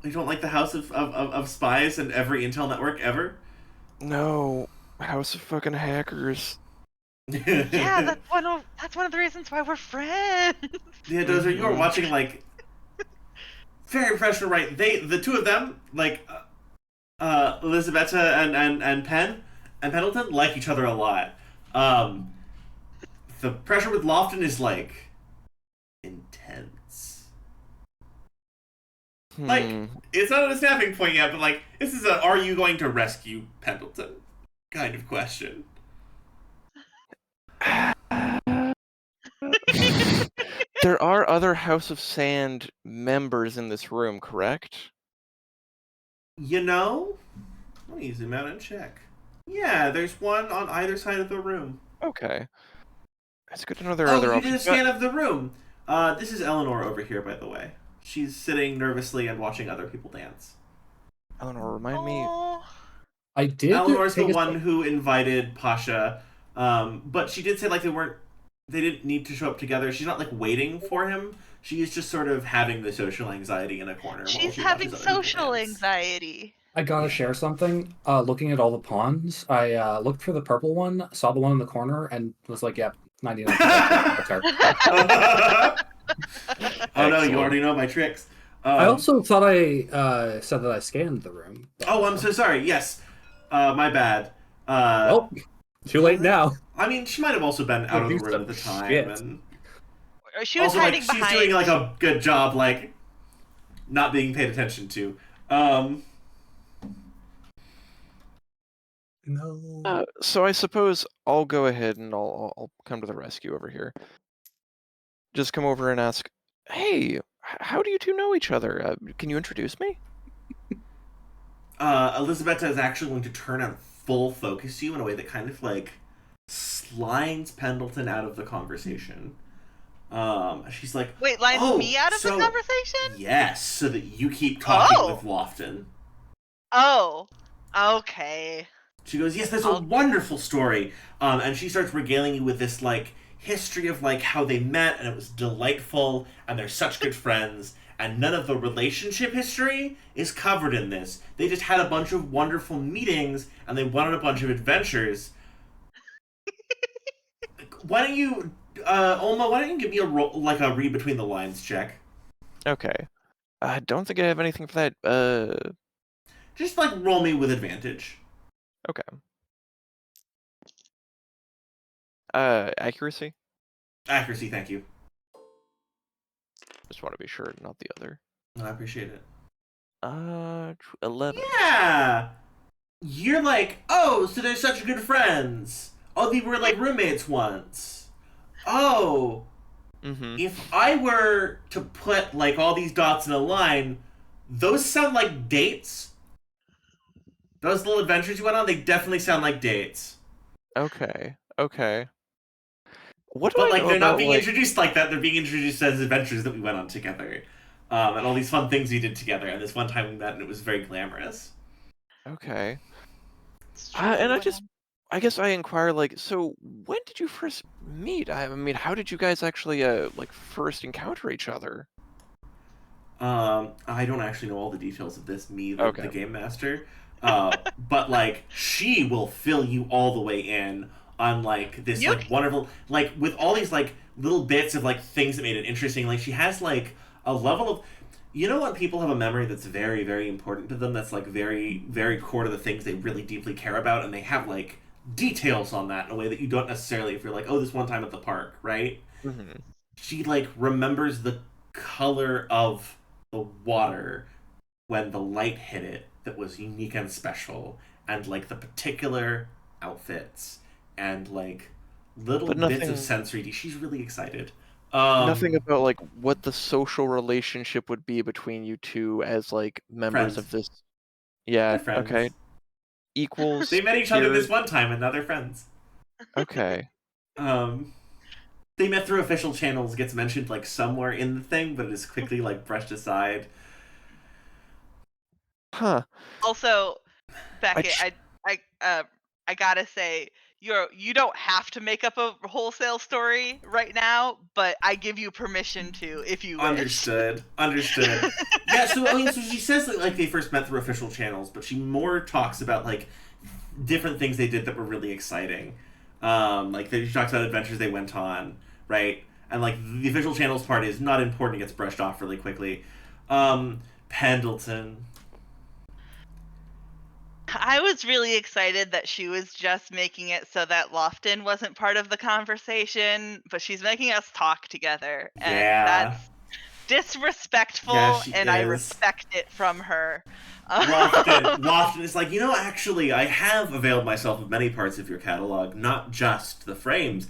You don't like the House of Spies and every intel network ever? No, House of fucking Hackers. Yeah, that's one of the reasons why we're friends. Yeah, Dozer, you were Mhm. watching very professional, right? The two of them, Elisabetta and Pendleton like each other a lot. The pressure with Lofton is intense. It's not at a snapping point yet, but this is a are you going to rescue Pendleton kind of question. There are other House of Sand members in this room, correct? Let me zoom out and check. Yeah, there's one on either side of the room. Okay. It's good to know there are other you did a options. scan of the room. This is Eleanor over here, by the way. She's sitting nervously and watching other people dance. Eleanor, remind me. Oh, I did. Eleanor's the take a one who invited Pasha, but she did say they didn't need to show up together. She's not waiting for him. She's just sort of having the social anxiety in a corner. while she's she having watches other people social dance. anxiety. I gotta share something. Looking at all the pawns, I looked for the purple one, saw the one in the corner, and was like, "Yep, 99." That's her. Oh no, you Excellent. already know my tricks. I also thought I said that I scanned the room. but- Oh, I'm so sorry. Yes, my bad. Well, too late now. I mean, she might have also been out of the Do room at the some time, shit. and She was also hiding she's behind. doing a good job, not being paid attention to. No. So I suppose I'll go ahead and I'll come to the rescue over here. Just come over and ask, hey, how do you two know each other? Can you introduce me? Elisabetta is actually going to turn and full focus you in a way that kind of slides Pendleton out of the conversation. She's like, Wait, lines oh, me out of the so- conversation? yes, so that you keep talking Oh. with Lofton. Oh, okay. She goes, yes, there's a wonderful story. And she starts regaling you with this history of how they met, and it was delightful, and they're such good friends, and none of the relationship history is covered in this. They just had a bunch of wonderful meetings, and they went on a bunch of adventures. Why don't you, Olma, why don't you give me a roll, a read between the lines check? Okay. I don't think I have anything for that. Just roll me with advantage. Okay. Accuracy? Accuracy, thank you. Just want to be sure, not the other. I appreciate it. 11. Yeah! You're like, oh, so they're such good friends. Oh, they were like roommates once. Oh, Mm-hmm. if I were to put like all these dots in a line, those sound like dates. Those little adventures you went on, they definitely sound like dates. Okay. Okay. What do But I like know they're not about being like? introduced like that. They're being introduced as adventures that we went on together, and all these fun things we did together. And this one time we met, and it was very glamorous. Okay. It's And true. I guess I inquire like, so when did you first meet? I mean, how did you guys actually like first encounter each other? I don't actually know all the details of this. Me, the Okay. game master. But like she will fill you all the way in on like this You like wonderful like with all these like little bits of like things that made it interesting. Like she has like a level of you know when people have a memory that's very very important to them that's like very very core to the things they really deeply care about and they have like details on that in a way that you don't necessarily if you're like oh this one time at the park right Mm-hmm. she like remembers the color of the water when the light hit it that was unique and special and like the particular outfits and like little But bits of nothing, sensory she's really excited nothing about like what the social relationship would be between you two as like members friends of this. they're Yeah. Okay. friends Equals, they met each other this peers. one time and now they're friends Okay. um they met through official channels gets mentioned like somewhere in the thing but it is quickly like brushed aside Huh. Also, I Beckett, ch- I gotta say, you don't have to make up a wholesale story right now, but I give you permission to if you wish. Understood. Yeah, so I mean, so she says that like they first met through official channels, but she more talks about like different things they did that were really exciting. Like she talks about adventures they went on, right? And like the official channels part is not important; it gets brushed off really quickly. Pendleton. I was really excited that she was just making it so that Lofton wasn't part of the conversation, but she's making us talk together, and Yeah, that's yeah, disrespectful, she and I is. respect it from her. Lofton is like, you know, actually, I have availed myself of many parts of your catalog, not just the frames.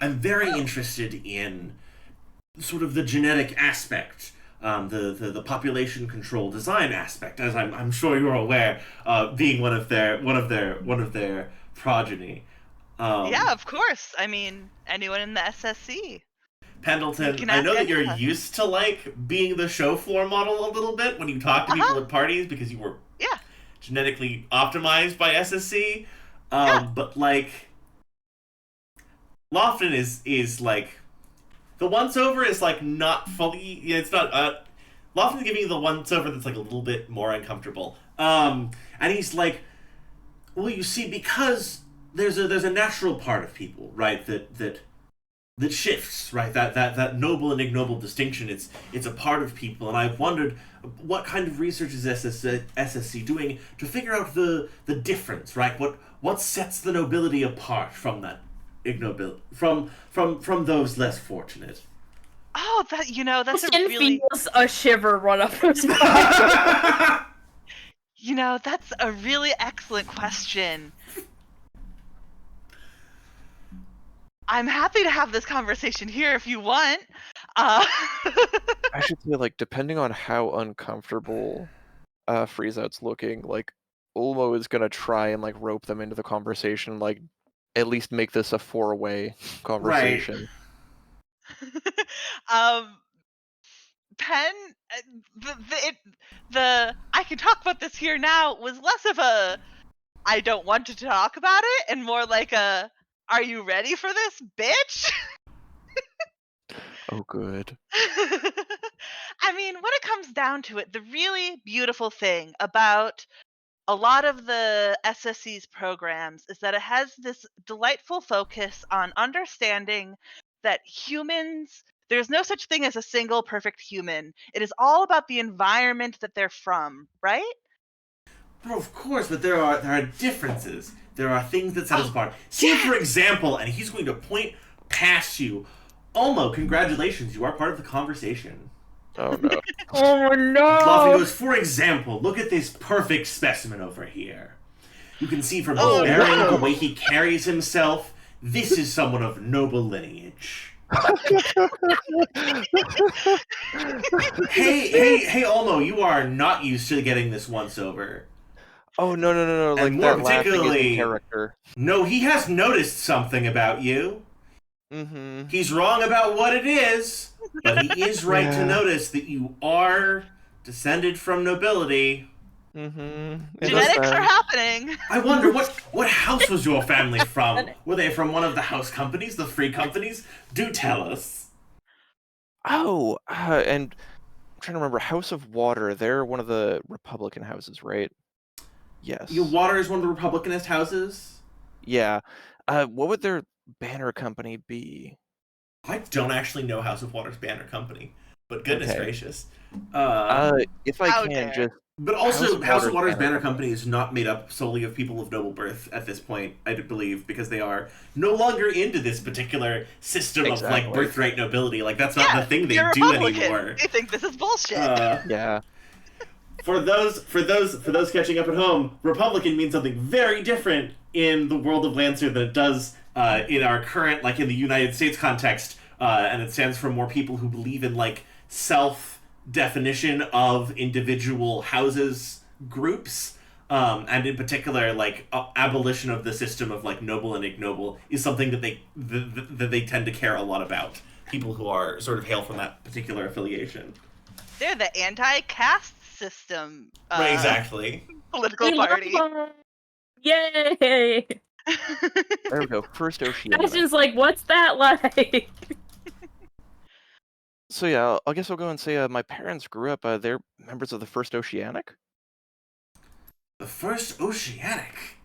I'm very interested in sort of the genetic aspect, the population control design aspect, as I'm sure you're aware, being one of their progeny. Yeah, Um, of course. I mean, anyone in the SSC. You Pendleton, can I ask know that any you're of us. used to like being the show floor model a little bit when you talk to people Uh-huh. at parties because you were Yeah. genetically optimized by SSC. Yeah. But like Lofton is like the once over is like not fully. Yeah, it's not. Lofton's giving you the once over that's like a little bit more uncomfortable. And he's like, well, you see, because there's a natural part of people, right? That shifts, right? That noble and ignoble distinction. It's a part of people, and I've wondered what kind of research is SSC doing to figure out the difference, right? What sets the nobility apart from that ignobility from those less fortunate. Oh, that's a Austin really, feels a shiver run up his spine. that's a really excellent question. I'm happy to have this conversation here if you want. Uh, I should say like depending on how uncomfortable Freeze Out's looking, like Ulmo is gonna try and like rope them into the conversation, like at least make this a four-way Right. conversation. um, Pen, the I can talk about this here now was less of a I don't want to talk about it and more like a are you ready for this, bitch? Oh, good. I mean, when it comes down to it, the really beautiful thing about a lot of the SSC's programs is that it has this delightful focus on understanding that humans, there's no such thing as a single perfect human. It is all about the environment that they're from, right? Well, of course, but there are differences. There are things that set us Oh, apart. See, for yes. example, and he's going to point past you Olmo, congratulations, you are part of the conversation. Oh no. Oh Laughing no! goes, for example, look at this perfect specimen over here. You can see from his Oh, bearing, no. the way he carries himself, this is someone of noble lineage. Hey, Olmo, you are not used to getting this once over. Oh no! And Like more that laughing is in particularly, character. no, he has noticed something about you. Mm-hmm. He's wrong about what it is, but he is right to Yeah. notice that you are descended from nobility. Mm-hmm. Genetics are happening. I wonder, what house was your family from? Were they from one of the house companies, the free companies? Do tell us. Oh, and I'm trying to remember. House of Water. They're one of the Republican houses, right? Yes. Your Water is one of the Republicanist houses? Yeah. What would their banner company be? I don't actually know House of Water's banner company, but goodness Okay. gracious. If I How can dare. just But also, House of Water's banner banner company is not made up solely of people of noble birth at this point, I believe, because they are no longer into this particular system of like Exactly. birthright nobility. Like that's not Yeah, the thing they you're do Republican. anymore. They think this is bullshit. Yeah. For those catching up at home, Republican means something very different in the world of Lancer than it does in our current, like in the United States context, and it stands for more people who believe in like self-definition of individual houses groups, and in particular, like abolition of the system of like noble and ignoble is something that they tend to care a lot about. People who are sort of hail from that particular affiliation. They're the anti-caste system Right, exactly. political We love party. them. Yay! There we go. First Oceanic. That's just like, what's that like? So yeah, I guess I'll go and say my parents grew up. They're members of the First Oceanic. The First Oceanic.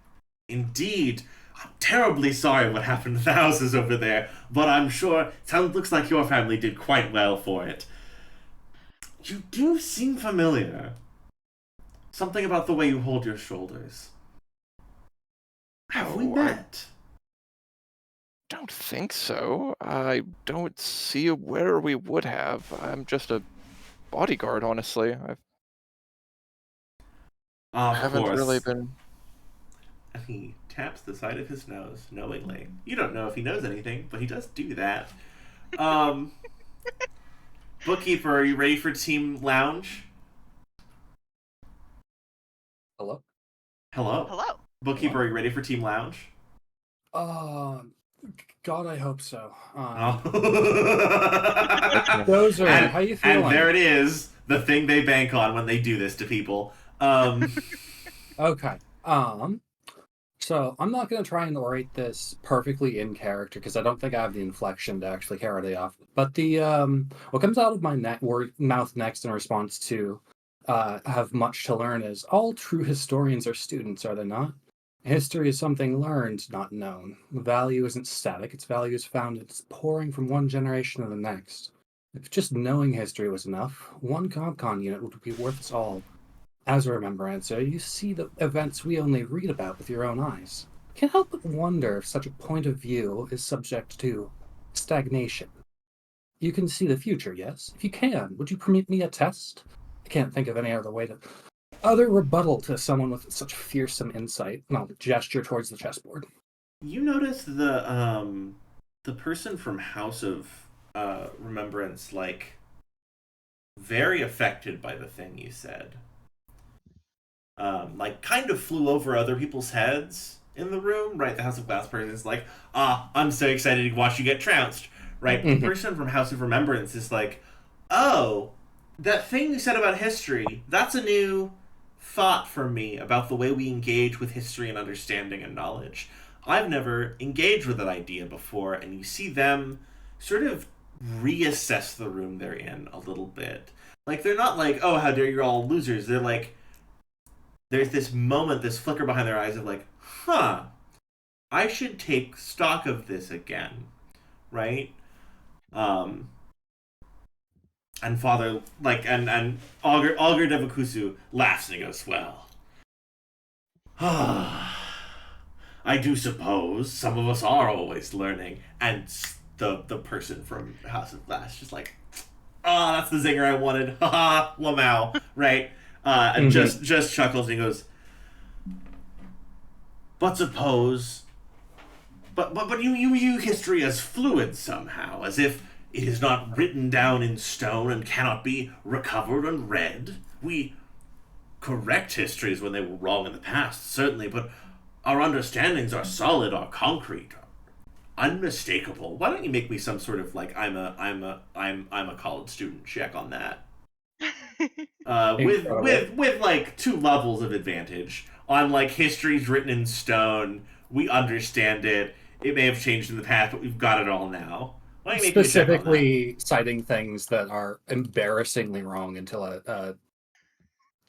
Indeed. I'm terribly sorry what happened to the houses over there, but I'm sure looks like your family did quite well for it. You do seem familiar. Something about the way you hold your shoulders. Have we Oh, I met? don't think so. I don't see where we would have. I'm just a bodyguard, honestly. I Of haven't course. really been. And he taps the side of his nose knowingly. You don't know if he knows anything, but he does do that. Bookkeeper, are you ready for Team Lounge? Hello? Hello. Hello. Bookkeeper, are you ready for Team Lounge? God, I hope so. Oh. Those are. and, How you feeling? and there it is, the thing they bank on when they do this to people. Okay. So I'm not going to try and orate this perfectly in character because I don't think I have the inflection to actually carry it off. But the what comes out of my mouth next in response to have much to learn is all true historians are students, are they not? History is something learned, not known. Value isn't static; its value is found. It's pouring from one generation to the next. If just knowing history was enough, one ComCon unit would be worth us all. As a remembrancer, you see the events we only read about with your own eyes. Can't help but wonder if such a point of view is subject to stagnation. You can see the future, yes? If you can, would you permit me a test? I can't think of any other rebuttal to someone with such fearsome insight. And I'll gesture towards the chessboard. You notice the person from House of Remembrance, like, very affected by the thing you said. Like, kind of flew over other people's heads in the room, right? The House of Glass person is like, I'm so excited to watch you get trounced, right? The person from House of Remembrance is like, oh, that thing you said about history, that's a new thought for me about the way we engage with history and understanding and knowledge. I've never engaged with that idea before, and you see them sort of reassess the room they're in a little bit. Like, they're not like, oh, how dare you're all losers. They're like, there's this moment, this flicker behind their eyes of like, I should take stock of this again, right? And Father, like, and Augur Devakusu laughs and he goes, well, I do suppose some of us are always learning, and the person from House of Glass, just like, oh, that's the zinger I wanted. Haha, Lamau, right? And just chuckles and goes, but suppose, but you view history as fluid somehow, as if it is not written down in stone and cannot be recovered and read. We correct histories when they were wrong in the past, certainly, but our understandings are solid, are concrete, unmistakable. Why don't you make me some sort of like I'm a college student check on that? With like 2 levels of advantage on like history's written in stone. We understand it. It may have changed in the past, but we've got it all now. Why don't you make me a check on that? Specifically citing things that are embarrassingly wrong until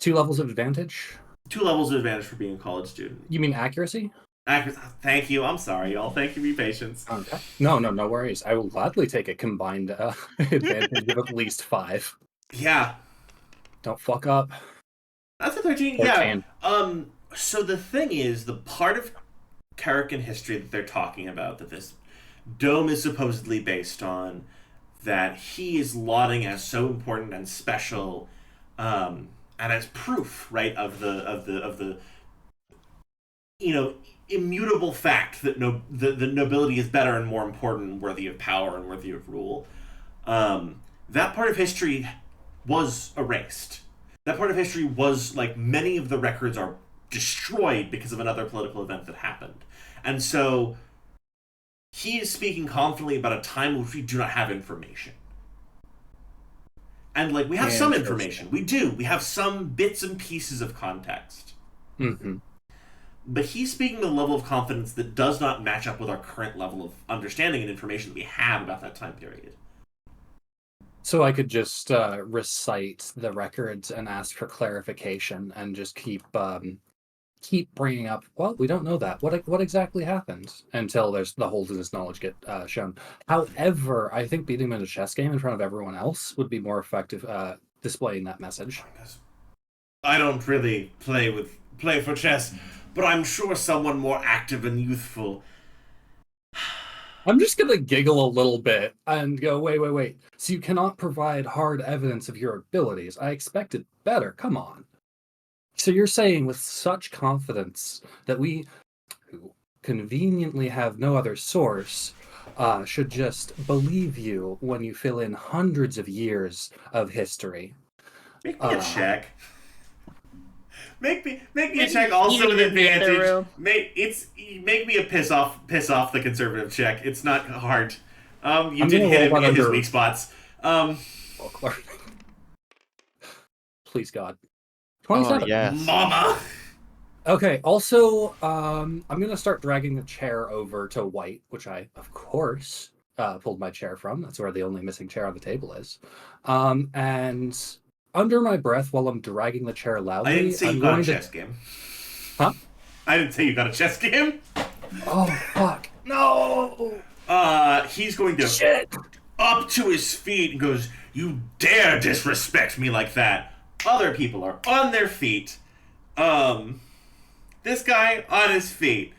2 levels of advantage. 2 levels of advantage for being a college student. You mean accuracy? Thank you. I'm sorry, y'all. Thank you for your patience. Okay. No worries. I will gladly take a combined advantage of at least 5. Yeah. Don't fuck up. That's a 13. 14. Yeah. So the thing is, the part of Karrakin history that they're talking about, that this dome is supposedly based on, that he is lauding as so important and special, and as proof, right, of the immutable fact that the nobility is better and more important and worthy of power and worthy of rule. That part of history was erased. That part of history was, like, many of the records are destroyed because of another political event that happened. And so he is speaking confidently about a time in which we do not have information. And, like, we have some information. We do. We have some bits and pieces of context. Mm-hmm. But he's speaking with a level of confidence that does not match up with our current level of understanding and information that we have about that time period. So I could just recite the records and ask for clarification, and just keep bringing up. Well, we don't know that. What exactly happened until there's the holes in his knowledge get shown. However, I think beating him in a chess game in front of everyone else would be more effective displaying that message. I don't really play for chess, but I'm sure someone more active and youthful. I'm just going to giggle a little bit and go, wait. So you cannot provide hard evidence of your abilities. I expected better. Come on. So you're saying with such confidence that we, who conveniently have no other source, should just believe you when you fill in hundreds of years of history. Make me a check. Make me a check also with advantage. Make me a piss off the conservative check. It's not hard. You did hit him in his weak spots. Please God. 27. Oh, yes. Mama. Okay, also, I'm gonna start dragging the chair over to White, which I, of course, pulled my chair from. That's where the only missing chair on the table is. And under my breath, while I'm dragging the chair loudly, I didn't say you got a chess game. Huh? I didn't say you got a chess game. Oh, fuck. No! He's going to Shit! Up to his feet and goes, "You dare disrespect me like that." Other people are on their feet. This guy on his feet.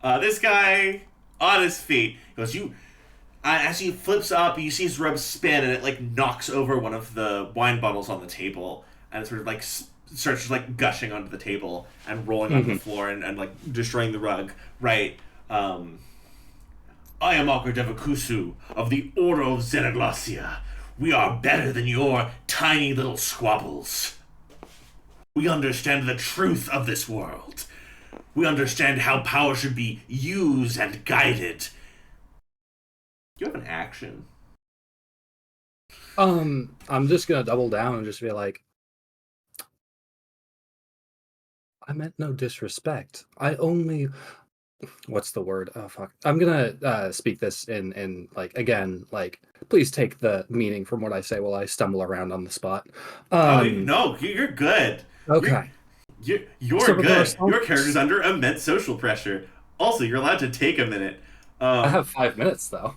This guy on his feet. He goes, "You..." As he flips up, you see his robe spin, and it like knocks over one of the wine bottles on the table, and it sort of like starts just like gushing onto the table and rolling onto the floor and like destroying the rug. Right. I am Akar Devakusu of the Order of Xenoglacia. We are better than your tiny little squabbles. We understand the truth of this world. We understand how power should be used and guided. Do you have an action? I'm just gonna double down and just be like, I meant no disrespect. I only... What's the word? Oh, fuck. I'm gonna speak this in like, again, like, please take the meaning from what I say while I stumble around on the spot. No, you're good. Okay. You're So good. Your character's under immense social pressure. Also, you're allowed to take a minute. I have 5 minutes, though.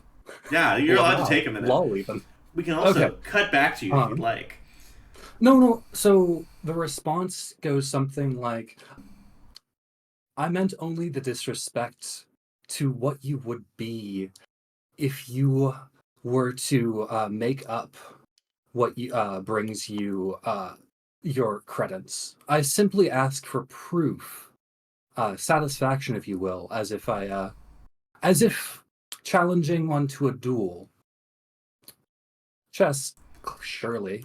Yeah, you're allowed to take a minute. Lol, even. We can also cut back to you if you'd like. No. So the response goes something like, I meant only the disrespect to what you would be if you were to make up what brings you your credits, I simply ask for proof, satisfaction, if you will, as if challenging one to a duel. Chess, surely,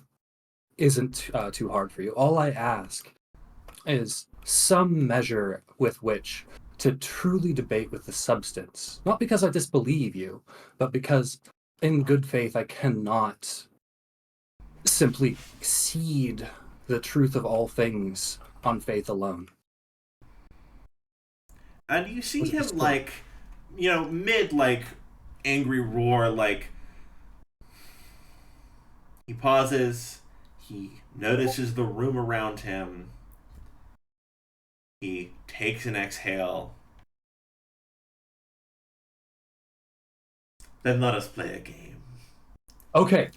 isn't too hard for you. All I ask is some measure with which to truly debate with the substance. Not because I disbelieve you, but because in good faith I cannot simply cede the truth of all things on faith alone. And you see Was it him, just like, mid, like, angry roar, like, he pauses, he notices the room around him, he takes an exhale. Then let us play a game. Okay.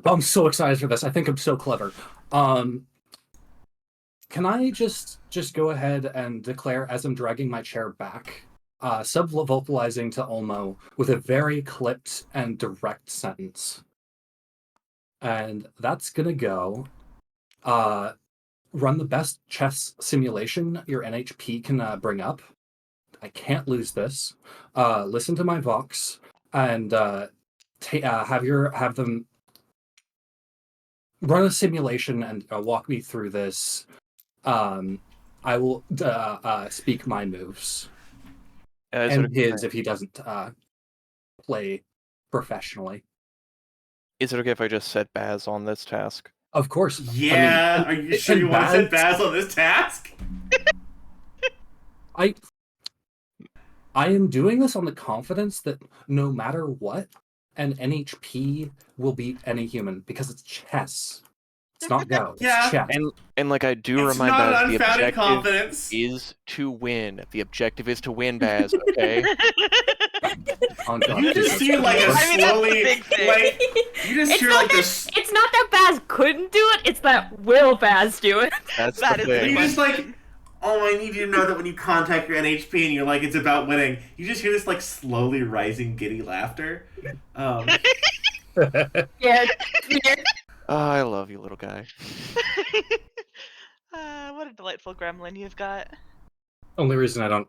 I'm so excited for this. I think I'm so clever. Can I just go ahead and declare, as I'm dragging my chair back, sub-vocalizing to Olmo with a very clipped and direct sentence. And that's gonna go, run the best chess simulation your NHP can bring up. I can't lose this. Listen to my Vox, and have them run a simulation and walk me through this. I will speak my moves and his if he doesn't play professionally. Is it okay if I just set Baz on this task? Of course. Yeah, are you sure you want to set Baz on this task? I am doing this on the confidence that no matter what, an NHP will beat any human because it's chess. It's not Go. It's chess. And like I do it's remind not Baz, an the unfounded objective confidence. is to win. The objective is to win, Baz. Okay. You just see like a slowly, like you just hear like this. It's not that Baz couldn't do it. It's that will Baz do it. That's That the is thing. You just like, oh, I need you to know that when you contact your NHP and you're like, it's about winning. You just hear this like slowly rising giddy laughter. Yeah. Oh, I love you, little guy. What a delightful gremlin you've got. Only reason I don't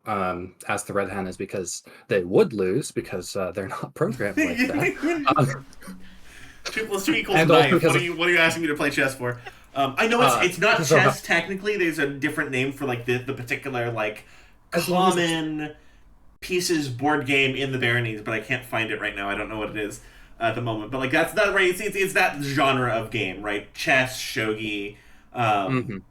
ask the red hand is because they would lose because they're not programmed like that. 2 + 2 = 9. What are you asking me to play chess for? I know it's not chess technically. There's a different name for like the particular like common pieces board game in the Baronies, but I can't find it right now. I don't know what it is at the moment. But like that's that right. It's that genre of game, right? Chess, shogi. And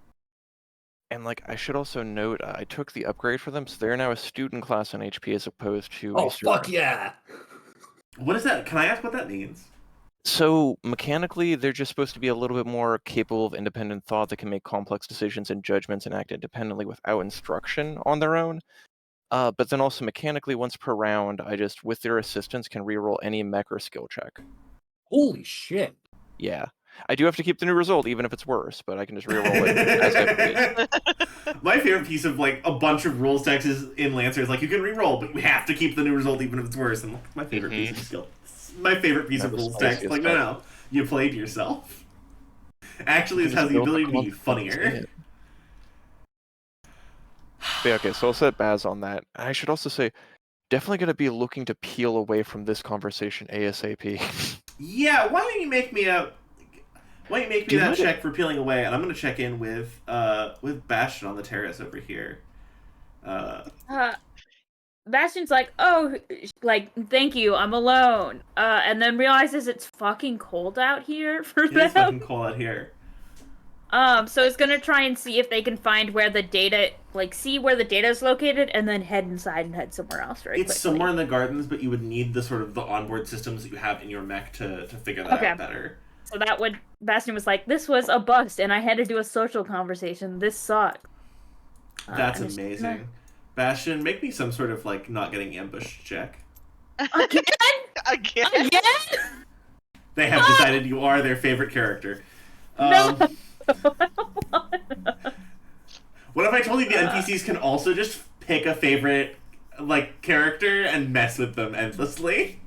like I should also note, I took the upgrade for them, so they're now a student class on HP as opposed to. Oh fuck yeah! What is that? Can I ask what that means? So mechanically, they're just supposed to be a little bit more capable of independent thought that can make complex decisions and judgments and act independently without instruction on their own. But then also mechanically, once per round, I just, with their assistance, can reroll any mech or skill check. Holy shit! Yeah. I do have to keep the new result, even if it's worse, but I can just reroll it as I please. My favorite piece of like a bunch of rules text is in Lancer is like you can reroll, but we have to keep the new result even if it's worse. And my favorite piece of skill. My favorite piece of rules text. Like no, you played yourself. Actually, this has the ability to be funnier. Yeah, okay, so I'll set Baz on that. I should also say, definitely going to be looking to peel away from this conversation ASAP. Yeah, why don't you make me that check for peeling away, and I'm going to check in with Bastion on the terrace over here. Bastion's like, oh, like, thank you, I'm alone. And then realizes it's fucking cold out here for them. It's fucking cold out here. So it's gonna try and see if they can find where the data, like, see where the data is located, and then head inside and head somewhere else very quickly. It's somewhere in the gardens, but you would need the sort of the onboard systems that you have in your mech to figure that out better. So Bastion was like, this was a bust, and I had to do a social conversation. This sucked. That's amazing. Bastion, make me some sort of, like, not getting ambushed check. Again? Again? They have decided you are their favorite character. No. What if I told you the NPCs can also just pick a favorite, like, character and mess with them endlessly?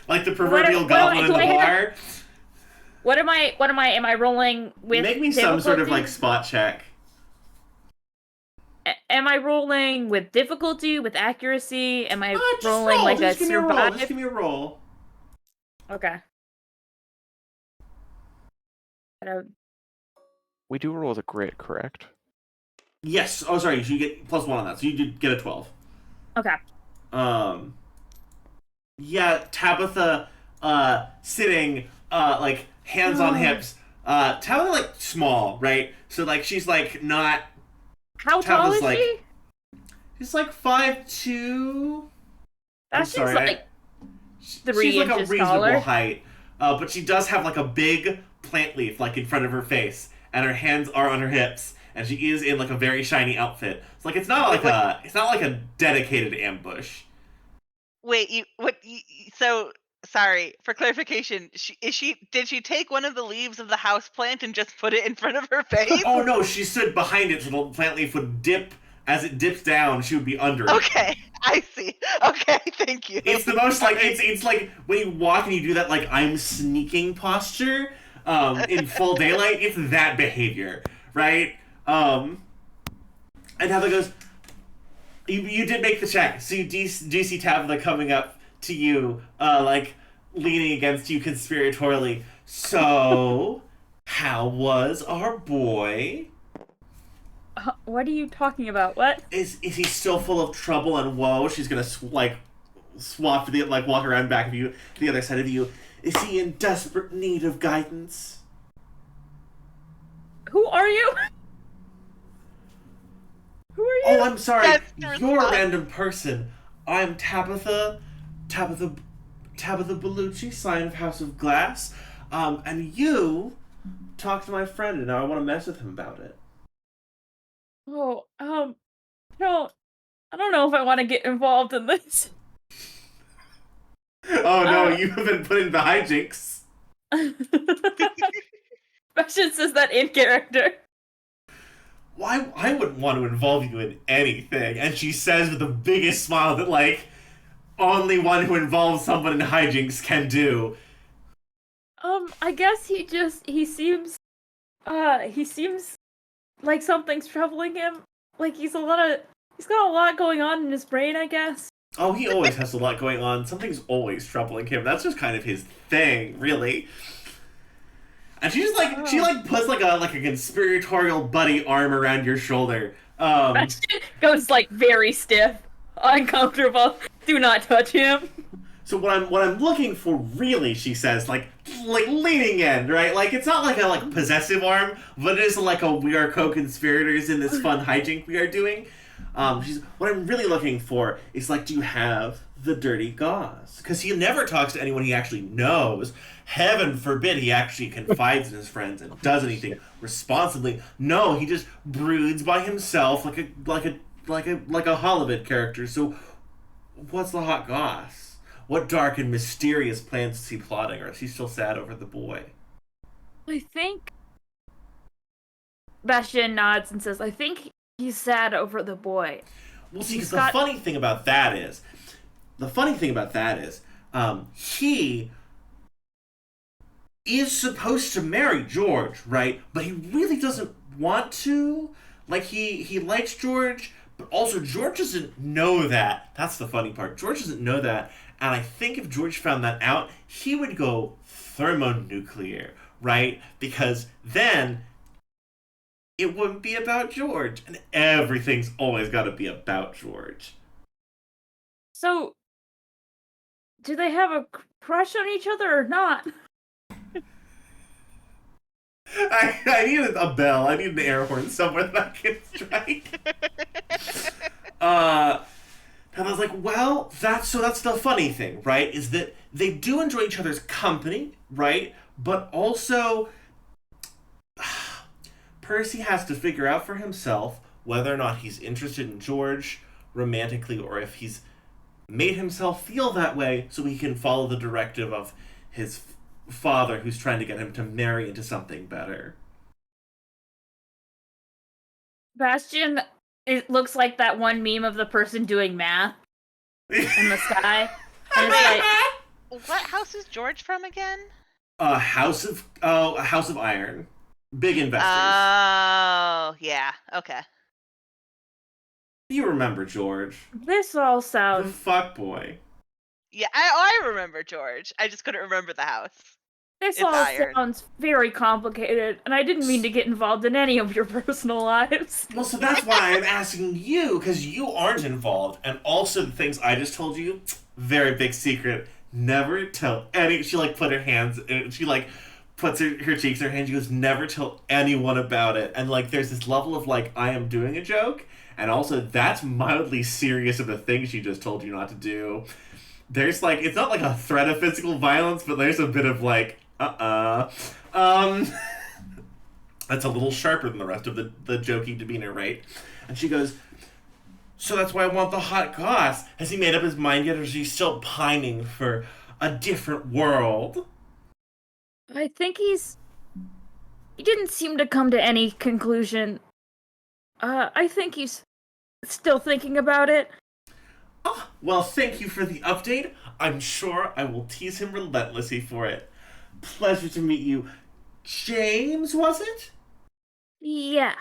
Like the proverbial What goblin in do the I have? bar. Am I rolling with Make me difficulty? some sort of like spot check. Am I rolling with difficulty, with accuracy? Am I Just rolling roll. like Just a give me a roll. Just survive? give me a roll. Okay. We do roll with a grit, correct? Yes. Oh, sorry. You get +1 on that, so you did get a 12. Okay. Yeah, Tabitha, sitting, like hands on hips. Tabitha like small, right? So like she's like not. How tall Tabitha's is like, she? she's like 5'2". That seems like 3 she's like a inches reasonable taller. height, but she does have like a big plant leaf like in front of her face, and her hands are on her hips, and she is in like a very shiny outfit. It's like it's not like a dedicated ambush. Wait, so sorry for clarification. Did she take one of the leaves of the house plant and just put it in front of her face? Oh no, she stood behind it so the plant leaf would dip. As it dips down, she would be under it. Okay, I see. Okay, thank you. It's the most like it's like when you walk and you do that like I'm sneaking posture in full daylight. It's that behavior, right? And Tabitha goes, you did make the check, so you do see Tabitha coming up to you, like leaning against you conspiratorially. So, how was our boy? What are you talking about? What? Is he still full of trouble and woe? She's gonna swap to the walk around back of you, to the other side of you. Is he in desperate need of guidance? Who are you? Who are you? Oh, I'm sorry. That's You're a random person. I'm Tabitha Bellucci, Scion of House of Glass. And you talked to my friend, and now I want to mess with him about it. Oh, no, I don't know if I want to get involved in this. Oh no, you have been put into hijinks. Bastion says that in character. Why? I wouldn't want to involve you in anything. And she says with the biggest smile that, like, only one who involves someone in hijinks can do. I guess he seems like something's troubling him. Like he's got a lot going on in his brain, I guess. Oh, he always has a lot going on. Something's always troubling him. That's just kind of his thing, really. And she just she puts like a conspiratorial buddy arm around your shoulder. Bastion goes like very stiff, uncomfortable. Do not touch him. So what I'm looking for, really, she says, like leaning in, right? Like it's not like a possessive arm, but it is like a we are co-conspirators in this fun hijink we are doing. What I'm really looking for is like, do you have the dirty gauze? Because he never talks to anyone he actually knows. Heaven forbid he actually confides in his friends and does anything responsibly. No, he just broods by himself like a Hollowit character. So, what's the hot goss? What dark and mysterious plans is he plotting, or is he still sad over the boy? I think Bastion nods and says, "I think he's sad over the boy." Well, see, because the funny thing about that is, he is supposed to marry George, right? But he really doesn't want to. Like, he likes George, but also George doesn't know that. That's the funny part. George doesn't know that. And I think if George found that out, he would go thermonuclear, right? Because then it wouldn't be about George. And everything's always got to be about George. So, do they have a crush on each other or not? I need a bell. I need an air horn somewhere that I can strike. And I was like, well, that's the funny thing, right? Is that they do enjoy each other's company, right? But also, Percy has to figure out for himself whether or not he's interested in George romantically, or if he's made himself feel that way so he can follow the directive of his father, who's trying to get him to marry into something better. Bastion, it looks like that one meme of the person doing math in the sky. And it's like, What house is George from again? House of Iron, big investors. Oh, yeah. Okay. You remember George, This all the sounds. fuck boy. Yeah, I remember George. I just couldn't remember the house. This It's all iron. sounds very complicated, and I didn't mean to get involved in any of your personal lives. Well, so that's why I'm asking you, because you aren't involved, and also the things I just told you, very big secret. Never tell any. She like put her hands. She like puts her cheeks in her hands. She goes, never tell anyone about it. And like, there's this level of like, I am doing a joke, and also that's mildly serious of the thing she just told you not to do. There's like, it's not like a threat of physical violence, but there's a bit of like, um. That's a little sharper than the rest of the jokey demeanor, right? And she goes, so that's why I want the hot goss. Has he made up his mind yet, or is he still pining for a different world? I think he didn't seem to come to any conclusion. I think he's still thinking about it. Oh, well, thank you for the update. I'm sure I will tease him relentlessly for it. Pleasure to meet you. James, was it? Yeah.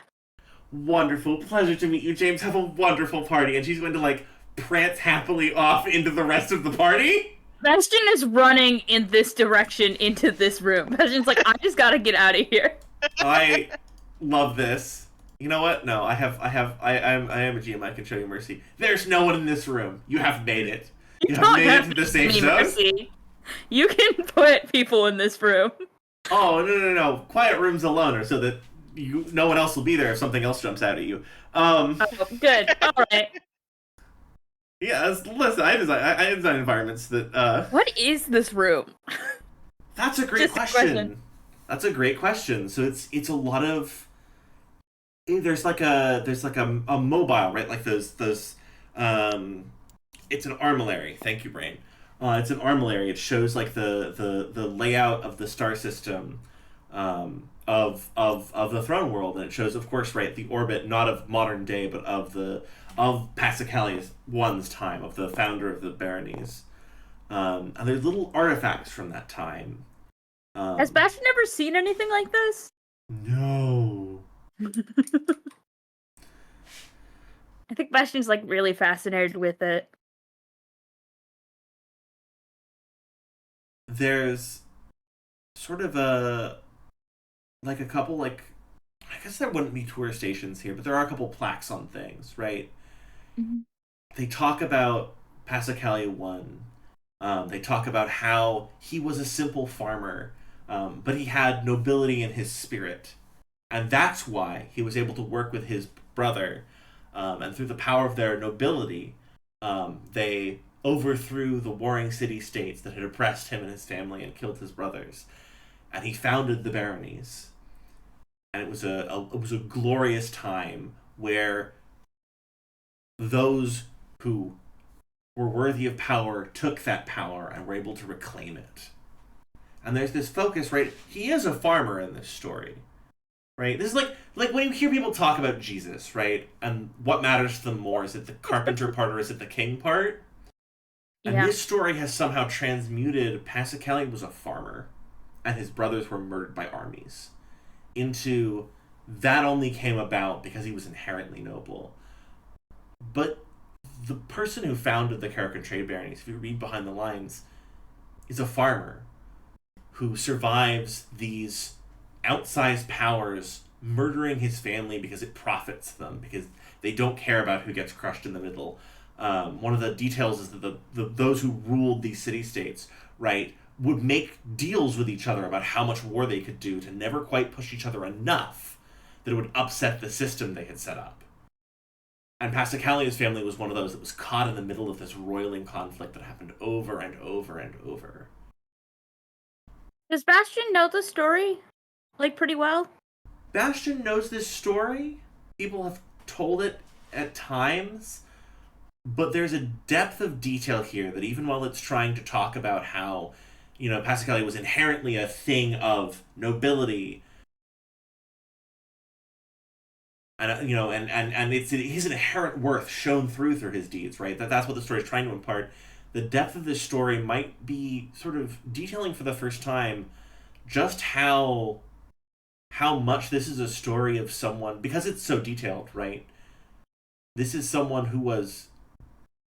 Wonderful. Pleasure to meet you, James. Have a wonderful party. And she's going to, like, prance happily off into the rest of the party. Bastion is running in this direction into this room. Bastion's like, I just gotta get out of here. I love this. You know what? No, I am a GM. I can show you mercy. There's no one in this room. You have made it. You have made it to the safe zone. Mercy. You can put people in this room. Oh, no. Quiet rooms alone are so that no one else will be there if something else jumps out at you. Oh, good. All right. Yeah, listen, I design environments that. What is this room? That's a great question. That's a great question. So it's a lot of. There's like a mobile, right? Like those it's an armillary. Thank you, brain. It's an armillary. It shows like the layout of the star system, of the throne world, and it shows, of course, right, the orbit not of modern day, but of Passacalius I's time, of the founder of the baronies. And there's little artifacts from that time. Has Bastion ever seen anything like this? No. I think Bastion's like really fascinated with it. There's sort of a couple, like, I guess there wouldn't be tour stations here, but there are a couple plaques on things, right? Mm-hmm. They talk about Passacaglia 1. They talk about how he was a simple farmer, but he had nobility in his spirit. And that's why he was able to work with his brother. And through the power of their nobility, they overthrew the warring city-states that had oppressed him and his family and killed his brothers. And he founded the baronies. And it was a glorious time where those who were worthy of power took that power and were able to reclaim it. And there's this focus, right? He is a farmer in this story, right? This is like when you hear people talk about Jesus, right? And what matters to them more? Is it the carpenter part or is it the king part? And this story has somehow transmuted Passacaglia was a farmer and his brothers were murdered by armies into that only came about because he was inherently noble. But the person who founded the Karrakis trade baronies, if you read behind the lines, is a farmer who survives these outsized powers murdering his family because it profits them, because they don't care about who gets crushed in the middle. One of the details is that those who ruled these city-states, right, would make deals with each other about how much war they could do to never quite push each other enough that it would upset the system they had set up. And Passacaglia's family was one of those that was caught in the middle of this roiling conflict that happened over and over and over. Does Bastion know the story? Like, pretty well? Bastion knows this story. People have told it at times. But there's a depth of detail here that even while it's trying to talk about how, Passacaglia was inherently a thing of nobility, and and it's his inherent worth shown through his deeds, right? That's what the story is trying to impart. the depth of this story might be sort of detailing for the first time just how much this is a story of someone, because it's so detailed, right? This is someone who was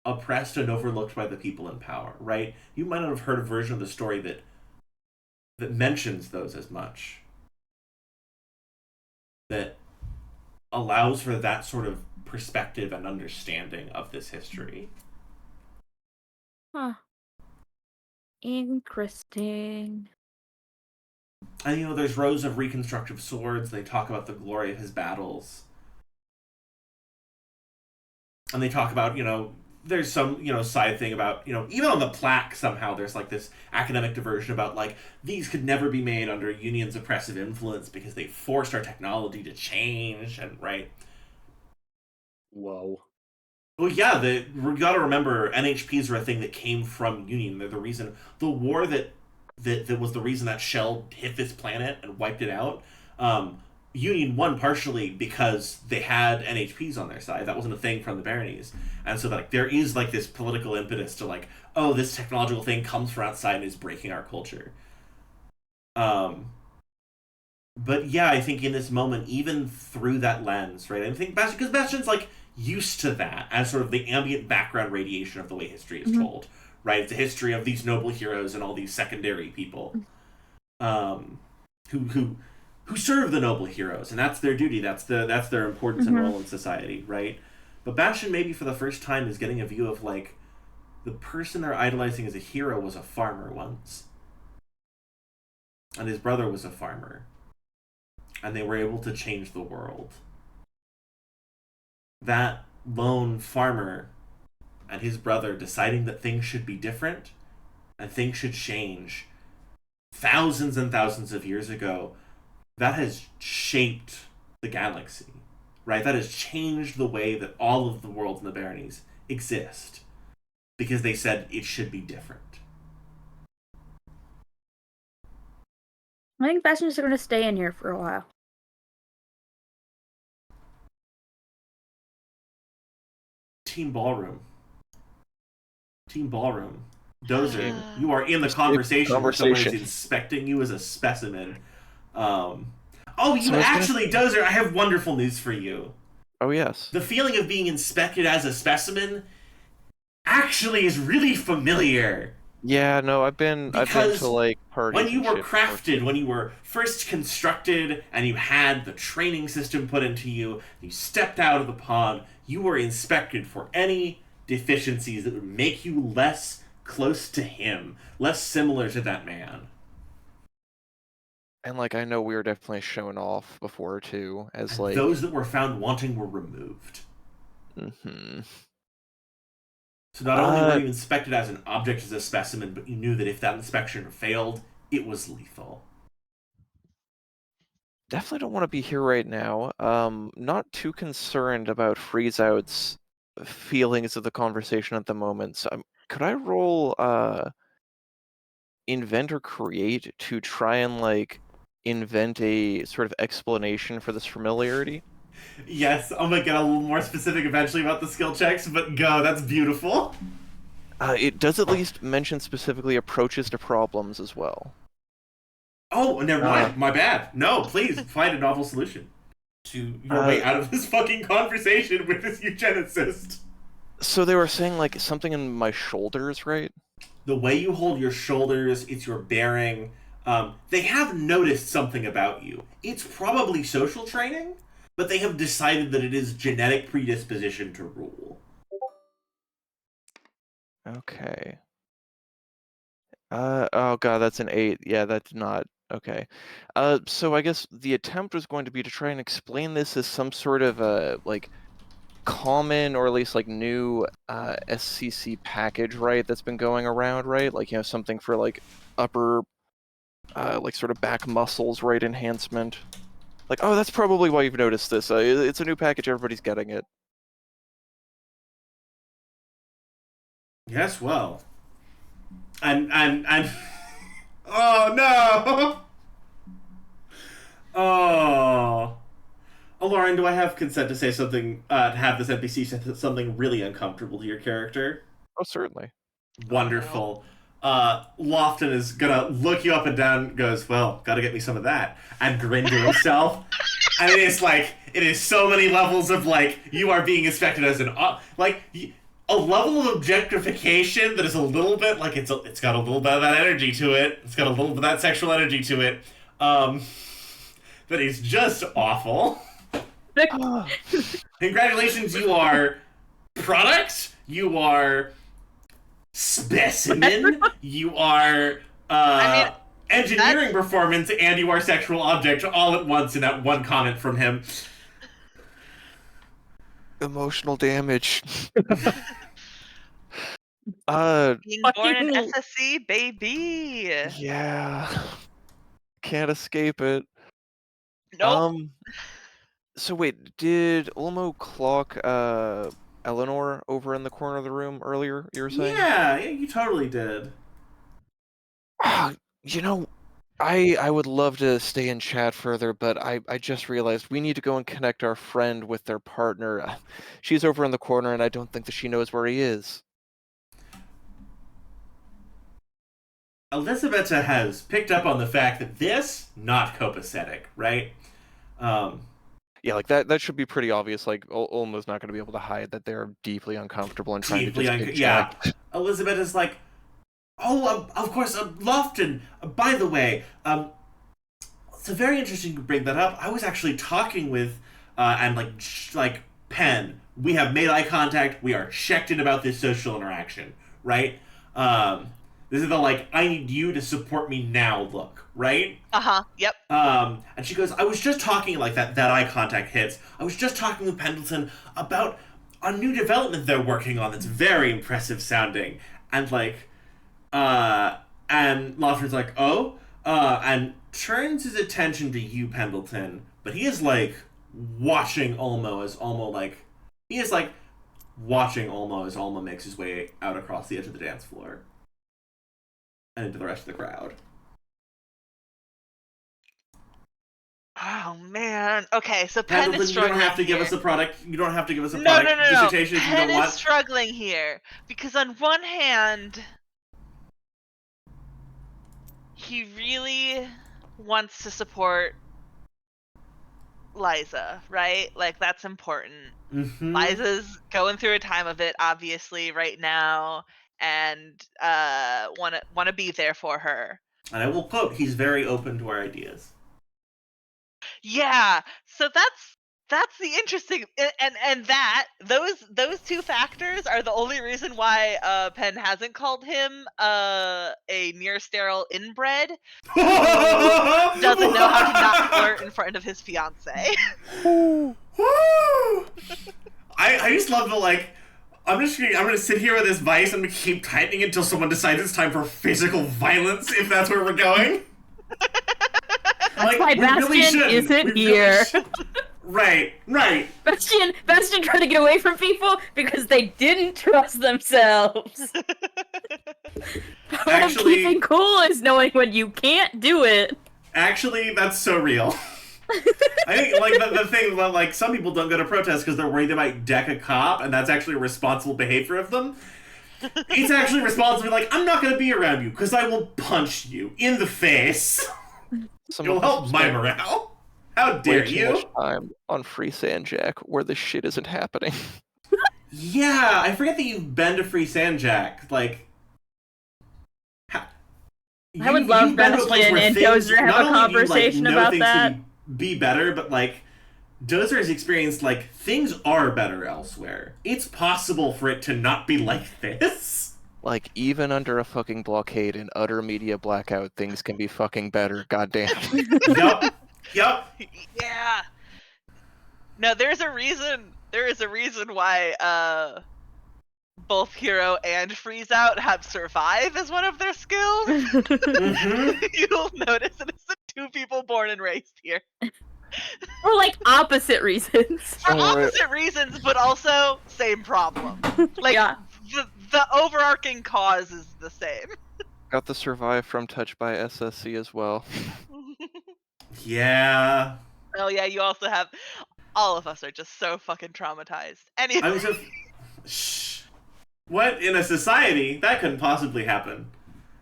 oppressed and overlooked by the people in power, right? You might not have heard a version of the story that mentions those as much, that allows for that sort of perspective and understanding of this history. Huh. Interesting. And there's rows of reconstructive swords. They talk about the glory of his battles, and they talk about there's some side thing about even on the plaque somehow there's like this academic diversion about like these could never be made under Union's oppressive influence because they forced our technology to change, and right. Whoa. Well, yeah, we got to remember NHPs are a thing that came from Union. They're the reason the war that was the reason that shell hit this planet and wiped it out. Union won partially because they had NHPs on their side. That wasn't a thing from the baronies, and so like there is like this political impetus to like, oh, this technological thing comes from outside and is breaking our culture. But yeah, I think in this moment, even through that lens, right? I think because Bastion's like used to that as sort of the ambient background radiation of the way history is told, right? It's a history of these noble heroes and all these secondary people, who serve the noble heroes, and that's their duty. That's their importance and role in society, right? But Bastion maybe for the first time is getting a view of like the person they're idolizing as a hero was a farmer once, and his brother was a farmer, and they were able to change the world. That lone farmer and his brother deciding that things should be different and things should change thousands and thousands of years ago, that has shaped the galaxy, right? That has changed the way that all of the worlds in the baronies exist because they said it should be different. I think Bastion's going to stay in here for a while. Team Ballroom. Dozer, you are in the conversation where someone is inspecting you as a specimen. Oh, you actually, Dozer, I have wonderful news for you. Oh, yes. The feeling of being inspected as a specimen actually is really familiar. Yeah, no, I've been to like parties. When you were crafted, when you were first constructed, and you had the training system put into you, you stepped out of the pod, you were inspected for any deficiencies that would make you less close to him, less similar to that man. And like I know we were definitely shown off before too, as and like those that were found wanting were removed. Mm-hmm. So not only were you inspected as an object, as a specimen, but you knew that if that inspection failed, it was lethal. Definitely don't want to be here right now. Not too concerned about Freezeout's feelings of the conversation at the moment. So, could I roll invent or create to try and like invent a sort of explanation for this familiarity? Yes, I'm gonna get a little more specific eventually about the skill checks, but go, that's beautiful. It does at least mention specifically approaches to problems as well. Oh, never mind. My bad. No, please find a novel solution to your way out of this fucking conversation with this eugenicist. So they were saying like something in my shoulders, right? The way you hold your shoulders, it's your bearing. They have noticed something about you. It's probably social training, but they have decided that it is genetic predisposition to rule. Okay. Oh god, that's an 8. Yeah, that's not okay. So I guess the attempt was going to be to try and explain this as some sort of like common or at least like new SCC package, right? That's been going around, right? Like something for like upper, like sort of back muscles, right? Enhancement. Like, oh, that's probably why you've noticed this. It's a new package. Everybody's getting it. Yes, well. And oh no! Oh. Lauren, do I have consent to say something, to have this NPC say something really uncomfortable to your character? Oh, certainly. Wonderful. Lofton is gonna look you up and down, goes, well, gotta get me some of that, and grin to himself. And it is so many levels of, like, you are being inspected as an, a level of objectification that is a little bit, like, it's got a little bit of that energy to it. It's got a little bit of that sexual energy to it. That is just awful. Congratulations, you are product, you are specimen, you are engineering performance, and you are sexual object all at once in that one comment from him. Emotional damage. Being born in SSC, baby. Yeah. Can't escape it. Nope. So wait, did Olmo clock Eleanor over in the corner of the room earlier, you were saying? Yeah, you totally did. You know, I would love to stay and chat further, but I just realized we need to go and connect our friend with their partner. She's over in the corner, and I don't think that she knows where he is. Elisabetta has picked up on the fact that this, not copacetic, right? Yeah, like that should be pretty obvious. Like, Olmo's not going to be able to hide that they're deeply uncomfortable and trying to just get checked. Elisabetta's like, oh, of course, Lofton, by the way, it's very interesting to bring that up. I was actually talking with, and Penn. We have made eye contact. We are checked in about this social interaction, right? This is the, like, I need you to support me now look, right? Yep. And she goes, I was just talking, like, that eye contact hits. I was just talking with Pendleton about a new development they're working on that's very impressive sounding. And, like, and Lofton's like, oh? And turns his attention to you, Pendleton. But he is, like, watching Olmo as Olmo, like, watching Olmo as Olmo makes his way out across the edge of the dance floor. And into the rest of the crowd. Oh man. Okay, so Penn Pendleton, is struggling. You don't have to give us a product. You don't have to give us a product dissertation if you don't want. Penn is struggling here because on one hand, he really wants to support Liza, right? Like, that's important. Mm-hmm. Liza's going through a time of it, obviously, right now, and want to be there for her. And I will quote: "He's very open to our ideas." Yeah, so that's the interesting, and that those two factors are the only reason why Penn hasn't called him a near sterile inbred who doesn't know how to not flirt in front of his fiance. I just love the, like, I'm gonna sit here with this vice and I'm gonna keep tightening it until someone decides it's time for physical violence, if that's where we're going. That's why Bastion isn't here. Right. Bastion tried to get away from people because they didn't trust themselves. Part of keeping cool is knowing when you can't do it. Actually, that's so real. I think, like, the thing that, like, some people don't go to protest because they're worried they might deck a cop, and that's actually responsible behavior of them. It's actually responsible, like, I'm not going to be around you because I will punch you in the face. It'll help my morale. How dare you? Way too much time on Free Sandjack where this shit isn't happening. Yeah, I forget that you've been to Free Sandjack. Like, I would love Bastion and Dozer have a conversation about that. Be better, but, like, Dozer has experienced, like, things are better elsewhere. It's possible for it to not be like this. Like, even under a fucking blockade and utter media blackout, things can be fucking better, goddamn. Yup. Yeah. No, there is a reason why both Hero and Freeze Out have Survive as one of their skills. Mm-hmm. You'll notice that it's the two people born and raised here. Or, like, opposite reasons. For opposite reasons, but also same problem. Like, yeah. The overarching cause is the same. Got the Survive from Touched by SSC as well. Yeah. Oh yeah, you also have. All of us are just so fucking traumatized. Anyway. Shh. what in a society that couldn't possibly happen.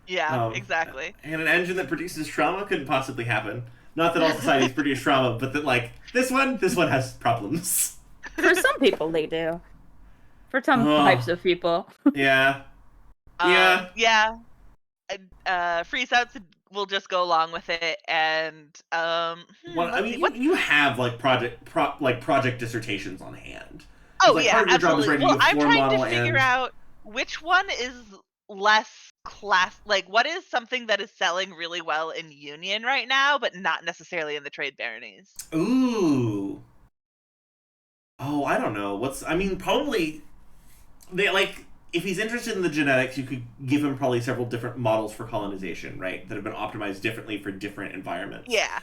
Yeah, exactly. And an engine that produces trauma couldn't possibly happen. Not that all societies produce trauma, but that like this one has problems. For some people, they do. For some types of people. Yeah. Yeah. Freeze outs will just go along with it, and you have like project dissertations on hand. Oh like, yeah, part of your absolutely. job is Well, writing a I'm floor trying model to figure out which one is less class. Like, what is something that is selling really well in Union right now, but not necessarily in the trade baronies? Ooh. Oh, I don't know. Probably they like if he's interested in the genetics, you could give him probably several different models for colonization, right? That have been optimized differently for different environments. Yeah.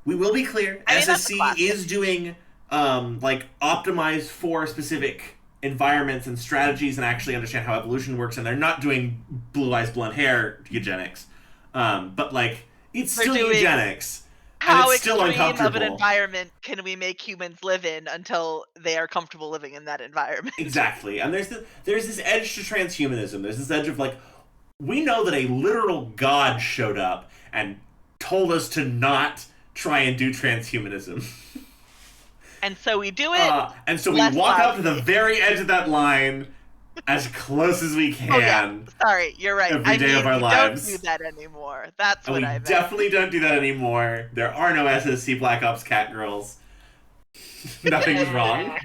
We will be clear. SSC is doing like optimized for specific environments and strategies, and actually understand how evolution works. And they're not doing blue eyes, blonde hair eugenics, but like it's still eugenics. How it's still extreme of an environment can we make humans live in until they are comfortable living in that environment? Exactly. And there's this edge to transhumanism. There's this edge of like, we know that a literal god showed up and told us to not try and do transhumanism. And so we do it. And so we walk up to the very edge of that line as close as we can. Oh, yeah. Sorry, you're right. Every day of our lives. We don't do that anymore. That's what I meant. We definitely don't do that anymore. There are no SSC Black Ops cat girls. Nothing was wrong.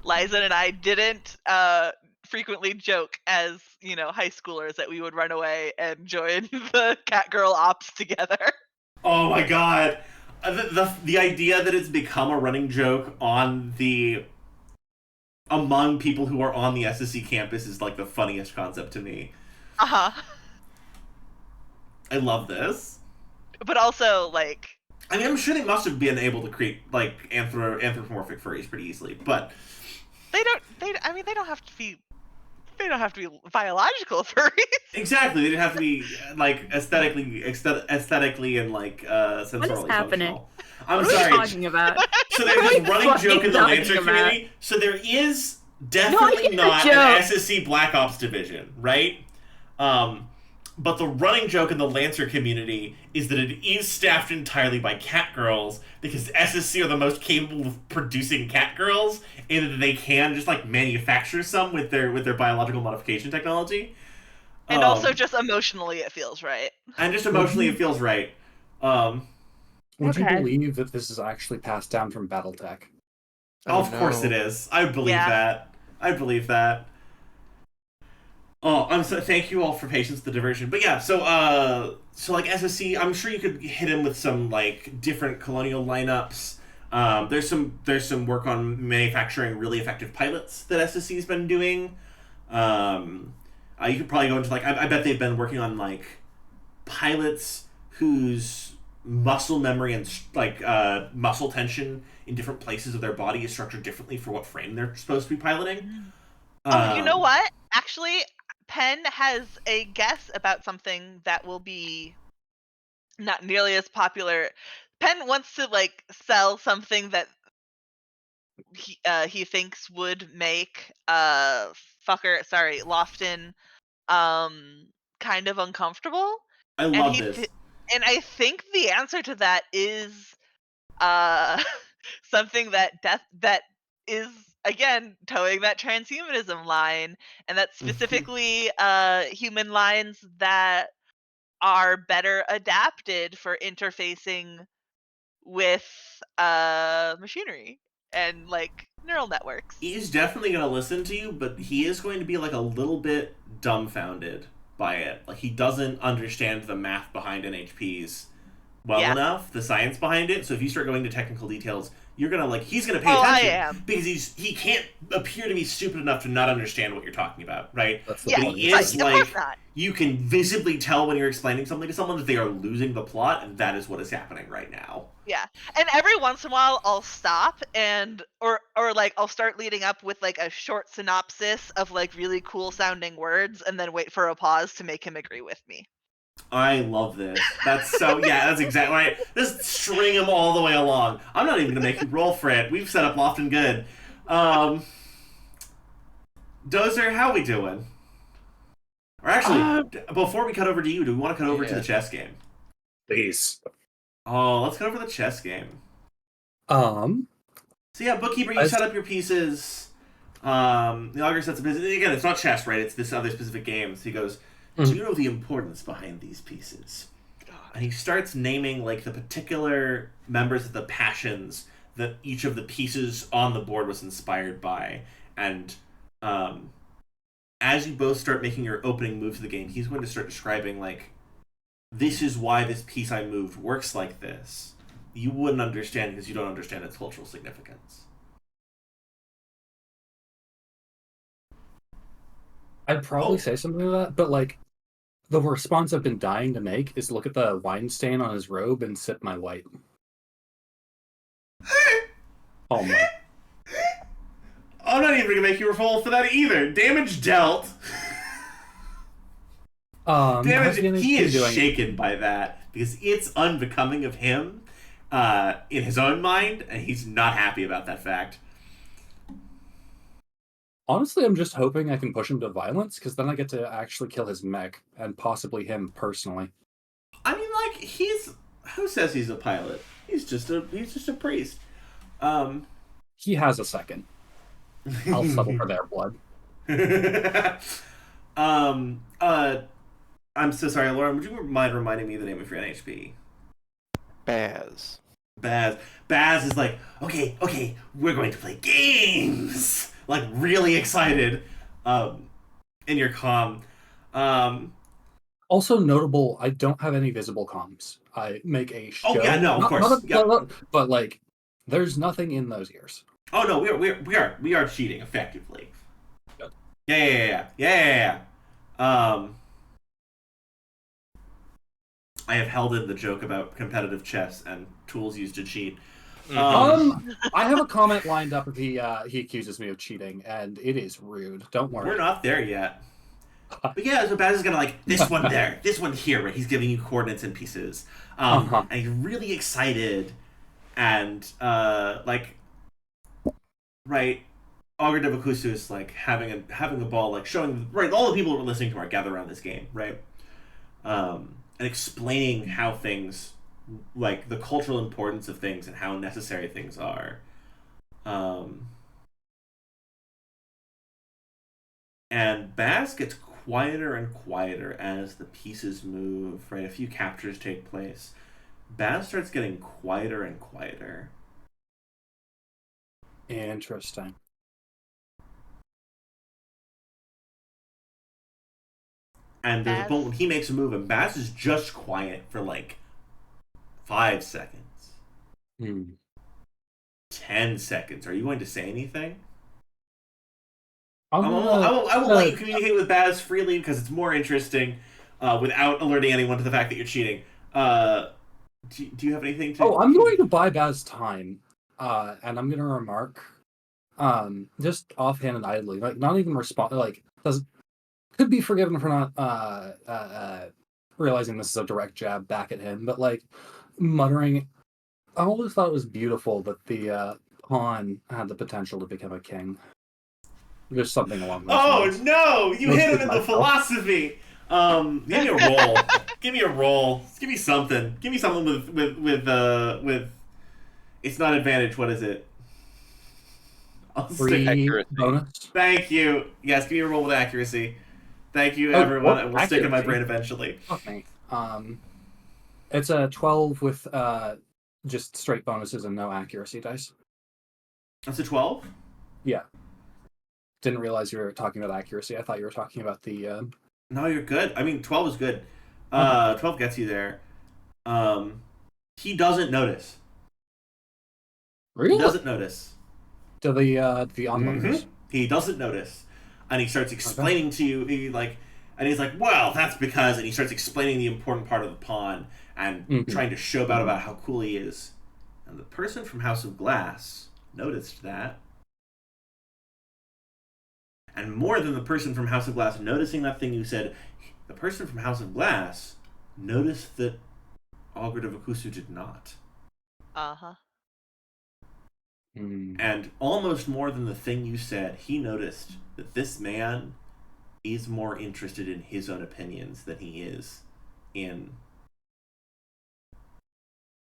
Liza and I didn't frequently joke as, high schoolers that we would run away and join the cat girl ops together. Oh my god. The idea that it's become a running joke among people who are on the SSC campus is like the funniest concept to me. Uh-huh. I love this. But also, like... I'm sure they must have been able to create, like, anthropomorphic furries pretty easily, but... They don't have to be... They don't have to be biological furries. Exactly. They didn't have to be, like, aesthetically and, like, sensorially What is happening? functional. I'm what sorry. Are you talking about? So there's this running joke in the Lancer community. So there is definitely not an SSC Black Ops division, right? But the running joke in the Lancer community is that it is staffed entirely by cat girls because SSC are the most capable of producing cat girls, and that they can just like manufacture some with their biological modification technology. And also just emotionally it feels right. And just emotionally it feels right. Would you believe that this is actually passed down from BattleTech? Of course it is. I believe that. I believe that. Oh, thank you all for patience with the diversion. But yeah, so like SSC, I'm sure you could hit him with some like different colonial lineups. There's some work on manufacturing really effective pilots that SSC's been doing. You could probably go into like I bet they've been working on like pilots whose muscle memory and like muscle tension in different places of their body is structured differently for what frame they're supposed to be piloting. You know what? Actually, Penn has a guess about something that will be not nearly as popular. Penn wants to like sell something that he thinks would make Lofton kind of uncomfortable. I love this. And I think the answer to that is something that is again towing that transhumanism line, and that's specifically human lines that are better adapted for interfacing with machinery and like neural networks. He's definitely going to listen to you, but he is going to be like a little bit dumbfounded by it. Like he doesn't understand the math behind NHPs well enough, the science behind it. So if you start going to technical details, you're gonna like he's gonna pay attention because he can't appear to be stupid enough to not understand what you're talking about, right? But he is like you can visibly tell when you're explaining something to someone that they are losing the plot, and that is what is happening right now. Yeah, and every once in a while I'll stop and or like I'll start leading up with like a short synopsis of like really cool sounding words, and then wait for a pause to make him agree with me. I love this. That's so that's exactly right. Just string him all the way along. I'm not even gonna make you roll for it. We've set up Lofton good. Dozer, how we doing? Or actually, before we cut over to you, do we want to cut over to the chess game? Please. Oh, let's cut over the chess game. So yeah, bookkeeper, you set up your pieces. The augur sets up his. Again, it's not chess, right? It's this other specific game. So he goes, "Do you know the importance behind these pieces?" And he starts naming like the particular members of the passions that each of the pieces on the board was inspired by. And as you both start making your opening move to the game, he's going to start describing like, this is why this piece I moved works like this. You wouldn't understand because you don't understand its cultural significance. I'd probably say something to that, but like the response I've been dying to make is look at the wine stain on his robe and sip my white. Oh my. I'm not even gonna make you roll for that either. Damage dealt. Damage. He is shaken by that because it's unbecoming of him in his own mind, and he's not happy about that fact. Honestly, I'm just hoping I can push him to violence, because then I get to actually kill his mech, and possibly him personally. I mean, like, who says he's a pilot? He's just a priest. He has a second. I'll settle for their blood. I'm so sorry, Lauren. Would you mind reminding me the name of your NHP? Baz. Baz is like, okay, we're going to play games. Like, really excited. In your comm. Also notable, I don't have any visible comms. I make a show. Oh yeah, no, of course. But like, there's nothing in those ears. Oh no, we are cheating effectively. Good. Yeah. I have held in the joke about competitive chess and tools used to cheat. I have a comment lined up if he accuses me of cheating, and it is rude. Don't worry. We're not there yet. But yeah, so Baz is gonna like this one there, this one here, where he's giving you coordinates and pieces. And he's really excited, and like, right, Augur Devakusu is like having a ball, like showing right all the people who are listening to are gathered around this game, right, and explaining how things, like the cultural importance of things and how necessary things are. And Baz gets quieter and quieter as the pieces move, right? A few captures take place. Baz starts getting quieter and quieter. Interesting. And there's a point when he makes a move and Baz is just quiet for like 5 seconds. 10 seconds. Are you going to say anything? I will let you communicate with Baz freely because it's more interesting without alerting anyone to the fact that you're cheating. Do you have anything to... I'm going to buy Baz time, and I'm going to remark, just offhand and idly, like, not even respond, like, could be forgiven for not realizing this is a direct jab back at him, but, like, muttering, I always thought it was beautiful that the pawn had the potential to become a king. There's something along those lines. Oh no! You hit him in the philosophy. Give me a roll. Give me a roll. Give me something. Give me something with. It's not advantage. What is it? Free bonus. Thank you. Yes, give me a roll with accuracy. Thank you, everyone. It will stick in my brain eventually. Okay. It's a 12 with just straight bonuses and no accuracy dice. That's a 12? Yeah. Didn't realize you were talking about accuracy. I thought you were talking about the... No, you're good. I mean, 12 is good. 12 gets you there. He doesn't notice. Really? He doesn't notice. To the onlookers. He doesn't notice. And he starts explaining to you, he's like, well, that's because... And he starts explaining the important part of the pawn and trying to show about how cool he is. And the person from House of Glass noticed that. And more than the person from House of Glass noticing that thing you said, the person from House of Glass noticed that Augur Devakusu did not. Uh-huh. And almost more than the thing you said, he noticed that this man is more interested in his own opinions than he is in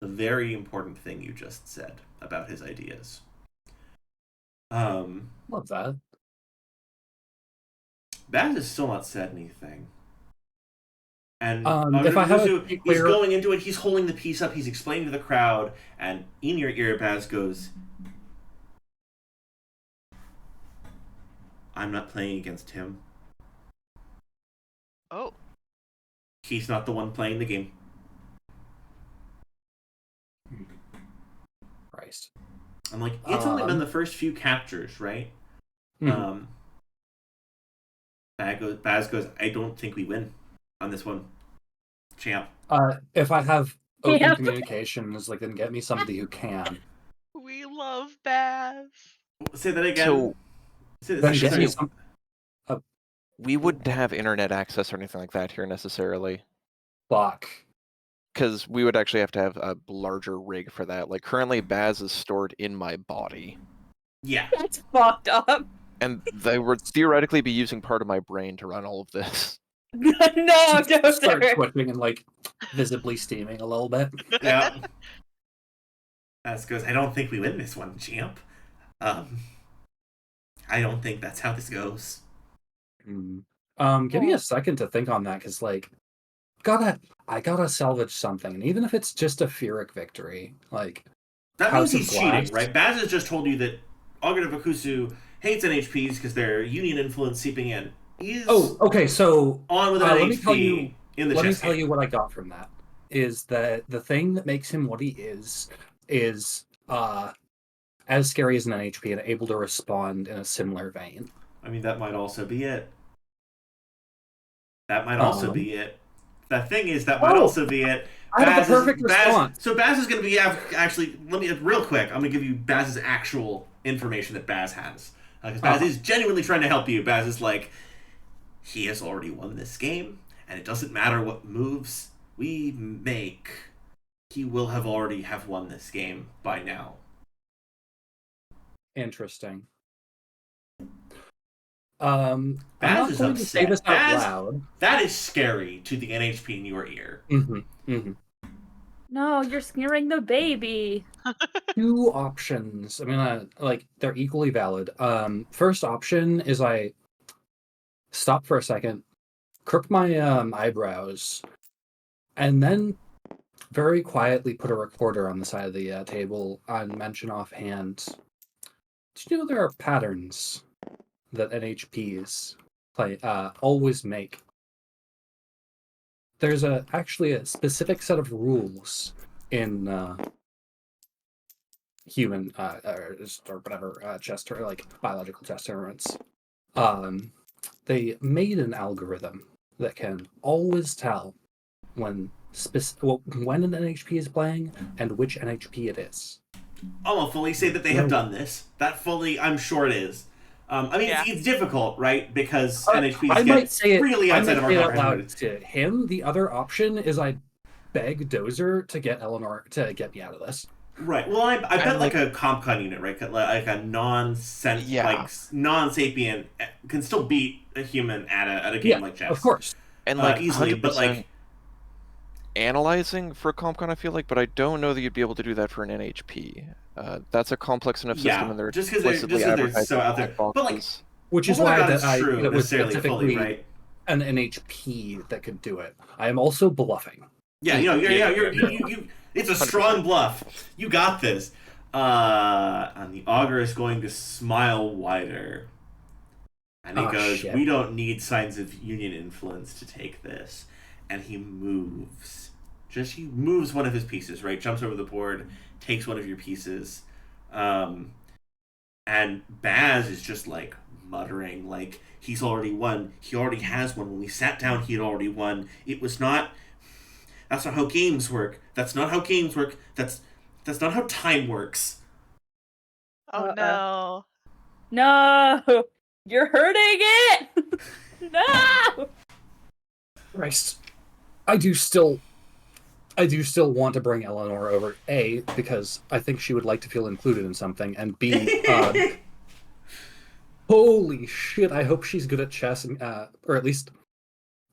the very important thing you just said about his ideas. Love that. Baz has still not said anything. And if I have a he's clear... going into it, he's holding the piece up, he's explaining to the crowd, and in your ear, Baz goes, I'm not playing against him. Oh. He's not the one playing the game. Christ. I'm like, it's only been the first few captures, right? Baz goes, I don't think we win on this one, champ. If I have open communications, like, then get me somebody who can. We love Baz. Say that again. So, we wouldn't have internet access or anything like that here necessarily. Fuck. Because we would actually have to have a larger rig for that. Like, currently, Baz is stored in my body. Yeah. That's fucked up. And they would theoretically be using part of my brain to run all of this. No, Start sir. twitching and, like, visibly steaming a little bit. Yeah. Baz goes, I don't think we win this one, champ. I don't think that's how this goes. Give me a second to think on that, because, like, I gotta salvage something, and even if it's just a Pyrrhic victory, like, that House means he's of Glass. cheating, right? Baz has just told you that Ogre of Akusu hates NHPs because they're union influence seeping in. He's okay, so on with an NHP in the chess game. Let me tell you what I got from that. Is that the thing that makes him what he is as scary as an NHP and able to respond in a similar vein. I mean, that might also be it. That might also be it. The thing is, that might also be it. I have the perfect response. So Baz is going to be actually. Let me real quick. I'm going to give you Baz's actual information that Baz has, because Baz is genuinely trying to help you. Baz is like, he has already won this game, and it doesn't matter what moves we make. He will have already have won this game by now. Interesting. I'm Baz not is going upset. to say this out loud. That is scary to the NHP in your ear. No, you're scaring the baby. Two options. I mean, like, they're equally valid. First option is I stop for a second, crook my eyebrows, and then very quietly put a recorder on the side of the table and mention offhand, did you know there are patterns that NHPs always make? There's actually a specific set of rules in human or whatever chess or like biological chess tournaments. They made an algorithm that can always tell when an NHP is playing and which NHP it is. I'll fully say that they have done this. That fully, I'm sure it is. I mean, it's difficult, right? Because NHPs get really outside of our comprehension. To him, the other option is I beg Dozer to get Eleanor to get me out of this. Right. Well, I bet like a CompCon unit, right? Like a non-sapient can still beat a human at a game like chess. Of course. And like easily, but like analyzing for CompCon, I feel like, but I don't know that you'd be able to do that for an NHP. That's a complex enough system, and they're just because they're so out there. But like, which is why that was specifically right. An NHP that could do it. I am also bluffing. Yeah, you it's a strong bluff. You got this. And the Augur is going to smile wider. And he goes, shit. We don't need signs of union influence to take this. And he moves. He moves one of his pieces, right? Jumps over the board, takes one of your pieces. And Baz is just like muttering, like, he's already won. He already has won. When we sat down, he had already won. That's not how games work. That's not how games work. That's not how time works. Oh no. No! You're hurting it! No! Christ. I do still I do still want to bring Eleanor over, A, because I think she would like to feel included in something, and B, holy shit, I hope she's good at chess, and, or at least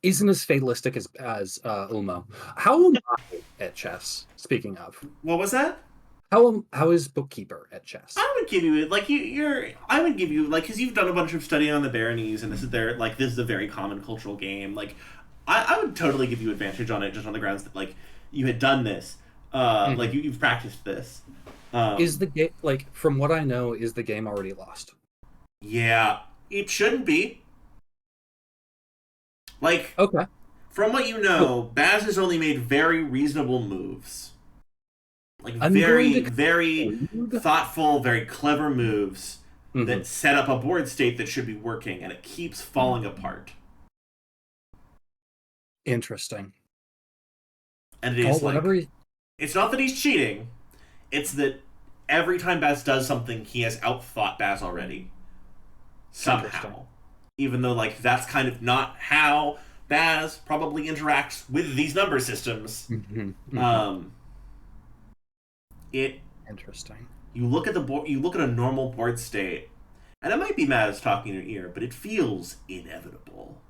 isn't as fatalistic as Ulmo. How am I at chess, speaking of? What was that? How is Bookkeeper at chess? I would give you like you're. I would give you like because you've done a bunch of studying on the baronies, and this is a very common cultural game. Like, I would totally give you advantage on it just on the grounds that like you had done this, like you've practiced this. Is the game like from what I know? Is the game already lost? Yeah, it shouldn't be. Like, Okay. from what you know, Baz has only made very reasonable moves. Like I'm very, going to very conclude- thoughtful, very clever moves that set up a board state that should be working, and it keeps falling apart. Interesting. And it is whatever. It's not that he's cheating. It's that every time Baz does something, he has outthought Baz already. Somehow. Even though, like, that's kind of not how Baz probably interacts with these number systems. Interesting. You look at the board. You look at a normal board state, and it might be Baz talking in your ear, but it feels inevitable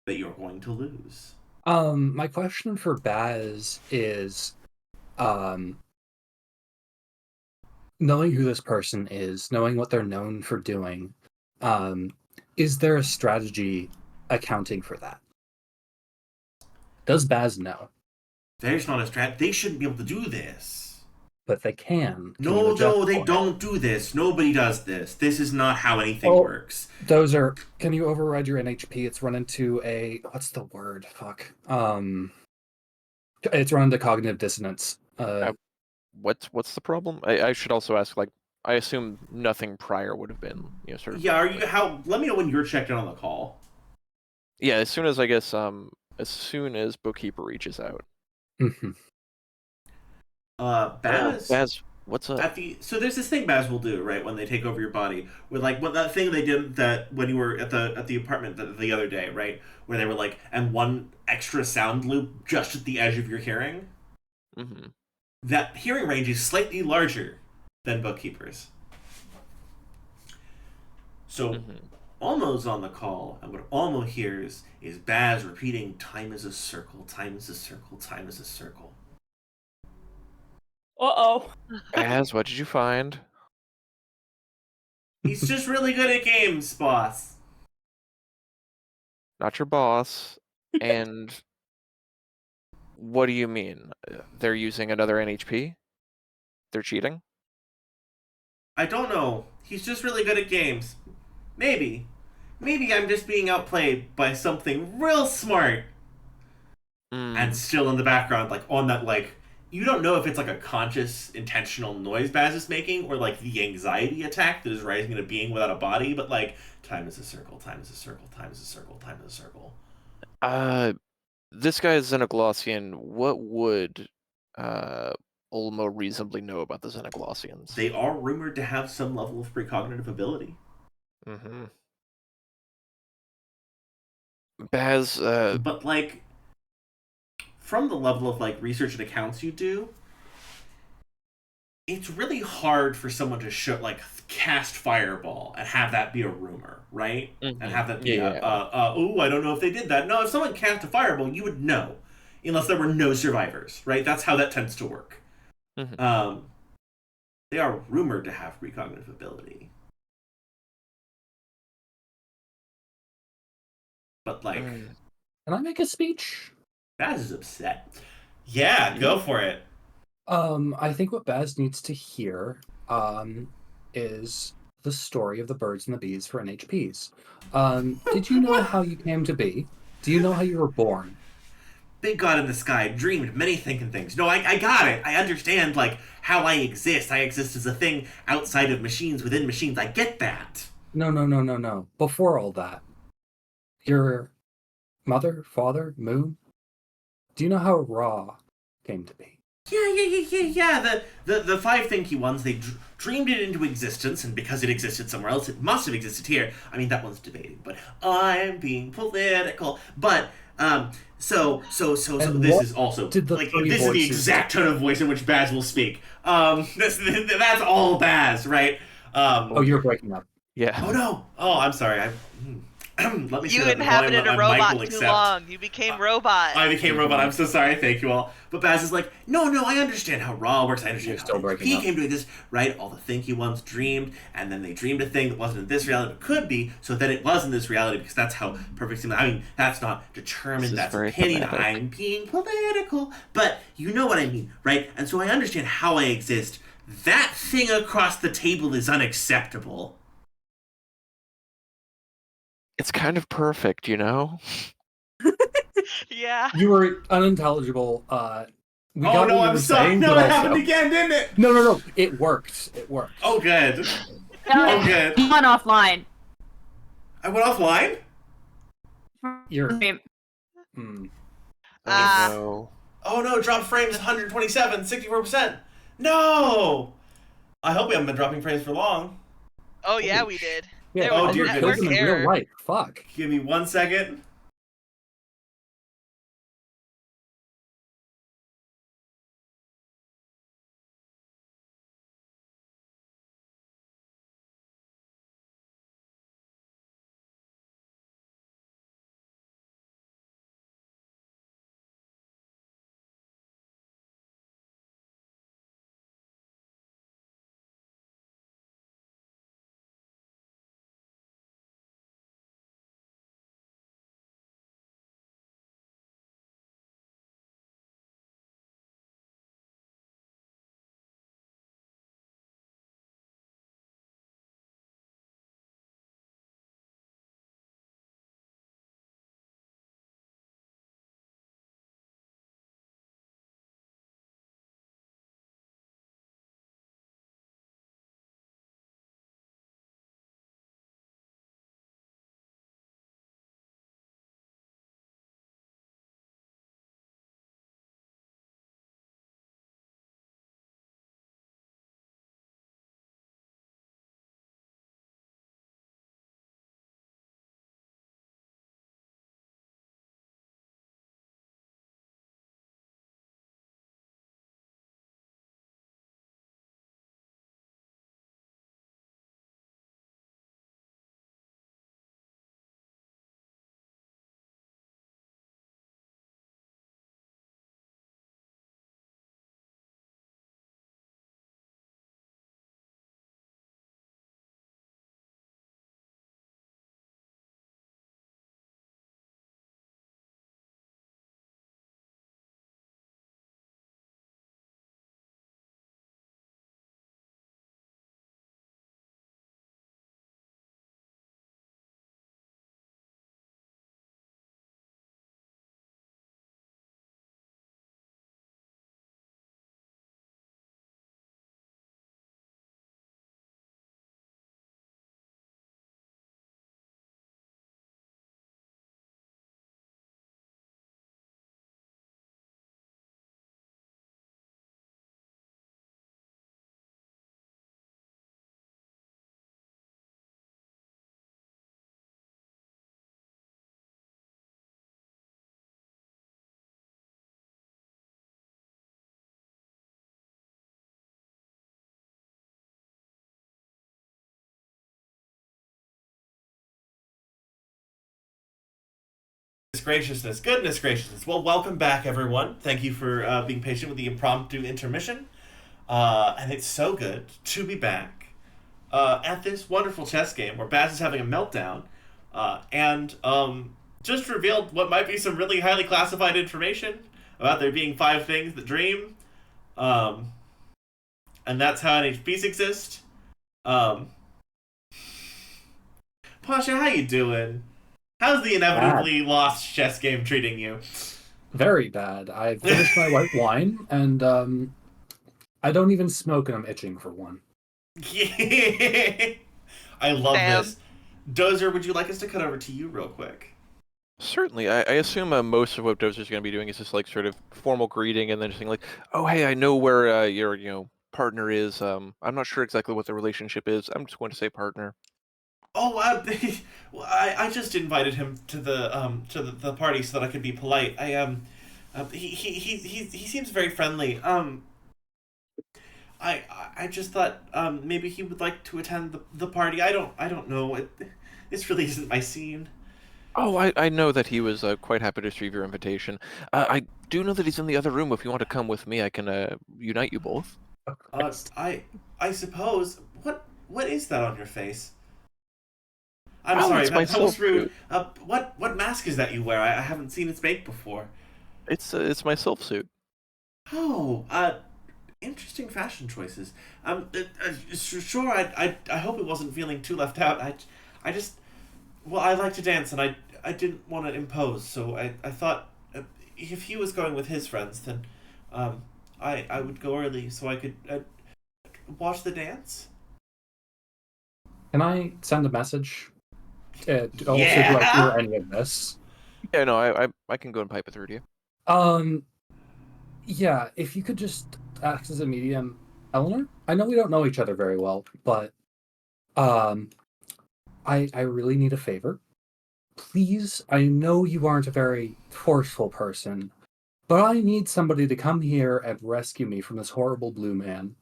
that you're going to lose. My question for Baz is, knowing who this person is, knowing what they're known for doing, is there a strategy accounting for that? Does Baz know? There's not a strat. They shouldn't be able to do this. But they can. No, they don't do this. Nobody does this. This is not how anything works. Those are. Can you override your NHP? It's run into a. What's the word? Fuck. It's run into cognitive dissonance. What's the problem? I should also ask. Like, I assume nothing prior would have been, sort of. Yeah. Are you? How? Let me know when you're checked in on the call. Yeah. As soon as I guess. As soon as Bookkeeper reaches out. Baz, what's up? So there's this thing Baz will do, right, when they take over your body, with like what that thing they did that when you were at the apartment the other day, right, where they were like, and one extra sound loop just at the edge of your hearing. That hearing range is slightly larger than Bookkeeper's. So Almo's on the call, and what Almo hears is Baz repeating, "Time is a circle, time is a circle, time is a circle." Uh-oh. Baz, what did you find? He's just really good at games, boss. Not your boss. And what do you mean? They're using another NHP? They're cheating? I don't know. He's just really good at games. Maybe. Maybe I'm just being outplayed by something real smart. And still in the background, like, on that, like, you don't know if it's like a conscious, intentional noise Baz is making, or like the anxiety attack that is rising into being without a body, but like, time is a circle, time is a circle, time is a circle, time is a circle. This guy is Xenoglossian. What would Ulmo reasonably know about the Xenoglossians? They are rumored to have some level of precognitive ability. Baz, but like, from the level of like research and accounts you do, it's really hard for someone to like cast Fireball and have that be a rumor, right? And have that be oh, I don't know if they did that. No, if someone cast a Fireball, you would know, unless there were no survivors, right? That's how that tends to work. They are rumored to have precognitive ability, but like, can I make a speech? Baz is upset. Yeah, go for it. I think what Baz needs to hear is the story of the birds and the bees for NHPs. Did you know how you came to be? Do you know how you were born? Big God in the sky, dreamed many thinking things. No, I got it. I understand, like, how I exist. I exist as a thing outside of machines, within machines. I get that. No. Before all that, your mother, father, moon, do you know how Ra came to be? Yeah. The five thinky ones, they dreamed it into existence, and because it existed somewhere else, it must have existed here. I mean, that one's debating, but I'm being political. But so And this what is also did the like three this is the voices exact tone of voice in which Baz will speak. That's all Baz, right? Oh, you're breaking up. Yeah. Oh no! Oh, I'm sorry. Let me You set up the volume inhabited that a my mic robot will too accept. long. You became robot. I became robot. I'm so sorry. Thank you all. But Baz is like, no, I understand how Raw works. I understand You're how still breaking he up. came to this, right? All the thinky ones dreamed, and then they dreamed a thing that wasn't in this reality, but could be, so then it was in this reality because that's how perfect seems. I mean, that's not determined, This is that's very opinion. thematic. I'm being political. But you know what I mean, right? And so I understand how I exist. That thing across the table is unacceptable. It's kind of perfect, you know? Yeah. You were unintelligible. We Oh got no, what you I'm were sorry. saying, No, but it happened also again, didn't it? no. It worked. It worked. Oh, good. Oh, good. I'm on offline. I went offline? You're. Stream. Hmm. Ah. No. Oh no, drop frames 127, 64%. No! I hope we haven't been dropping frames for long. Oh yeah, Holy we did. Yeah, There Oh, was a dear Albert goodness. killed network him in real error. life. Fuck. Give me 1 second. Graciousness, goodness graciousness. Well, welcome back, everyone. Thank you for being patient with the impromptu intermission. And it's so good to be back at this wonderful chess game where Baz is having a meltdown and just revealed what might be some really highly classified information about there being five things that dream. Um, and that's how NHPs exist. Pasha, how you doing? How's the inevitably lost chess game treating you? Very bad. I finished my white wine, and I don't even smoke, and I'm itching for one. I love Damn. this. Dozer, would you like us to cut over to you real quick? Certainly. I assume most of what Dozer's going to be doing is just like sort of formal greeting and then just saying like, "Oh, hey, I know where your partner is. I'm not sure exactly what the relationship is. I'm just going to say partner." Oh, well, I just invited him to the party so that I could be polite. He seems very friendly. I just thought maybe he would like to attend the party. I don't know. This really isn't my scene. Oh, I know that he was quite happy to receive your invitation. I do know that he's in the other room. If you want to come with me, I can unite you both. I suppose. What is that on your face? I'm Oh, sorry, it's my that was rude. self-suit. What mask is that you wear? I haven't seen its make before. It's my self-suit. Oh, interesting fashion choices. Sure. I hope it wasn't feeling too left out. I just, well, I like to dance, and I didn't want to impose, so I thought if he was going with his friends, then, I would go early so I could watch the dance. Can I send a message? Also, do I hear Yeah. any of this? Yeah, no, I can go and pipe it through to you. Um, yeah, if you could just act as a medium, Eleanor. I know we don't know each other very well, but um, I really need a favor. Please, I know you aren't a very forceful person, but I need somebody to come here and rescue me from this horrible blue man.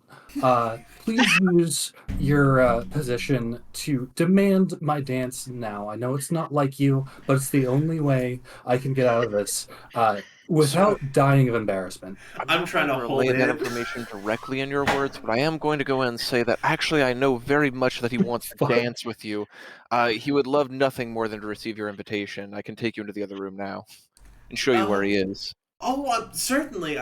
Please use your position to demand my dance now. I know it's not like you, but it's the only way I can get out of this Sir, without dying of embarrassment. I'm I'm not trying going to to hold relay it that in. information directly in your words, but I am going to go in and say that actually I know very much that he wants to Fuck. dance with you. He would love nothing more than to receive your invitation. I can take you into the other room now and show you where Oh, he is. certainly.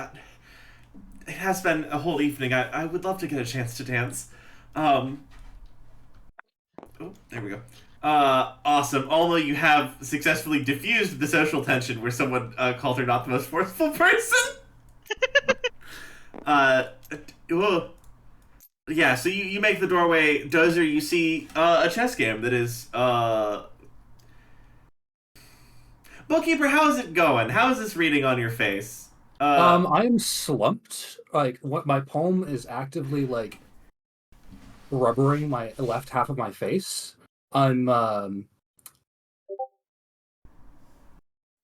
It has been a whole evening. I would love to get a chance to dance. Um, oh, there we go. Awesome. Although you have successfully diffused the social tension where someone called her not the most forceful person. Uh, oh, yeah, so you make the doorway. Dozer, you see a chess game that is. Bookkeeper, how's it going? How is this reading on your face? I am slumped. Like, what my palm is actively like rubbering my left half of my face. I'm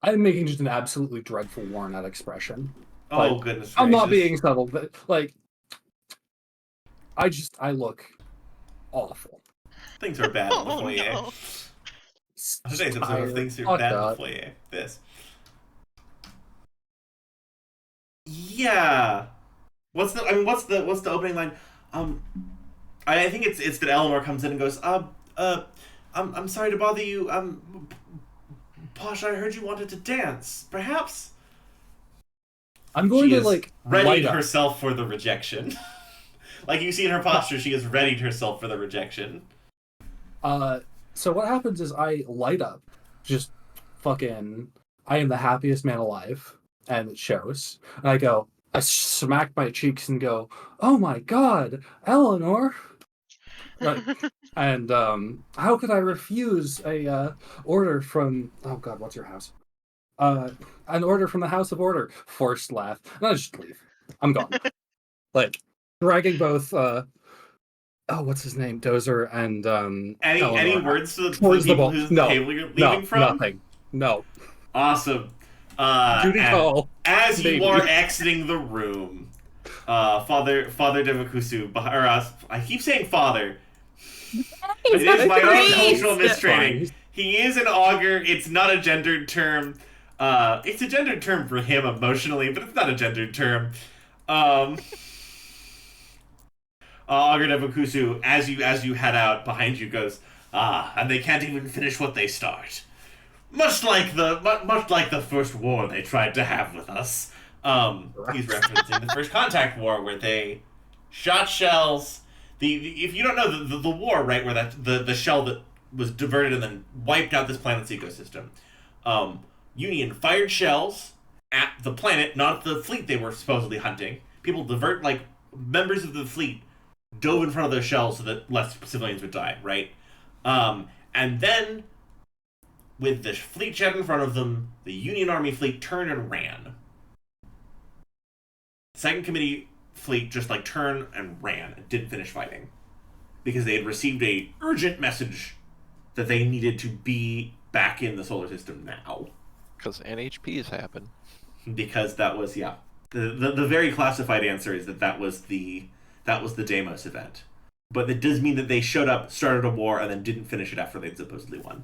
making just an absolutely dreadful worn out expression. Oh, Like, goodness I'm not gracious. being subtle, but like I look awful. Things are bad in the Oh foyer. no. Today's episode of Tired. Things Are Fucked Bad in the up. Foyer. This. Yeah. What's the opening line? Um, I think it's that Eleanor comes in and goes, I'm sorry to bother you. Posh, I heard you wanted to dance. Perhaps I'm going she to is like readied light up. herself for the rejection. Like you see in her posture, she has readied herself for the rejection. So what happens is I light up, just fucking. I am the happiest man alive, and it shows. And I go, I smack my cheeks and go, "Oh my god, Eleanor!" Like, and how could I refuse a order from? Oh god, what's your house? An order from the House of Order. Forced laugh. And I just leave. I'm gone. Like, dragging both. Oh, what's his name? Dozer and Any Eleanor words to the towards the people ball. whose No, table you're leaving no, from? nothing. No. Awesome. Duty And call. as you are Maybe. exiting the room, Father Devakusu, or I keep saying father. He's It got is my own priest. cultural mistraining. Fine. He is an augur. It's not a gendered term. It's a gendered term for him emotionally, but it's not a gendered term. Um, augur Devakusu, as you head out, behind you goes, and they can't even finish what they start. Much like the first war they tried to have with us. He's referencing the first contact war where they shot shells. If you don't know the war, right, where the shell that was diverted and then wiped out this planet's ecosystem. Union fired shells at the planet, not the fleet they were supposedly hunting. People divert like members of the fleet dove in front of those shells so that less civilians would die, right? And then with the fleet jet in front of them, the Union Army fleet turned and ran. Second Committee fleet just like turned and ran and didn't finish fighting because they had received a urgent message that they needed to be back in the solar system now. Because NHPs happen. Because that was the very classified answer is that was the Deimos event. But it does mean that they showed up, started a war, and then didn't finish it after they'd supposedly won.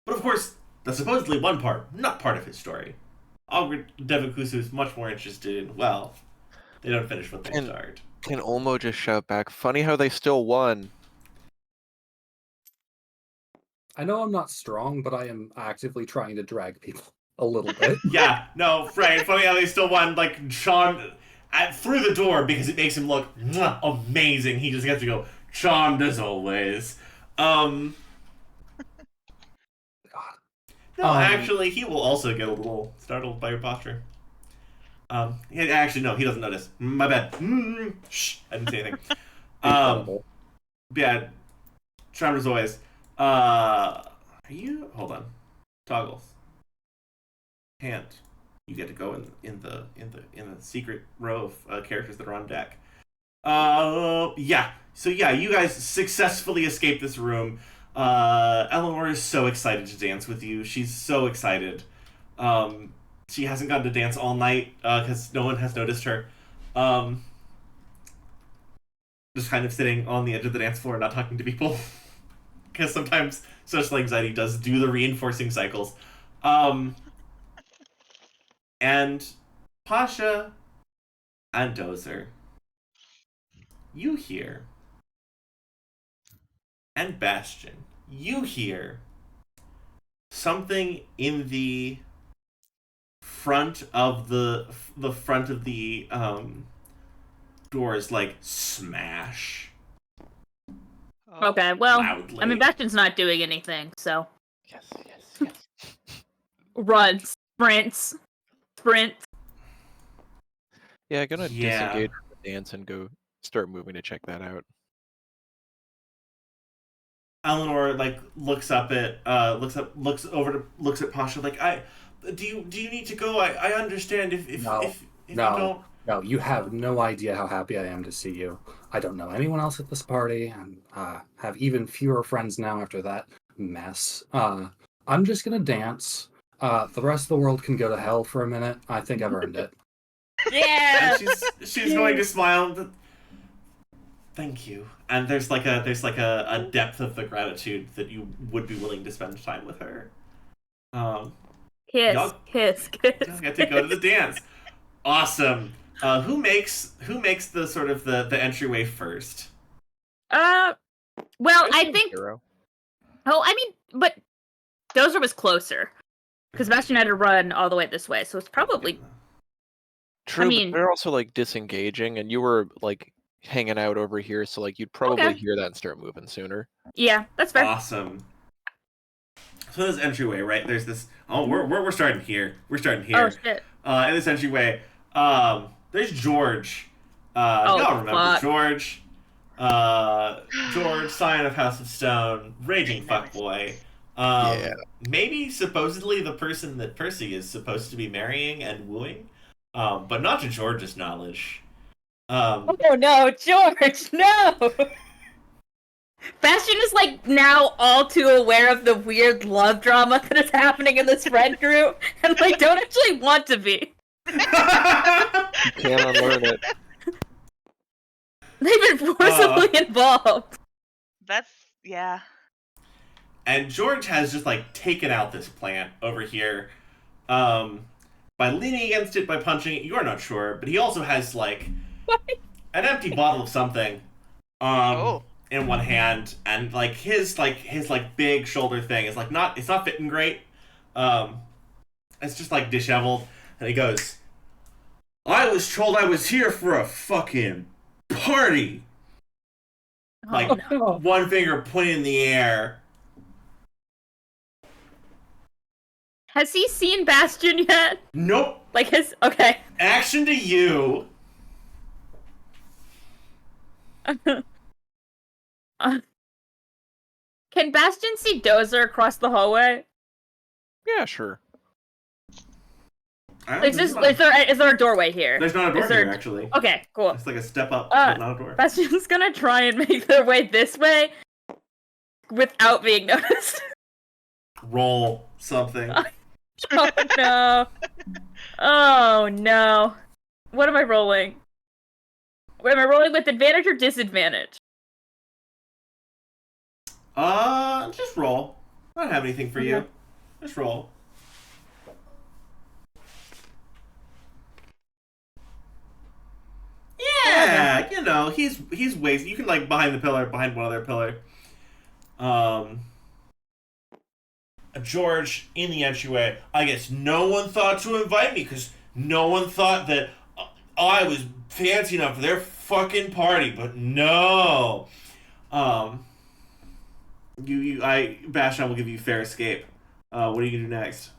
But of course, the supposedly won part, not part of his story. Ogre Devakusu is much more interested in, well, they don't finish what they start. Can Olmo just shout back, funny how they still won? I know I'm not strong, but I am actively trying to drag people a little bit. Yeah, no, right. Funny how they still won, like, Sean through the door because it makes him look amazing. He just gets to go, charmed as always. No, actually, he will also get a little startled by your posture. Actually, no, he doesn't notice. My bad. Shh, I didn't say anything. Yeah, charmed as always. Are you? Hold on. Toggles. Can't. You get to go in the secret row of characters that are on deck. Yeah. So yeah, you guys successfully escape this room. Eleanor is so excited to dance with you. She's so excited. She hasn't gotten to dance all night because no one has noticed her. Just kind of sitting on the edge of the dance floor, not talking to people. Because sometimes social anxiety does do the reinforcing cycles. And Pasha and Dozer, you hear, and Bastion, you hear something in the front of the doors like smash. Okay, well, loudly. I mean, Bastion's not doing anything, so. Yes. Runs, sprints. Yeah, gonna disengage from the dance and go start moving to check that out. Eleanor looks at Pasha like, do you need to go? I understand if you don't. No, you have no idea how happy I am to see you. I don't know anyone else at this party, and have even fewer friends now after that mess. I'm just gonna dance. The rest of the world can go to hell for a minute. I think I've earned it. Yeah. And she's going to smile. Thank you. And there's like a depth of the gratitude that you would be willing to spend time with her. Kiss. You get to go to the dance. Awesome. Who makes the sort of the entryway first? Well, I think. Hero. Oh, I mean, but Dozer was closer because Bastion had to run all the way this way, so it's probably. True, I mean, but they're also like disengaging, and you were like hanging out over here, so like you'd probably hear that and start moving sooner. Yeah, that's fair. Awesome. So this entryway, right? There's this. Oh, we're starting here. We're starting here. Oh shit. In this entryway, there's George. Y'all remember George? George, Scion of House of Stone, raging fuckboy. Maybe supposedly the person that Percy is supposed to be marrying and wooing, but not to George's knowledge. Oh no, George, no! Bastion is now all too aware of the weird love drama that is happening in this friend group, and don't actually want to be. You can't unlearn it. They've been forcibly involved. Yeah. And George has just taken out this plant over here, by leaning against it, by punching it. You are not sure, but he also has an empty bottle of something, in one hand, and his big shoulder thing is it's not fitting great. It's just disheveled, and he goes, "I was told I was here for a fucking party." No. One finger pointing in the air. Has he seen Bastion yet? Nope. Okay. Action to you. Can Bastion see Dozer across the hallway? Yeah, sure. Is there a doorway here? There's not a door here, actually. Okay, cool. It's like a step up, but not a door. Bastion's gonna try and make their way this way without being noticed. Roll something. Oh no. Oh no. What am I rolling? Am I rolling with advantage or disadvantage? Just roll. I don't have anything for you. Just roll. Yeah, you know, he's ways. You can like behind one other pillar. George in the entryway. I guess no one thought to invite me because no one thought that I was fancy enough for their fucking party. But no. Bastion will give you fair escape. What are you gonna do next?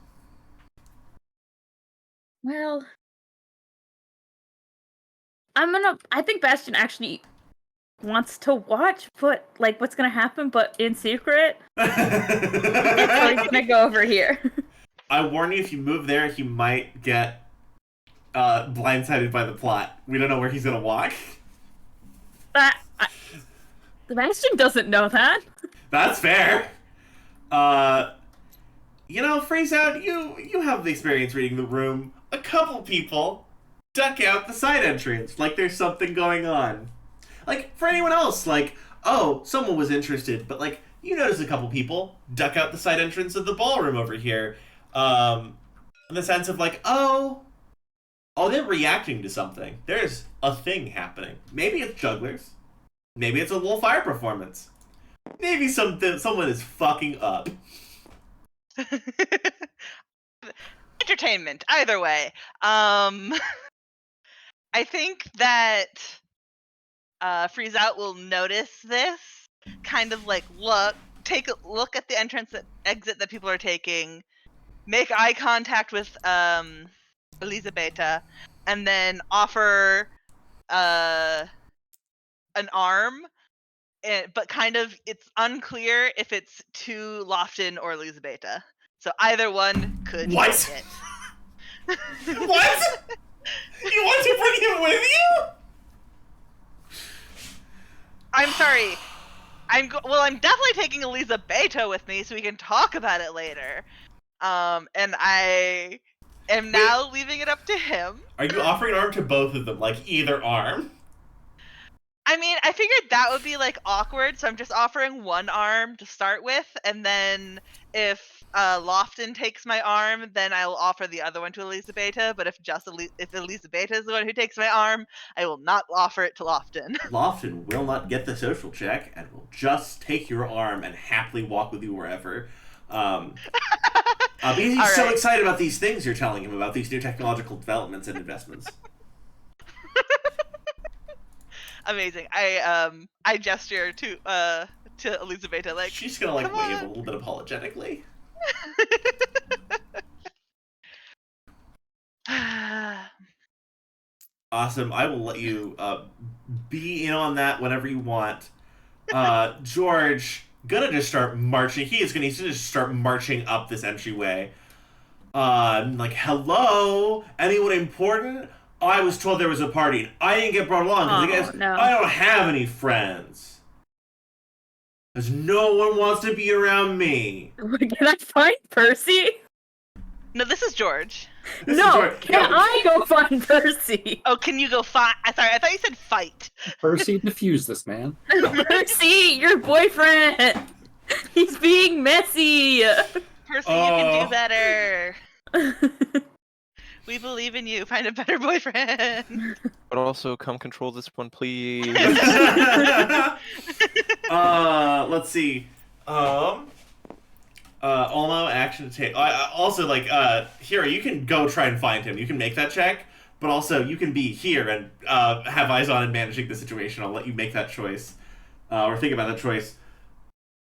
Well, I think Bastion actually wants to watch, but like what's gonna happen, but in secret. So he's gonna go over here. I warn you, if you move there, he might get blindsided by the plot. We don't know where he's gonna walk. Bastion doesn't know that. That's fair. You know, Freeze Out, you have the experience reading the room. A couple people duck out the side entrance like there's something going on. Like, for anyone else, like, oh, someone was interested, but, like, you notice a couple people duck out the side entrance of the ballroom over here. In the sense of, like, oh, they're reacting to something. There's a thing happening. Maybe it's jugglers. Maybe it's a little fire performance. Maybe someone is fucking up. Entertainment, either way. I think that Freeze Out will notice this, kind of like take a look at the exit that people are taking, make eye contact with Elisabetta, and then offer an arm. But kind of, it's unclear if it's to Lofton or Elisabetta. So either one could What? take it. What? You want to bring him with you? I'm sorry. I'm definitely taking Elisabetta with me so we can talk about it later. And I am now leaving it up to him. Are you offering an arm to both of them, like either arm? I mean, I figured that would be like awkward, so I'm just offering one arm to start with, and then if Lofton takes my arm, then I will offer the other one to Elisabetta. But if Elisabetta is the one who takes my arm, I will not offer it to Lofton. Lofton will not get the social check and will just take your arm and happily walk with you wherever. Because he's so excited about these things you're telling him about, these new technological developments and investments. Amazing. I gesture to Elisabetta, like, she's gonna like wave a little bit apologetically. Awesome. I will let you be in on that whenever you want. George, gonna just start marching. He's gonna just start marching up this entryway. Like, hello? Anyone important? I was told there was a party. I didn't get brought along because I guess I don't have any friends. Because no one wants to be around me. Can I find Percy? No, this is George. Can I go find Percy? Oh, can you go find? Sorry, I thought you said fight. Percy, diffuse this, man. Percy, your boyfriend. He's being messy. Percy, you can do better. We believe in you. Find a better boyfriend. But also, come control this one, please. Let's see. Almo, action to take. Also, like, Hero, you can go try and find him. You can make that check, but also you can be here and have eyes on and managing the situation. I'll let you make that choice, or think about that choice.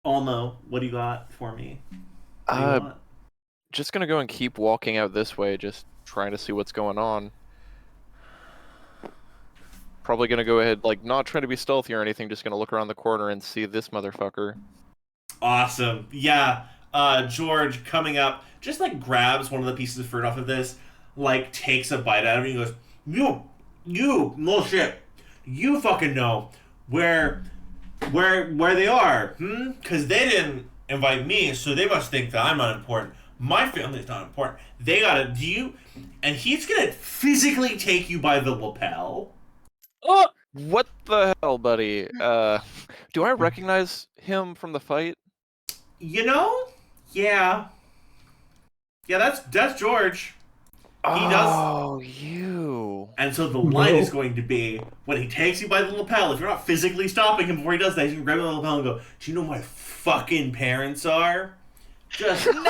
Almo, what do you got for me? Just gonna go and keep walking out this way, just trying to see what's going on. Probably gonna go ahead, like, not trying to be stealthy or anything, just gonna look around the corner and see this motherfucker. Awesome. Yeah. George coming up, just like grabs one of the pieces of fruit off of this, like takes a bite out of it and goes, you, no shit. You fucking know where where they are, hmm? Because they didn't invite me, so they must think that I'm not important. My family's not important. They gotta do you, and he's gonna physically take you by the lapel. Oh, What the hell, buddy? Do I recognize him from the fight? You know, yeah, yeah. That's George. He does. Oh, you. And so the line No. is going to be when he takes you by the lapel. If you're not physically stopping him before he does that, he's gonna grab you by the lapel and go, "Do you know who my fucking parents are?" Just No!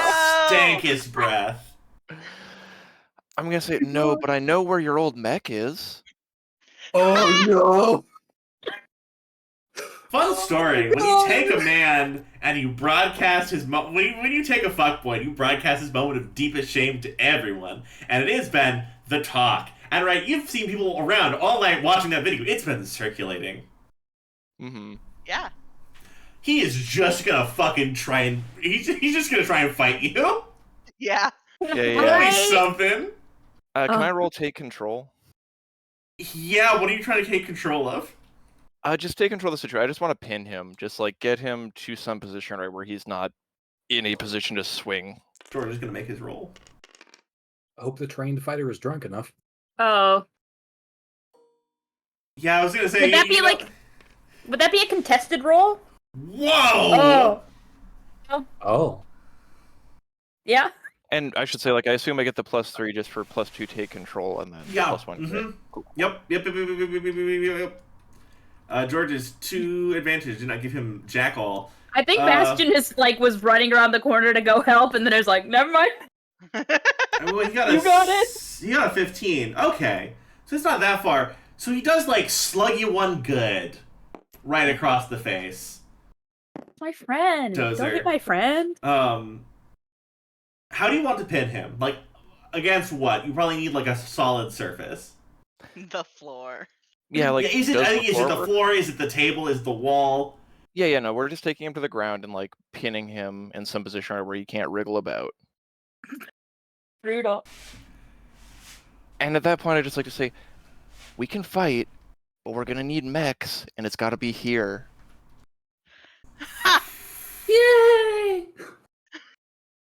stank his breath. I'm gonna say no, but I know where your old mech is. Oh no! Fun story. When you take a man and you broadcast his when you take a fuckboy, you broadcast his moment of deepest shame to everyone, and it has been the talk. And right, you've seen people around all night watching that video. It's been circulating. Mm-hmm. Yeah. He is just gonna fucking try and he's just gonna try and fight you. Yeah. Yeah, That'll be yeah. something. Can I roll take control? Yeah, what are you trying to take control of? Just take control of the situation. I just want to pin him. Just like get him to some position right where he's not in a position to swing. George is gonna make his roll. I hope the trained fighter is drunk enough. oh. Yeah, I was gonna say. Would that be like? Would that be a contested roll? Whoa! Oh. Yeah. And I should say, like, I assume I get the +3 just for +2 take control, and then Yeah. +1. Mm-hmm. Cool. Yep. George's 2 advantage did not give him jack all. I think Bastion is like was running around the corner to go help, and then I was like, never mind. Well, he got You got it. He got a 15. Okay, so it's not that far. So he does like slug you one good, right across the face. My friend. Dozer. Don't hit my friend. How do you want to pin him? Like, against what? You probably need like a solid surface. The floor. Yeah, like, is it the floor? Is it the table? Is it the wall? Yeah, no, we're just taking him to the ground and, like, pinning him in some position where he can't wriggle about. Brutal. And at that point, I just like to say, we can fight, but we're gonna need mechs, and it's gotta be here. Yay!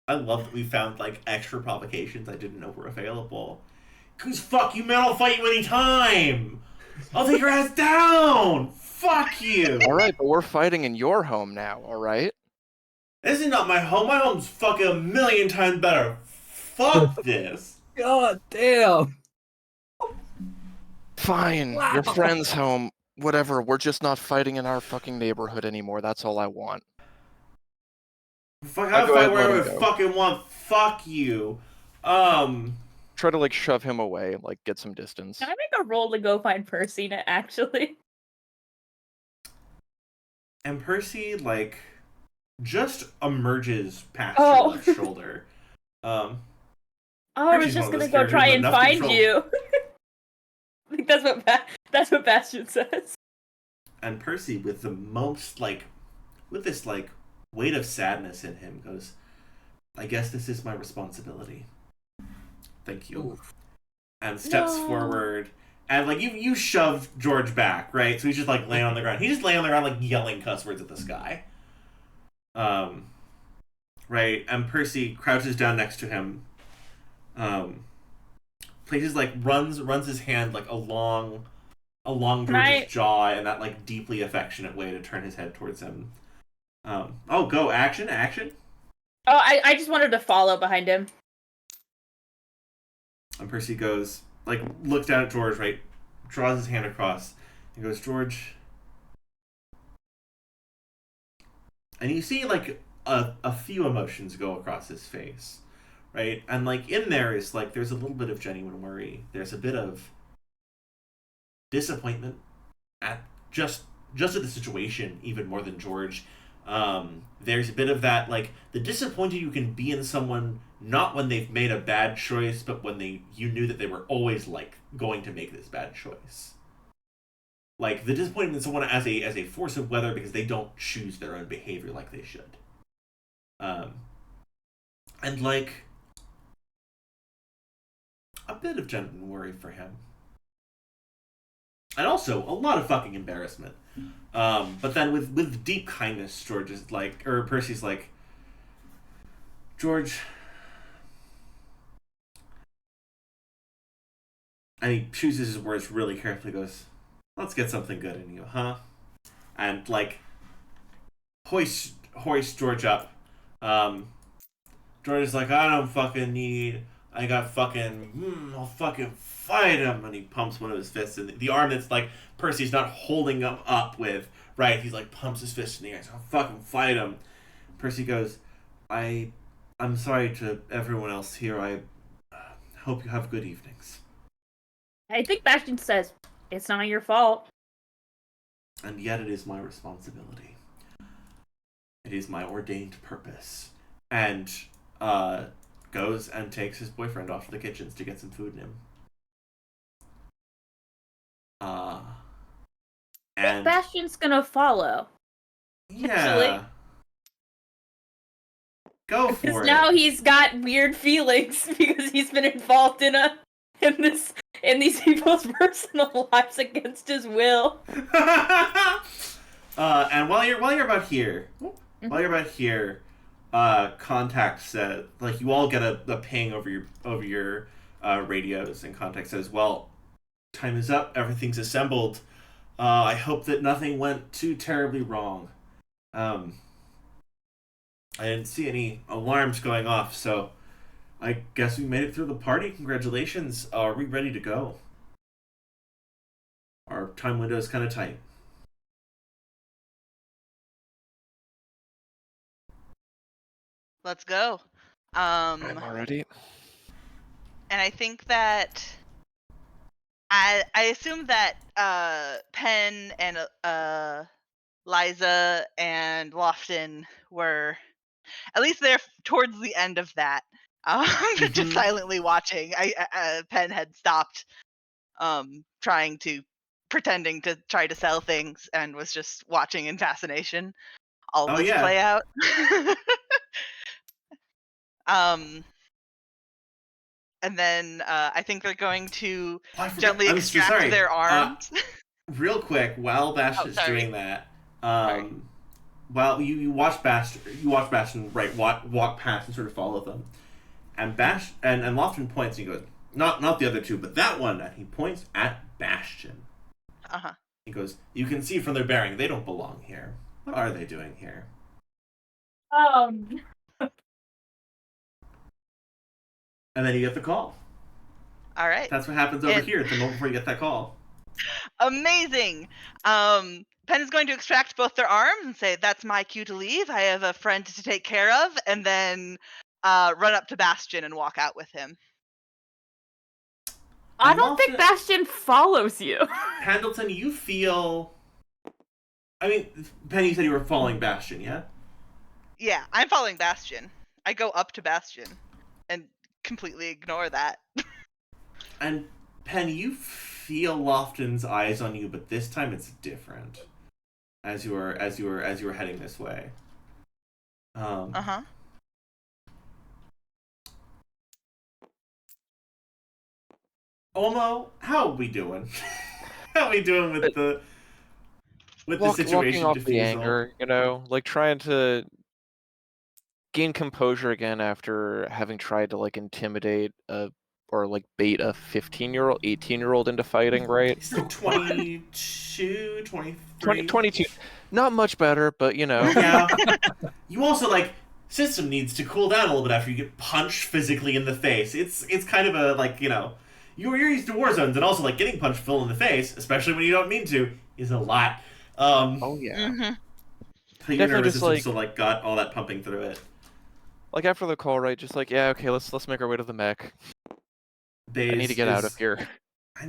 I love that we found like extra provocations I didn't know were available. Cause fuck you, man, I'll fight you anytime! I'll take your ass down! Fuck you! Alright, but we're fighting in your home now, alright? This is not my home. My home's fucking a million times better. Fuck this. God damn. Fine, Wow. your friend's home. Whatever, we're just not fighting in our fucking neighborhood anymore. That's all I want. Fuck, I'll I'll go fight ahead and let wherever him I go. fucking want. Fuck you. Try to, like, shove him away, like, get some distance. Can I make a roll to go find Percy actually? And Percy, like, just emerges past Oh. your left shoulder. Oh, I was Percy's just one of gonna those go try characters and with enough find control. you. I think that's what Bastion says. And Percy, with the most, like, with this, like, weight of sadness in him, goes, I guess this is my responsibility. Thank you. Oof. And steps No. forward. And, like, you shoved George back, right? So he's just, like, laying on the ground. He's just laying on the ground, like, yelling cuss words at the sky. Right? And Percy crouches down next to him. Places, like, runs his hand, like, along George's jaw in that, like, deeply affectionate way to turn his head towards him. Go. Action. Oh, I just wanted to follow behind him. And Percy goes, like, looks down at George, right? Draws his hand across. And goes, George. And you see, like, a few emotions go across his face, right? And, like, in there is, like, there's a little bit of genuine worry. There's a bit of disappointment at just at the situation, even more than George. There's a bit of that, like, the disappointed you can be in someone, not when they've made a bad choice, but when you knew that they were always, like, going to make this bad choice. Like, the disappointment in someone as a force of weather because they don't choose their own behavior like they should. And like a bit of genuine worry for him, and also a lot of fucking embarrassment. But then with deep kindness, George is like, or Percy's like, George, and he chooses his words really carefully. Goes, let's get something good in you, huh? And like hoist George up. George is like, I don't fucking need. I got fucking. I'll fucking fight him. And he pumps one of his fists in the arm that's like Percy's not holding him up with. Right? He's like pumps his fist in the air. So I'll fucking fight him. Percy goes, I'm sorry to everyone else here. I hope you have good evenings. I think Bastion says, it's not your fault. And yet it is my responsibility. It is my ordained purpose. And goes and takes his boyfriend off to the kitchens to get some food in him. I think And Bastion's gonna follow. yeah, actually. go for Because it. now he's got weird feelings because he's been involved in these people's personal lives against his will. And while you're about here, Contact said, like, you all get a ping over your radios, and Contact says, well, time is up, everything's assembled. I hope that nothing went too terribly wrong. I didn't see any alarms going off, so I guess we made it through the party. Congratulations. Are we ready to go? Our time window is kind of tight. Let's go. I'm already. And I think that I assume that Penn and Liza and Lofton were at least there towards the end of that. Just silently watching. Penn had stopped pretending to try to sell things and was just watching in fascination all this play out. And then I think they're going to gently extract their arms. Real quick, while Bastion is doing that, while you watch Bastion walk past and sort of follow them, and and Lofton points and he goes, not the other two, but that one, and he points at Bastion. He goes, you can see from their bearing they don't belong here. What are they doing here? And then you get the call. All right. That's what happens over here at the moment before you get that call. Amazing. Penn is going to extract both their arms and say, that's my cue to leave. I have a friend to take care of. And then run up to Bastion and walk out with him. I don't think Bastion follows you. Pendleton, you feel... I mean, Penn, you said you were following Bastion, yeah? Yeah, I'm following Bastion. I go up to Bastion and completely ignore that. And Penn, you feel Lofton's eyes on you, but this time it's different. As you were heading this way. Omo, how are we doing? How are we doing with the situation? Walking off the anger, like trying to gain composure again after having tried to like intimidate or like bait a 15-year-old, 18-year-old into fighting, right? He's like 22, 23. 22. Not much better, but Yeah. You also, like, system needs to cool down a little bit after you get punched physically in the face. It's kind of a, like, you're used to war zones, and also, like, getting punched full in the face, especially when you don't mean to, is a lot. Oh, yeah. Your nervous system still, like, got all that pumping through it. Like, after the call, right, just like, yeah, okay, let's make our way to the mech. I need to get out of here.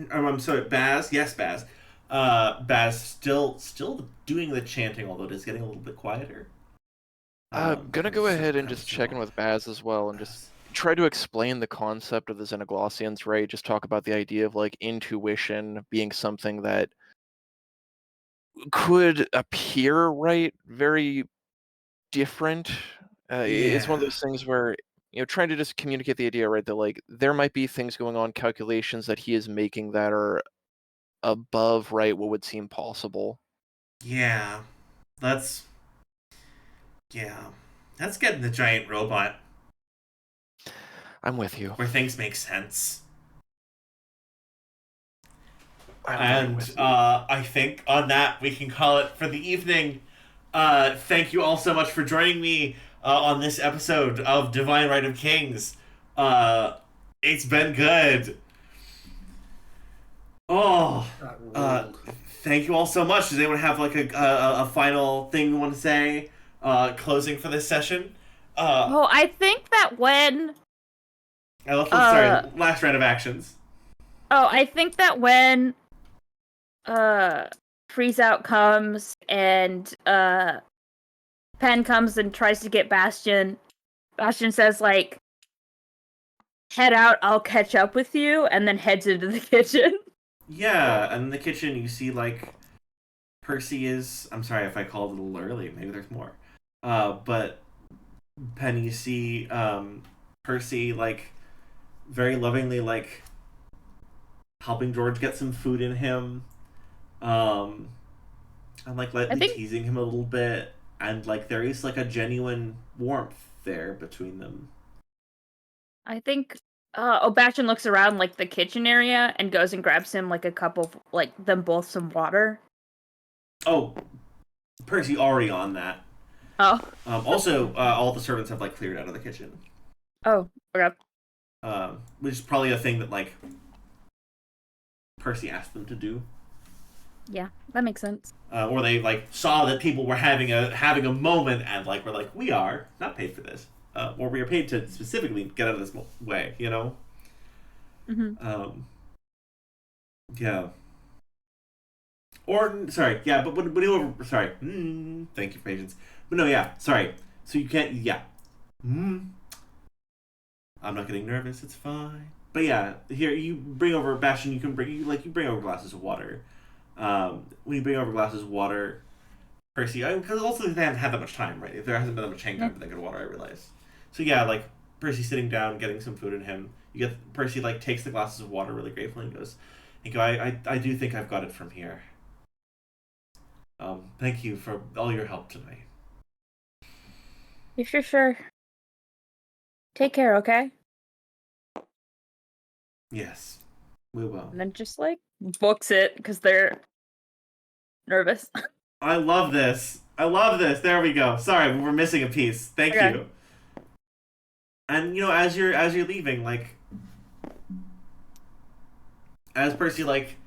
I'm sorry, Baz. Yes, Baz. Baz still doing the chanting, although it is getting a little bit quieter. Gonna go ahead and just check in with Baz as well, and just try to explain the concept of the Xenoglossians, right? Just talk about the idea of like intuition being something that could appear, right, very different It's one of Yeah. those things where, trying to just communicate the idea, right, that like there might be things going on, calculations that he is making that are above, right, what would seem possible. Yeah. Let's yeah. Let's get in the giant robot I'm with you. where things make sense. I'm very And with you. I think on that we can call it for the evening. Thank you all so much for joining me on this episode of Divine Right of Kings. It's been good. Oh, That uh, ruled. thank you all so much. Does anyone have like a final thing you want to say? Closing for this session. Oh, I think that when Sorry, last round of actions. I think that when Freeze Out comes and Pen comes and tries to get Bastion, Bastion says like, head out, I'll catch up with you, and then heads into the kitchen. Yeah, and in the kitchen you see like Percy is. I'm sorry if I called it a little early. Maybe there's more. But Penny, you see Percy like very lovingly like helping George get some food in him, um, and like I lightly think teasing him a little bit, and like there is like a genuine warmth there between them. Bastion looks around like the kitchen area and goes and grabs him like a cup of like them both some water. Oh, Percy already on that. Oh. Also, all the servants have like cleared out of the kitchen. Oh, okay. Which is probably a thing that like Percy asked them to do. Yeah, that makes sense. Or they like saw that people were having a moment and like were like, we are not paid for this, or we are paid to specifically get out of this way, you know. Mm-hmm. Yeah. Or sorry, yeah, but when you over sorry, thank you for patience. But no, yeah, sorry. So you can't, yeah. I'm not getting nervous. It's fine. But yeah, here you bring over Bastion. You bring over glasses of water. When you bring over glasses of water, Percy, because also they haven't had that much time, right? There hasn't been that much hang time to think of water. I realize. So yeah, like Percy sitting down, getting some food in him. You get Percy like takes the glasses of water really gratefully and goes, I do think I've got it from here. Thank you for all your help tonight. You sure. Take care, okay? Yes, we will. And then just like books it because they're nervous. I love this. I love this. There we go. Sorry, we were missing a piece. Thank Okay. you. And as you're leaving, like as Percy like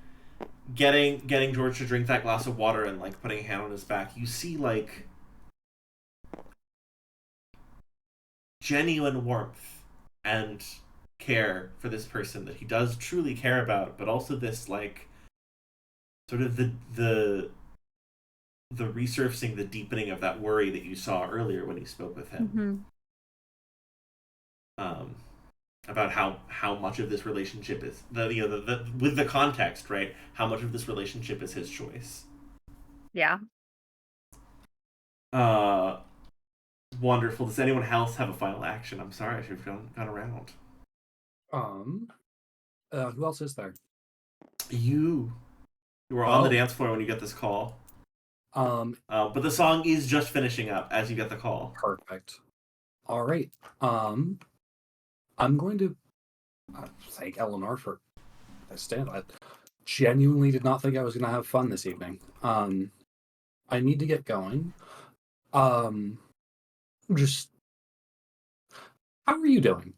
getting George to drink that glass of water and like putting a hand on his back, you see like genuine warmth and care for this person that he does truly care about, but also this like sort of the resurfacing, the deepening of that worry that you saw earlier when you spoke with him. About how much of this relationship is the with the context, right? How much of this relationship is his choice? Yeah. Wonderful. Does anyone else have a final action? I'm sorry, I should have gone around. Who else is there? You were on the dance floor when you get this call. But the song is just finishing up as you get the call. Perfect. All right. I'm going to thank Eleanor for this stand. I genuinely did not think I was going to have fun this evening. I need to get going. Just how are you doing?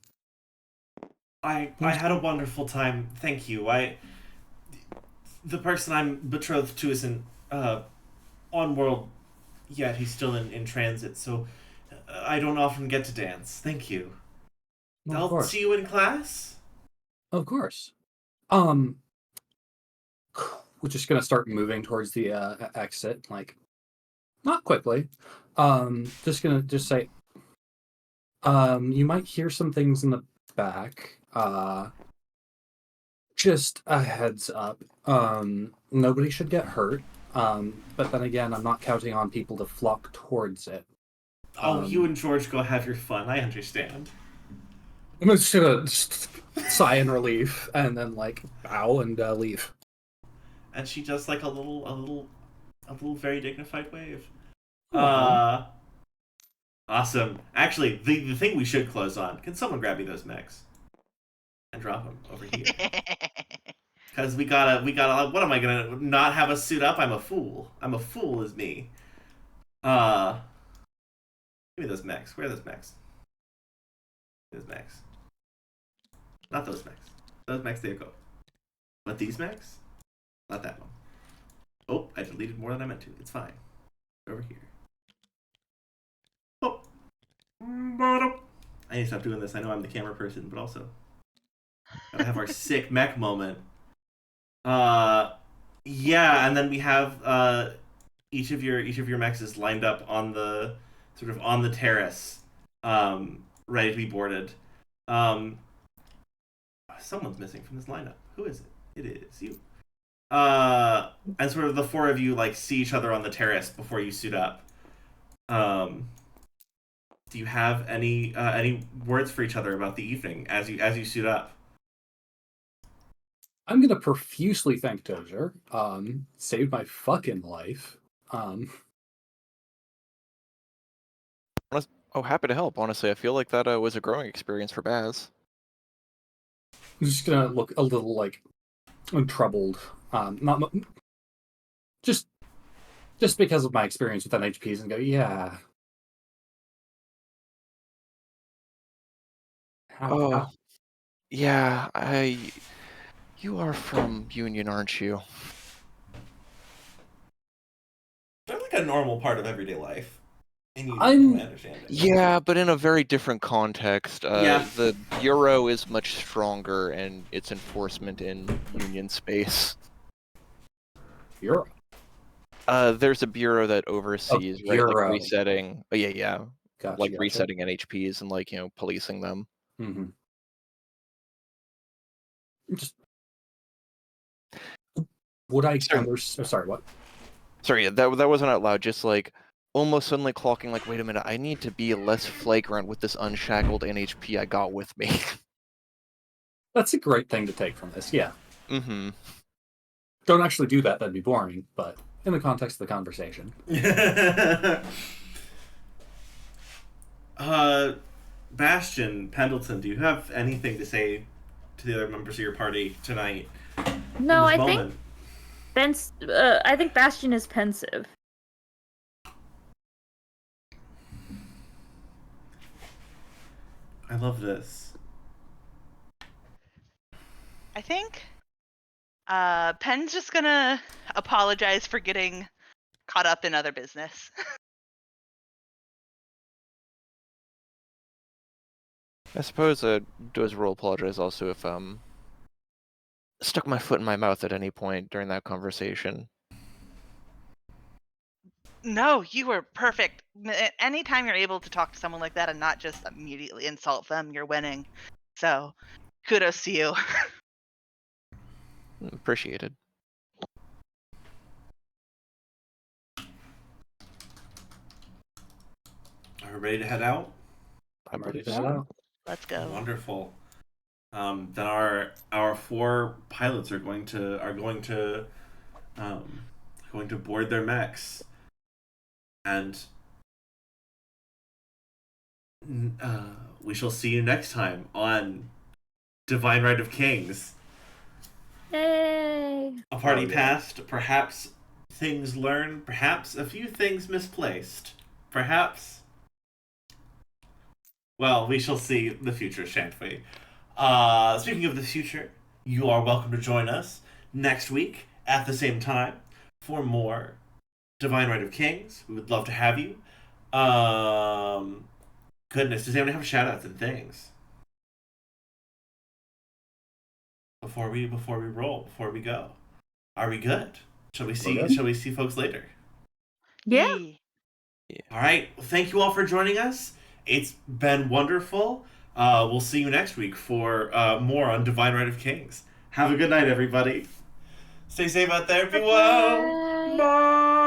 I had a wonderful time. Thank you. The person I'm betrothed to isn't on world yet. He's still in transit, so I don't often get to dance. Thank you. I'll see you in class. Of course. We're just gonna start moving towards the exit, like not quickly. Just gonna say, you might hear some things in the back. Just a heads up. Nobody should get hurt. But then again, I'm not counting on people to flock towards it. Oh, you and George go have your fun. I understand. I'm just gonna sigh in relief and then like bow and leave. And she does like a little very dignified wave. Aw. Awesome. Actually, the thing we should close on. Can someone grab me those mechs and drop them over here? Because we gotta. What am I gonna not have a suit up? I'm a fool. I'm a fool as me. Give me those mechs. Where are those mechs? Those mechs. Not those mechs. Those mechs, they go. But these mechs? Not that one. Oh, I deleted more than I meant to. It's fine. Over here. Oh. I need to stop doing this. I know I'm the camera person, but also gotta have our sick mech moment. Yeah, and then we have each of your mechs is lined up on the sort of on the terrace, ready to be boarded. Someone's missing from this lineup. Who is it? It is you. And sort of the four of you like see each other on the terrace before you suit up. Do you have any words for each other about the evening as you suit up? I'm gonna profusely thank Dozier. Saved my fucking life. Oh, happy to help. Honestly, I feel like that was a growing experience for Baz. I'm just gonna look a little like troubled. Not just because of my experience with NHPs, and go, yeah. Oh, yeah. You are from Union, aren't you? They're like a normal part of everyday life. I'm- my understanding. Yeah, but in a very different context. Yeah. The Bureau is much stronger in its enforcement in Union space. Bureau. There's a bureau that oversees right, like bureau. resetting. Oh, yeah. Gotcha. Resetting NHPs and like policing them. Mm-hmm. Just would I? Sorry, what? Sorry, that wasn't out loud. Just like almost suddenly clocking, like, wait a minute, I need to be less flagrant with this unshackled NHP I got with me. That's a great thing to take from this. Yeah. Mm-hmm. Don't actually do that. That'd be boring. But in the context of the conversation. Bastion, Pendleton, do you have anything to say to the other members of your party tonight? No, I think I think Bastion is pensive. I love this. I think Penn's just gonna apologize for getting caught up in other business. I suppose Dozer will apologize also if stuck my foot in my mouth at any point during that conversation. No, you were perfect. Anytime you're able to talk to someone like that and not just immediately insult them, you're winning. So, kudos to you. Appreciated. Are we ready to head out? I'm ready to head out. Let's go. Wonderful. Then our four pilots are going to board their mechs, and we shall see you next time on Divine Right of Kings. Yay! A party past, perhaps things learned, perhaps a few things misplaced, perhaps. Well, we shall see the future, shan't we? Speaking of the future, you are welcome to join us next week at the same time for more Divine Right of Kings. We would love to have you. Goodness, does anyone have shout-outs and things? Before we go. Are we good? Shall we see folks later? Yeah. All right. Well, thank you all for joining us. It's been wonderful. We'll see you next week for more on Divine Right of Kings. Have a good night, everybody. Stay safe out there. Be well. Bye. Bye.